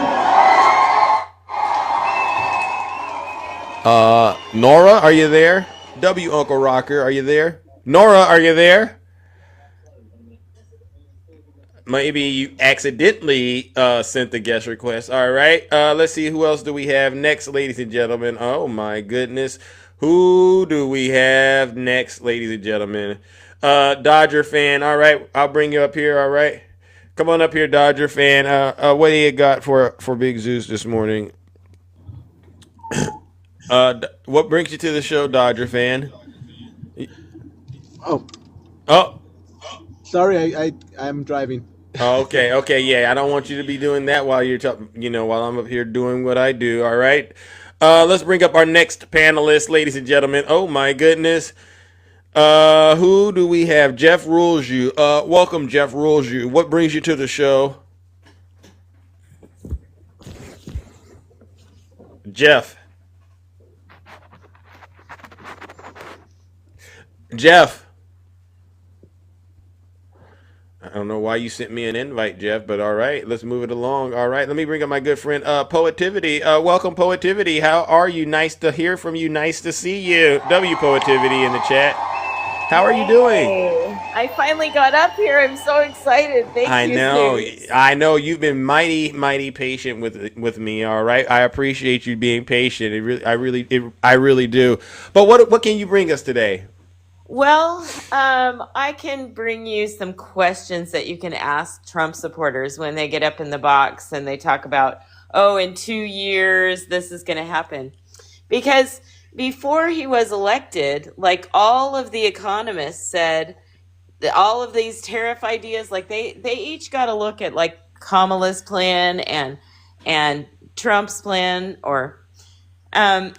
Nora, are you there? W. Uncle Rocker, are you there? Nora, are you there? Maybe you accidentally sent the guest request. All right. Let's see. Who else do we have next, ladies and gentlemen? Oh, my goodness. Who do we have next, ladies and gentlemen? Dodger fan. All right. I'll bring you up here. All right. Come on up here, Dodger fan. What do you got for Big Zeus this morning? What brings you to the show, Dodger fan? Oh. Sorry, I'm driving. Okay, yeah. I don't want you to be doing that while while I'm up here doing what I do. All right. Let's bring up our next panelist, ladies and gentlemen. Oh my goodness. Who do we have? Jeff Rules You. Welcome, Jeff Rules You. What brings you to the show? Jeff. Jeff. I don't know why you sent me an invite, Jeff, but all right, let's move it along. All right, let me bring up my good friend, Poetivity. Welcome, Poetivity. How are you? Nice to hear from you. Nice to see you. W Poetivity in the chat. How are you doing? Hey, I finally got up here. I'm so excited. Thank you, Zeus. I know you've been mighty patient with me. All right, I appreciate you being patient. I really do. But what can you bring us today? Well, I can bring you some questions that you can ask Trump supporters when they get up in the box and they talk about, oh, in 2 years, this is going to happen. Because before he was elected, like all of the economists said, that all of these tariff ideas, like they each got a look at like Kamala's plan and Trump's plan, or and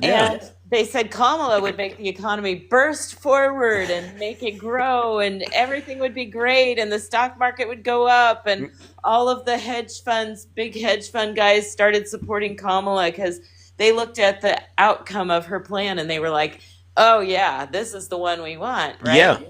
they said Kamala would make the economy burst forward and make it grow and everything would be great and the stock market would go up and all of the hedge funds, big hedge fund guys started supporting Kamala because they looked at the outcome of her plan and they were like, oh yeah, this is the one we want, right? Yeah.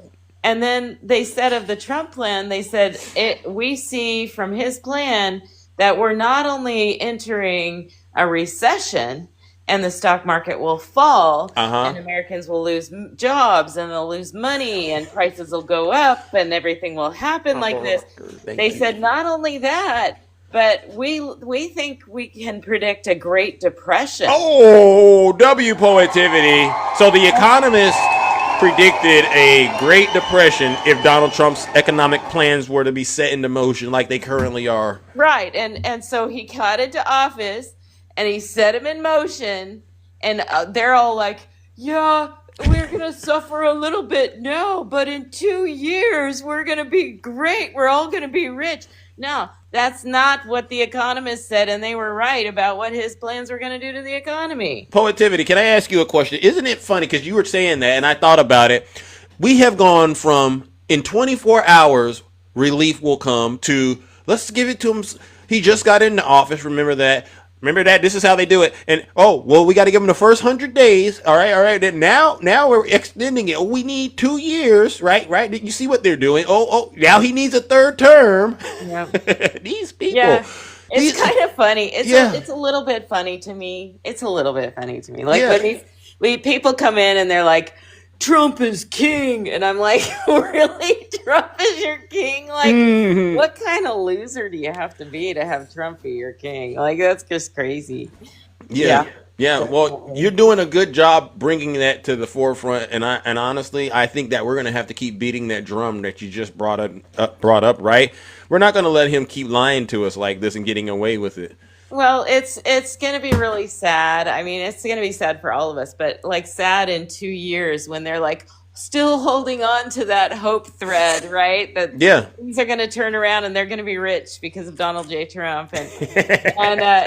And then they said of the Trump plan, they said, we see from his plan that we're not only entering a recession, and the stock market will fall, and Americans will lose jobs, and they'll lose money, and prices will go up, and everything will happen like this. They said not only that, but we think we can predict a Great Depression. Oh, W Poetivity. So the economists predicted a Great Depression if Donald Trump's economic plans were to be set into motion like they currently are. Right, and so he got into office, and he set him in motion, and they're all like, yeah, we're going to suffer a little bit now, but in 2 years, we're going to be great. We're all going to be rich. No, that's not what the economists said, and they were right about what his plans were going to do to the economy. Poetivity, can I ask you a question? Isn't it funny, because you were saying that, and I thought about it. We have gone from, in 24 hours, relief will come, to, let's give it to him. He just got into office, remember that. This is how they do it. And oh, well, we got to give him the first 100 days. All right. Then now we're extending it. We need 2 years, right? You see what they're doing? Oh, now he needs a third term. Yeah. These people. Yeah. It's kind of funny. It's a little bit funny to me. Like when people come in and they're like, Trump is king, and I'm like, really? Trump is your king? Like, what kind of loser do you have to have Trump be your king? Like, that's just crazy. Yeah. Well, you're doing a good job bringing that to the forefront, and honestly, I think that we're going to have to keep beating that drum that you just brought up, right? We're not going to let him keep lying to us like this and getting away with it. Well, it's going to be really sad. I mean, it's going to be sad for all of us, but like sad in 2 years when they're like still holding on to that hope thread, right? That things are going to turn around and they're going to be rich because of Donald J. Trump, and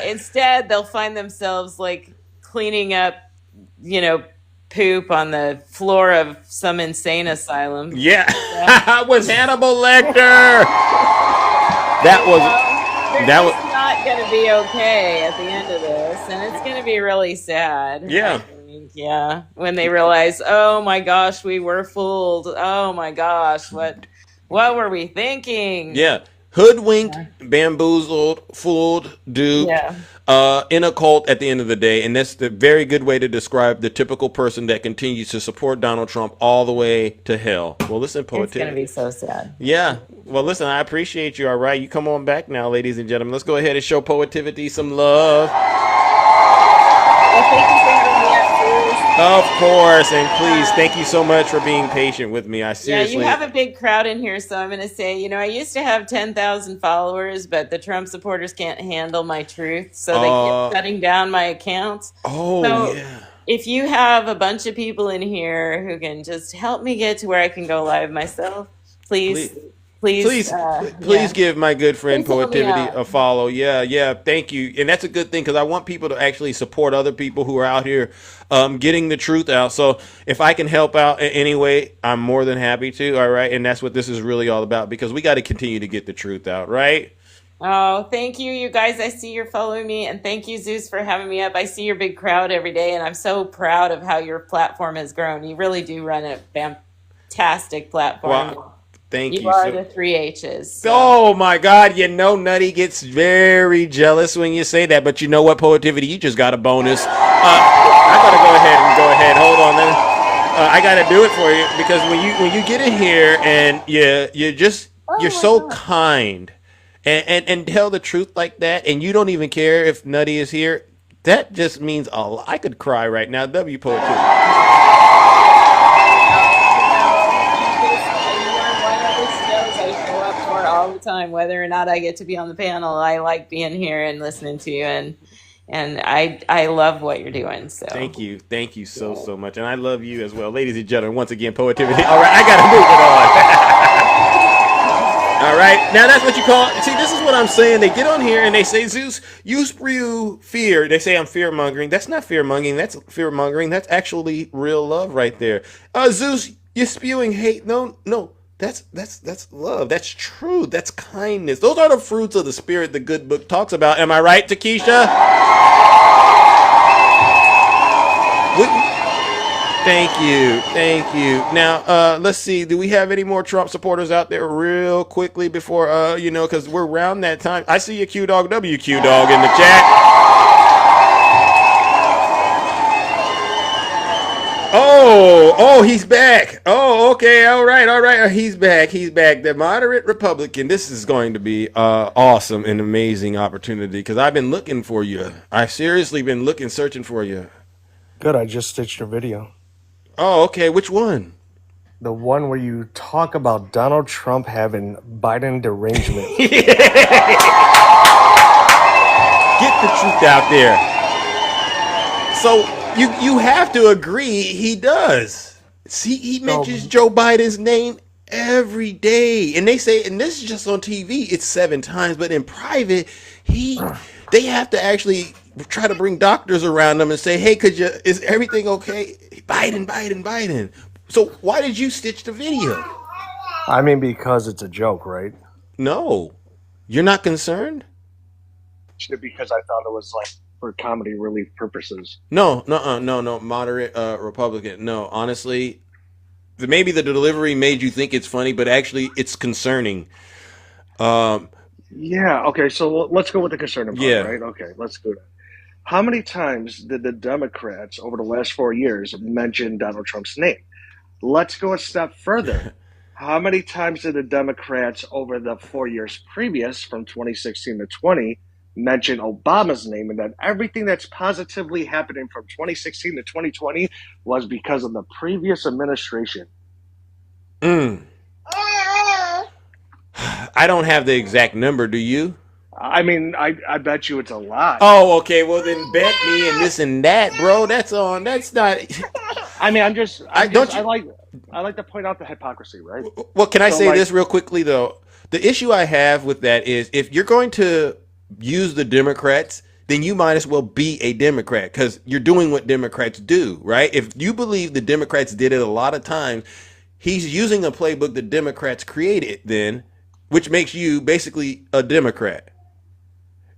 instead they'll find themselves like cleaning up, poop on the floor of some insane asylum. Yeah. With Hannibal Lecter. That was not going to be okay at the end of this, and it's going to be really sad. Yeah. Yeah, when they realize, oh my gosh, we were fooled. Oh my gosh, what were we thinking? Yeah. Hoodwinked, bamboozled, fooled, duped, in a cult at the end of the day. And that's the very good way to describe the typical person that continues to support Donald Trump all the way to hell. Well, listen, Poetivity. It's going to be so sad. Yeah. Well, listen, I appreciate you. All right. You come on back now, ladies and gentlemen. Let's go ahead and show Poetivity some love. Well, thank you for having me up, Bruce. Of course. And please, thank you so much for being patient with me. I seriously. Yeah, you have a big crowd in here, so I'm going to say, I used to have 10,000 followers, but the Trump supporters can't handle my truth, so they keep shutting down my accounts. If you have a bunch of people in here who can just help me get to where I can go live myself, please give my good friend Poetivity a follow. Yeah, thank you. And that's a good thing because I want people to actually support other people who are out here getting the truth out. So if I can help out in any way, I'm more than happy to. All right. And that's what this is really all about, because we got to continue to get the truth out. Right. Oh, thank you, you guys. I see you're following me, and thank you, Zeus, for having me up. I see your big crowd every day, and I'm so proud of how your platform has grown. You really do run it fantastic platform. Well, thank You you. are So, the 3H's. So. oh my God, Nutty gets very jealous when you say that. But you know what, Poetivity, you just got a bonus. I gotta go ahead. Hold on, I gotta do it for you because when you get in here and you're so kind and tell the truth like that, and you don't even care if Nutty is here. That just means a lot. I could cry right now. W Poetivity. I show up for all the time, whether or not I get to be on the panel. I like being here and listening to you, and I love what you're doing. So thank you so much, and I love you as well, ladies and gentlemen. Once again, Poetivity. All right, I gotta move it on. All right, now that's what you call. See, this is what I'm saying. They get on here and they say, Zeus, you spew fear. They say I'm fear mongering. That's not fear mongering. That's fear mongering. That's actually real love right there. Zeus, you're spewing hate. No. That's love. That's true. That's kindness. Those are the fruits of the spirit the good book talks about. Am I right, Takesha? Thank you. Now, let's see. Do we have any more Trump supporters out there real quickly before, because we're around that time. I see you, Q Dog, WQ Dog in the chat. Oh, he's back. Oh, okay. All right. He's back. The moderate Republican. This is going to be awesome and amazing opportunity because I've been looking for you. I've seriously been searching for you. Good, I just stitched your video. Oh, okay. Which one? The one where you talk about Donald Trump having Biden derangement. Get the truth out there. So you have to agree he does. See, he mentions Joe Biden's name every day. And they say, and this is just on TV, it's 7 times, but in private, they have to actually try to bring doctors around them and say, hey, is everything okay? Biden. So why did you stitch the video? I mean, because it's a joke, right? No. You're not concerned? Because I thought it was like for comedy relief purposes. No, moderate Republican. No, honestly, maybe the delivery made you think it's funny, but actually it's concerning. Yeah, okay, so let's go with the concerning part, Yeah. right? Okay, let's go there. How many times did the Democrats over the last 4 years mention Donald Trump's name? Let's go a step further. How many times did the Democrats over the 4 years previous, from 2016 to 20, mention Obama's name, and that everything that's positively happening from 2016 to 2020 was because of the previous administration? I don't have the exact number. Do you? I mean, I bet you it's a lot. Oh, okay. Well, then bet me and this and that, bro. That's not. I mean, I like to point out the hypocrisy, right? Well, can I say this real quickly though? The issue I have with that is if you're going to use the Democrats, then you might as well be a Democrat because you're doing what Democrats do, right? If you believe the Democrats did it a lot of times, he's using a playbook the Democrats created then, which makes you basically a Democrat.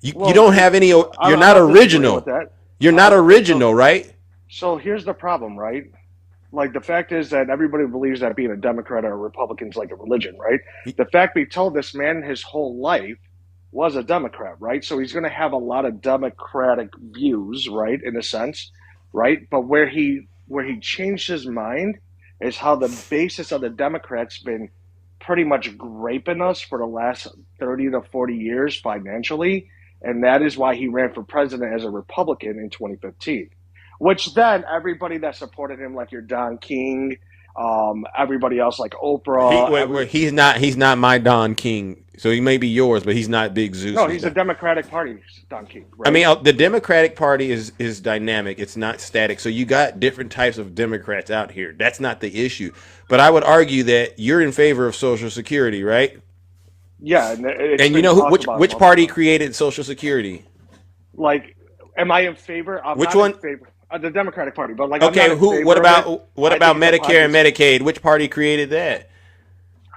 You don't have any. You're not original. You're not original, right? So here's the problem, right? Like, the fact is that everybody believes that being a Democrat or a Republican is like a religion, right? The fact be told, this man his whole life was a Democrat, right? So he's going to have a lot of Democratic views, right, in a sense, right? But where he changed his mind is how the basis of the Democrats been pretty much graping us for the last 30 to 40 years financially, and that is why he ran for president as a Republican in 2015. Which then everybody that supported him, like your Don King, everybody else like Oprah. He's not my Don King. So he may be yours, but he's not Big Zeus. No, he's a Democratic Party Don King. Right? I mean, the Democratic Party is dynamic. It's not static. So you got different types of Democrats out here. That's not the issue. But I would argue that you're in favor of Social Security, right? Yeah, and you know which party created Social Security? Like, am I in favor? Which one? The Democratic Party, but like, okay, What about Medicare and Medicaid? Which party created that?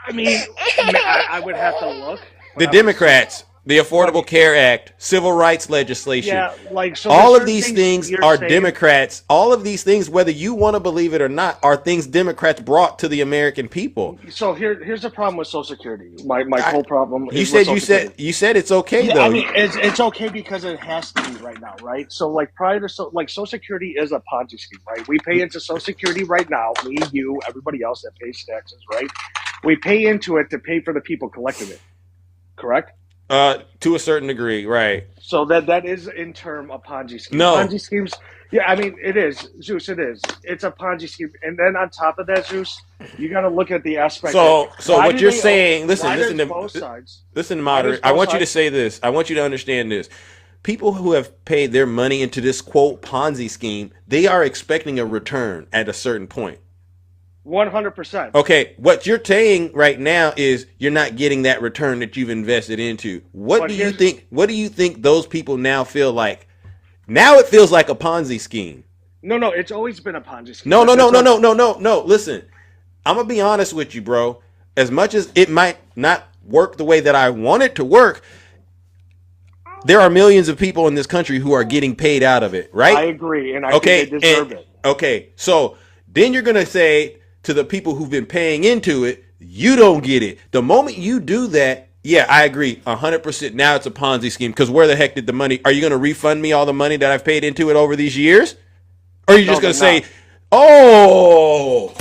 I mean, I would have to look. The Democrats. The Affordable Care Act, civil rights legislation. Yeah, like so. All there's of certain these things you're are saying- Democrats. All of these things, whether you want to believe it or not, are things Democrats brought to the American people. So here's the problem with Social Security. My whole problem. You is with said Social you Security. said it's okay Yeah, though. I mean, it's okay because it has to be right now, right? So, like, prior to Social Security is a Ponzi scheme, right? We pay into Social Security right now. Me, you, everybody else that pays taxes, right? We pay into it to pay for the people collecting it. Correct? To a certain degree, right? So that is in term a Ponzi scheme. No. Ponzi schemes. Yeah, I mean, it is, Zeus. It is. It's a Ponzi scheme, and then on top of that, Zeus, you got to look at the aspect. So why what do you're they saying? own- Listen, why listen does to both sides. Listen, Why moderate. does I both want you to sides- say this. I want you to understand this. People who have paid their money into this quote Ponzi scheme, they are expecting a return at a certain point. 100%. Okay, what you're saying right now is you're not getting that return that you've invested into. What But do you here's- think? What do you think those people now feel like? Now it feels like a Ponzi scheme. No, it's always been a Ponzi scheme. No. That's what- Listen, I'm gonna be honest with you, bro. As much as it might not work the way that I want it to work, there are millions of people in this country who are getting paid out of it, right? I agree, and I think they deserve it. Okay, so then you're gonna say to the people who've been paying into it, you don't get it. The moment you do that, yeah, I agree, 100%. Now it's a Ponzi scheme because where the heck did the money? Are you gonna refund me all the money that I've paid into it over these years? Or are you just No, gonna they're say, oh,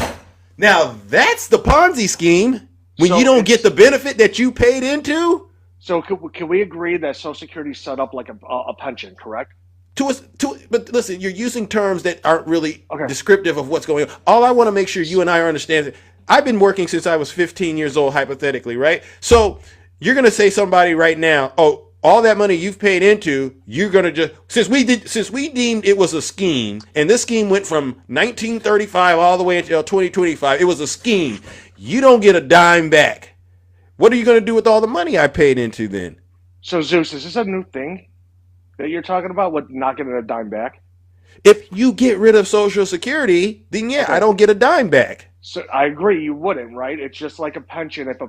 now that's the Ponzi scheme when So you don't get the benefit that you paid into? So can we agree that Social Security is set up like a pension, correct? But listen, you're using terms that aren't really descriptive of what's going on. All I want to make sure you and I understand. I've been working since I was 15 years old, hypothetically, right? So you're going to say somebody right now, oh, all that money you've paid into, you're going to just since we deemed it was a scheme, and this scheme went from 1935 all the way until 2025. It was a scheme. You don't get a dime back. What are you going to do with all the money I paid into then? So Zeus, is this a new thing that you're talking about with not getting a dime back? If you get rid of Social Security, then yeah, Okay. I don't get a dime back. So I agree, you wouldn't, right? It's just like a pension. If a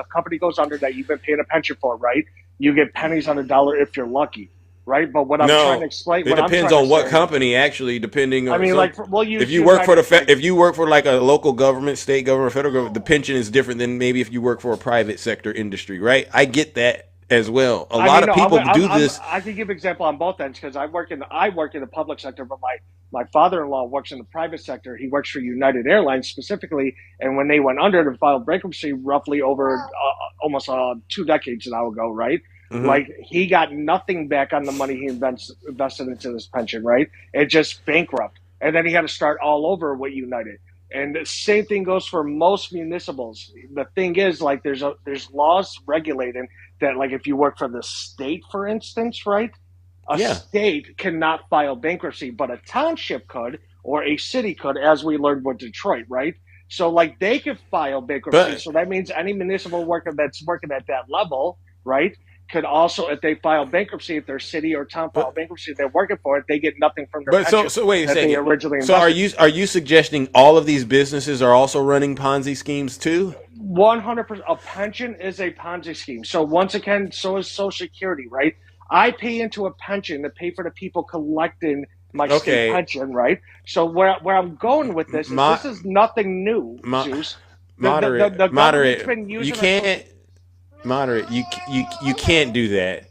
company goes under that you've been paying a pension for, right? You get pennies on the dollar if you're lucky, right? But what I'm trying to explain, it depends on what company. Actually, depending on. I mean, if you work for if you work for like a local government, state government, federal government, the pension is different than maybe if you work for a private sector industry, right? I get that as well. A lot of people do this. I can give an example on both ends because I work in the public sector, but my father-in-law works in the private sector. He works for United Airlines specifically, and when they went under and filed bankruptcy, roughly over almost 2 decades now ago, right? Mhm. Like he got nothing back on the money he invested into this pension, right? It just bankrupt, and then he had to start all over with United. And the same thing goes for most municipals. The thing is, like, there's laws regulating that, like, if you work for the state, for instance, right? A state cannot file bankruptcy, but a township could, or a city could, as we learned with Detroit, right? So, like, they could file bankruptcy. So that means any municipal worker that's working at that level, right, could also, if they file bankruptcy, if their city or town file bankruptcy, they're working for it, they get nothing from their pension So wait a that they second. originally So invested. are you suggesting all of these businesses are also running Ponzi schemes too? 100%. A pension is a Ponzi scheme. So once again, so is Social Security, right? I pay into a pension to pay for the people collecting my state pension, right? So where I'm going with this is this is nothing new, Zeus. Moderate. The government's been You using can't moderate. You can't do that.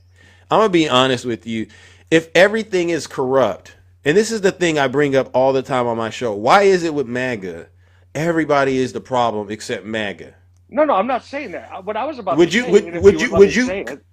I'm gonna be honest with you. If everything is corrupt, and this is the thing I bring up all the time on my show, why is it with MAGA? Everybody is the problem except MAGA. No, I'm not saying that. What I was about Would to you say, would and if would would you let would me you say it,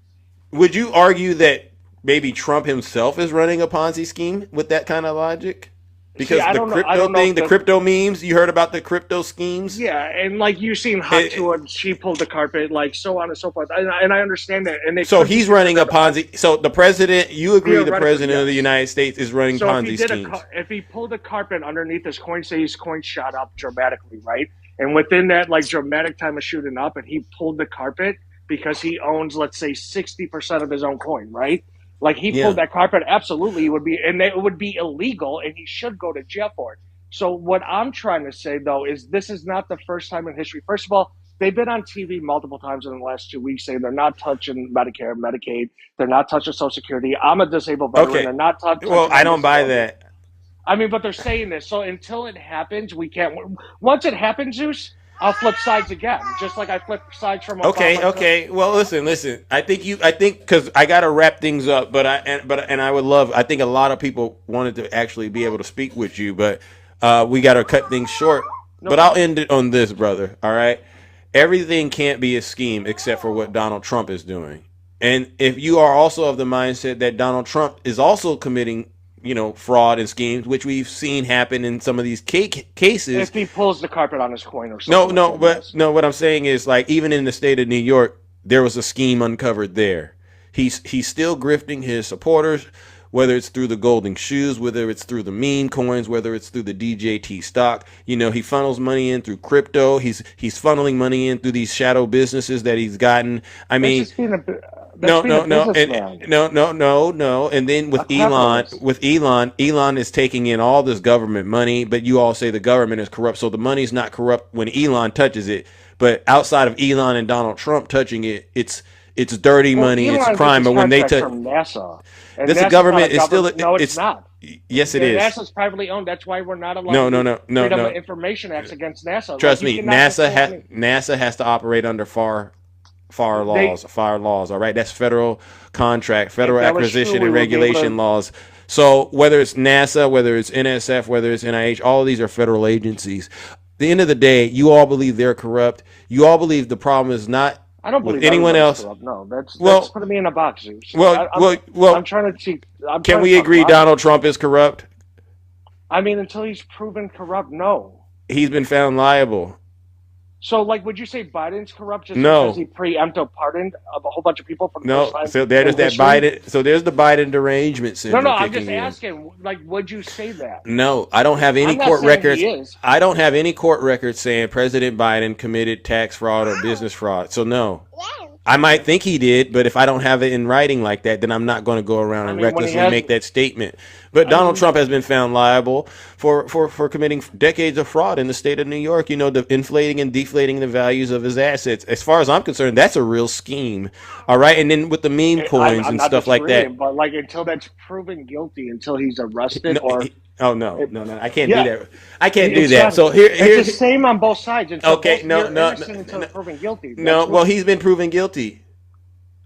would you argue that maybe Trump himself is running a Ponzi scheme with that kind of logic? Because I the don't know- crypto I don't know thing, if the the- crypto memes, you heard about the crypto schemes? yeah, and like you seen Hot Tour, she pulled the carpet, like so on and so forth, and I understand that. And they So could be he's running a Ponzi. So the president, you agree, the Theoretically, president of the yes. United States is running So Ponzi schemes. if he pulled the carpet underneath his coin, say his coin shot up dramatically, right? And within that like dramatic time of shooting up, and he pulled the carpet because he owns, let's say, 60% of his own coin, right? Like he Yeah. pulled that carpet, absolutely, it would be, and it would be illegal, and he should go to jail for it. So what I'm trying to say though is this is not the first time in history. First of all, they've been on TV multiple times in the last 2 weeks saying they're not touching Medicare, Medicaid, they're not touching Social Security. I'm a disabled veteran. Okay. They're not touching. Well, I don't buy disability. that. I mean, but they're saying this. So until it happens, we can't. Once it happens, Zeus, I'll flip sides again, just like I flipped sides from Obama. Okay. Well, listen. I think because I got to wrap things up, but I would love. I think a lot of people wanted to actually be able to speak with you, but we got to cut things short. But I'll end it on this, brother. All right. Everything can't be a scheme except for what Donald Trump is doing. And if you are also of the mindset that Donald Trump is also committing, fraud and schemes, which we've seen happen in some of these cases. If he pulls the carpet on his coin or something. No, what I'm saying is, like, even in the state of New York, there was a scheme uncovered there. He's still grifting his supporters, whether it's through the golden shoes, whether it's through the meme coins, whether it's through the DJT stock. He funnels money in through crypto. He's funneling money in through these shadow businesses that he's gotten. I mean, no. And then with Elon is taking in all this government money, but you all say the government is corrupt. So the money's not corrupt when Elon touches it, but outside of Elon and Donald Trump touching it, it's dirty money. It's a crime. But when they touch from NASA, and this NASA's government is not a still no, it's not. Yes, it is. NASA's privately owned. That's why we're not allowed. No. Freedom of Information Acts against NASA. Trust me, NASA has to operate under FAR laws. All right, that's federal contract, federal acquisition and regulation laws. So whether it's NASA, whether it's NSF, whether it's NIH, all of these are federal agencies. At the end of the day, you all believe they're corrupt. You all believe the problem is not. I don't believe with anyone else. Corrupt. No, that's putting me in a box. Zeus. I'm trying to see. Can we agree Donald Trump is corrupt? I mean, until he's proven corrupt, no. He's been found liable. So, would you say Biden's corrupt just No. because he preemptive pardoned a whole bunch of people for the first time? So there's that Biden. So there's the Biden derangement syndrome. No, I'm just kicking in. asking. Would you say that? No, I don't have any I'm not court saying records. he is. I don't have any court records saying President Biden committed tax fraud or business fraud. So no. I might think he did, but if I don't have it in writing like that, then I'm not going to go around and recklessly make that statement. But Donald Trump has been found liable for committing decades of fraud in the state of New York, inflating and deflating the values of his assets. As far as I'm concerned, that's a real scheme. All right. And then with the meme coins and stuff like that. But until that's proven guilty, until he's arrested No, I can't do that. I can't do It's that. not- So it's the same on both sides. Until Okay, both until proven guilty. well, he's been proven guilty.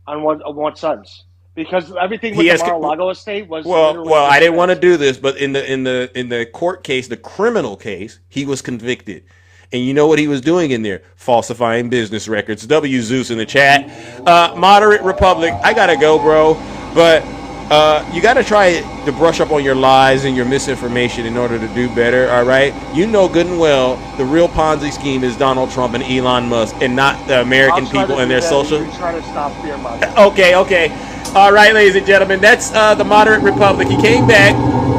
On what sense? Because everything with the Mar-a-Lago estate was well. I didn't want to do this, but in the court case, the criminal case, he was convicted. And you know what he was doing in there? Falsifying business records. W Zeus in the chat. Moderate Republic. I gotta go, bro. But you gotta try to brush up on your lies and your misinformation in order to do better. All right. You know good and well the real Ponzi scheme is Donald Trump and Elon Musk, and not the American people and their social. You're trying to stop fear money. Okay. All right, ladies and gentlemen, that's the Moderate Republic. He came back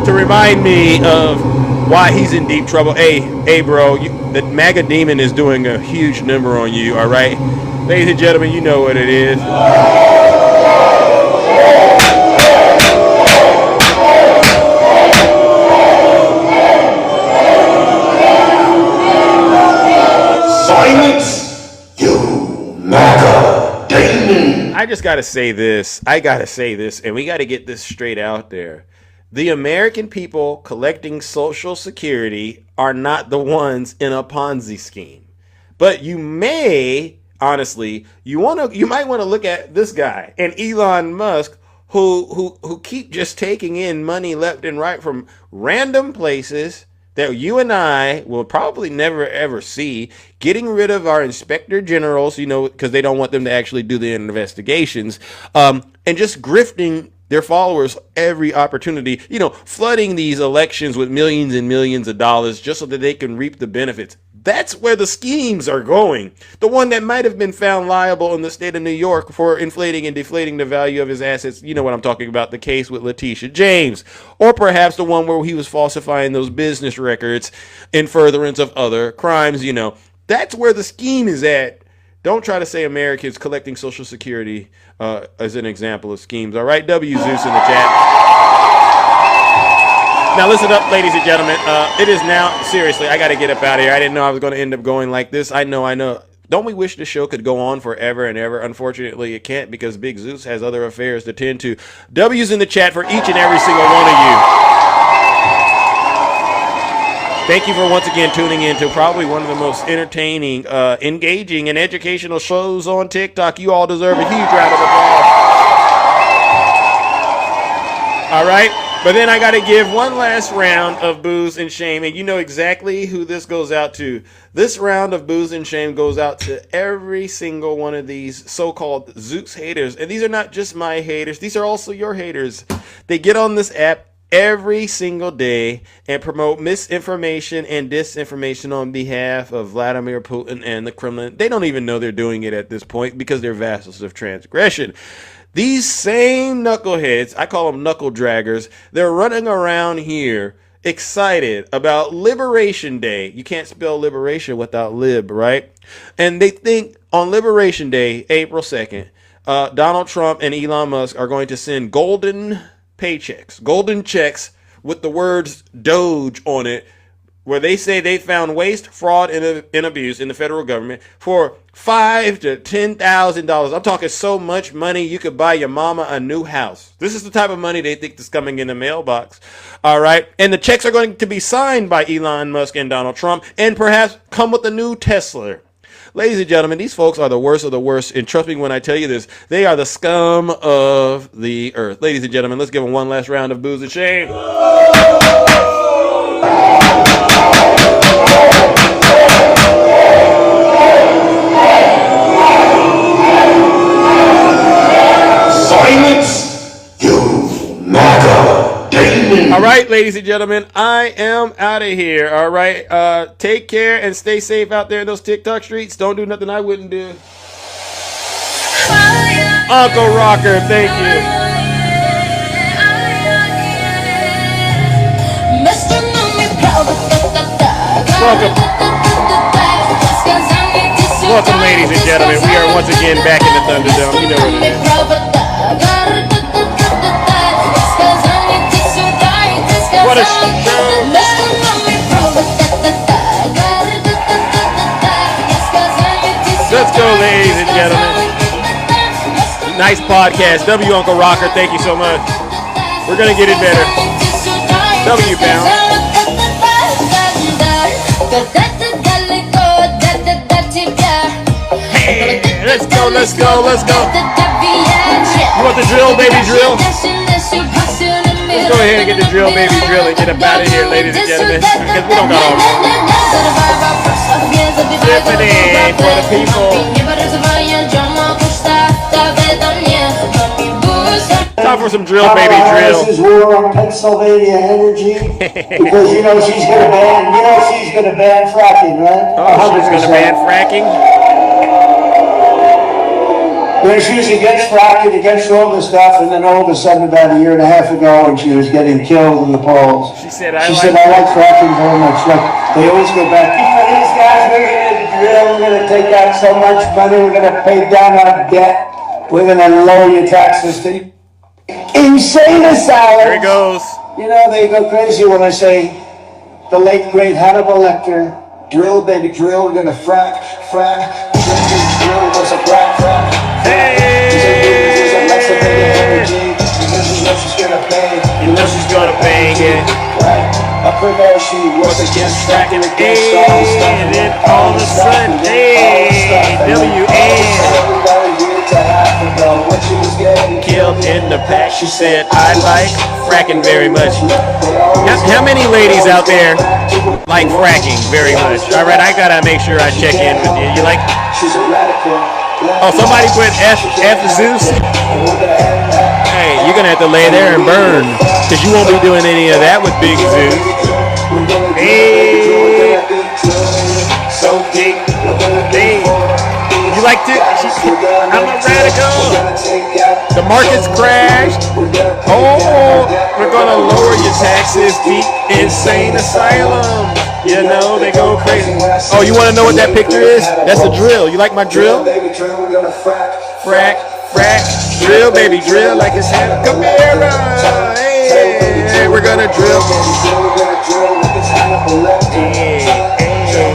to remind me of why he's in deep trouble. Hey, bro, the MAGA demon is doing a huge number on you, all right? Ladies and gentlemen, you know what it is. Silence, you MAGA demon. I just got to say this. And we got to get this straight out there. The American people collecting Social Security are not the ones in a Ponzi scheme. But you may, honestly, you might want to look at this guy and Elon Musk, who keep just taking in money left and right from random places that you and I will probably never ever see, getting rid of our inspector generals, because they don't want them to actually do the investigations, and just grifting their followers every opportunity, flooding these elections with millions and millions of dollars just so that they can reap the benefits. That's where the schemes are going. The one that might have been found liable in the state of New York for inflating and deflating the value of his assets. You know what I'm talking about, the case with Letitia James. Or perhaps the one where he was falsifying those business records in furtherance of other crimes. That's where the scheme is at. Don't try to say Americans collecting Social Security as an example of schemes. All right, W Zeus in the chat. Now listen up, ladies and gentlemen. It is now, seriously, I got to get up out of here. I didn't know I was going to end up going like this. I know. Don't we wish the show could go on forever and ever? Unfortunately, it can't because Big Zeus has other affairs to tend to. W's in the chat for each and every single one of you. Thank you for once again tuning in to probably one of the most entertaining, engaging, and educational shows on TikTok. You all deserve a huge round of applause. All right? But then I got to give one last round of booze and shame, and you know exactly who this goes out to. This round of booze and shame goes out to every single one of these so-called Zeus haters. And these are not just my haters. These are also your haters. They get on this app every single day and promote misinformation and disinformation on behalf of Vladimir Putin and the Kremlin. They don't even know they're doing it at this point because they're vassals of transgression. These same knuckleheads, I call them knuckle draggers, they're running around here excited about Liberation Day. You can't spell liberation without lib, right? And they think on Liberation Day, April 2nd, Donald Trump and Elon Musk are going to send golden paychecks, golden checks with the words Doge on it, where they say they found waste, fraud, and abuse in the federal government for $5,000 to $10,000. I'm talking so much money you could buy your mama a new house. This is the type of money they think is coming in the mailbox. All right. And the checks are going to be signed by Elon Musk and Donald Trump and perhaps come with a new Tesla. Ladies and gentlemen, these folks are the worst of the worst. And trust me when I tell you this, they are the scum of the earth. Ladies and gentlemen, let's give them one last round of booze and shame. Silence, you MAGA demon. All right, ladies and gentlemen, I am out of here. All right, take care and stay safe out there in those TikTok streets. Don't do nothing I wouldn't do. Uncle Rocker, thank you. Welcome, ladies and gentlemen. We are once again back in the Thunderdome. You know what it is. What a show! Let's go, ladies and gentlemen. Nice podcast. W Uncle Rocker, thank you so much. We're gonna get it better. W bound. Hey, let's go, let's go, let's go. You want the drill, baby drill? Let's go ahead and get the drill, baby drill, and get up out of here, ladies and gentlemen. Because we don't got all morning. Symphony for the people. Time for some drill, baby drill. This is war on Pennsylvania Energy because you know she's gonna ban fracking, right? Oh, she's gonna ban fracking. When she was against fracking, against all this stuff, and then all of a sudden, about a year and a half ago, when she was getting killed in the polls, she said, "I like fracking very much." Look, they always go back. For these guys, we're gonna drill. We're gonna take out so much money. We're gonna pay down our debt. We're gonna lower your taxes to insane asylum. There it goes. You know, they go crazy when I say the late great Hannibal Lecter, drill, baby, drill, we're gonna frack, drill, what's a frack. Hey! This is what she's gonna pay. You know she's gonna bang it. Right. Up in there, she was against fracking, against all this stuff. And then all of a sudden, hey, W.N. Killed in the pack. She said, I like fracking very much. How many ladies out there like fracking very much? All right, I gotta make sure I check in with you. You like? Oh, somebody put F Zeus. Hey, you're gonna have to lay there and burn, cause you won't be doing any of that with Big Zeus. Hey, so big. Hey. You like to? I'm a radical. The market's crashed. Oh, we're gonna lower your taxes. Deep insane asylum. You know they go crazy. Oh, you want to know what that picture is? That's a drill. You like my drill? Frack, drill, baby, drill like it's hand. Come here, hey, we're gonna drill.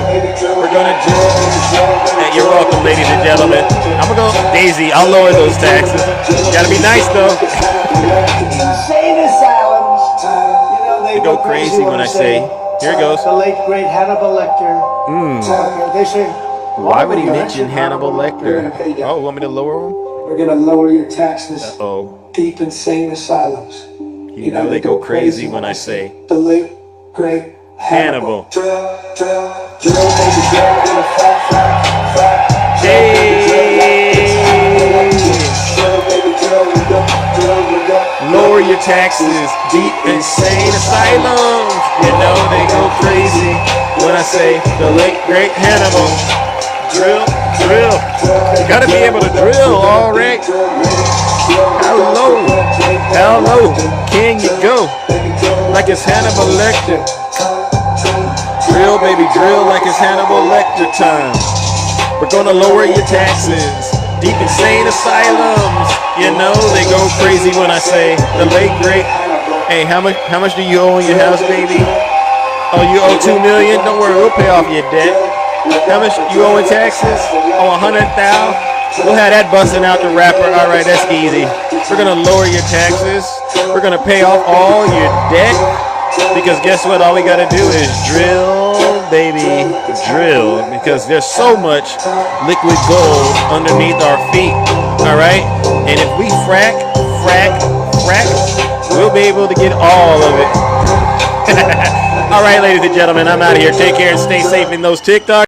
Hey, we're gonna drill. Hey, you're all welcome, ladies and gentlemen. I'm gonna go, Daisy. I'll lower those taxes. Gotta be nice though. Insane asylums. You know, they go crazy when I say. Here it goes. The late great Hannibal Lecter. Okay, they say. Why would he mention Hannibal Lecter? Oh, want me to lower him? We're gonna lower your taxes. Oh. Deep insane asylums. You know they go crazy when I say. The late great Hannibal. Lower your taxes, deep insane asylums. You know they go crazy when I say the late great Hannibal. Drill, drill. You gotta be able to drill, alright? How low can you go? Like it's Hannibal Lecter. Drill, baby, drill like it's Hannibal Lecter time. We're gonna lower your taxes. Deep insane asylums. You know they go crazy when I say the late great. Hey, how much do you owe on your house, baby? Oh, you owe $2 million? Don't worry, we'll pay off your debt. How much you owe in taxes? Oh, 100,000? We'll have that busting out the wrapper. All right, that's easy. We're gonna lower your taxes. We're gonna pay off all your debt. Because guess what? All we gotta do is drill, baby, drill. Because there's so much liquid gold underneath our feet. All right? And if we frack, we'll be able to get all of it. All right, ladies and gentlemen, I'm out of here. Take care and stay safe in those TikToks.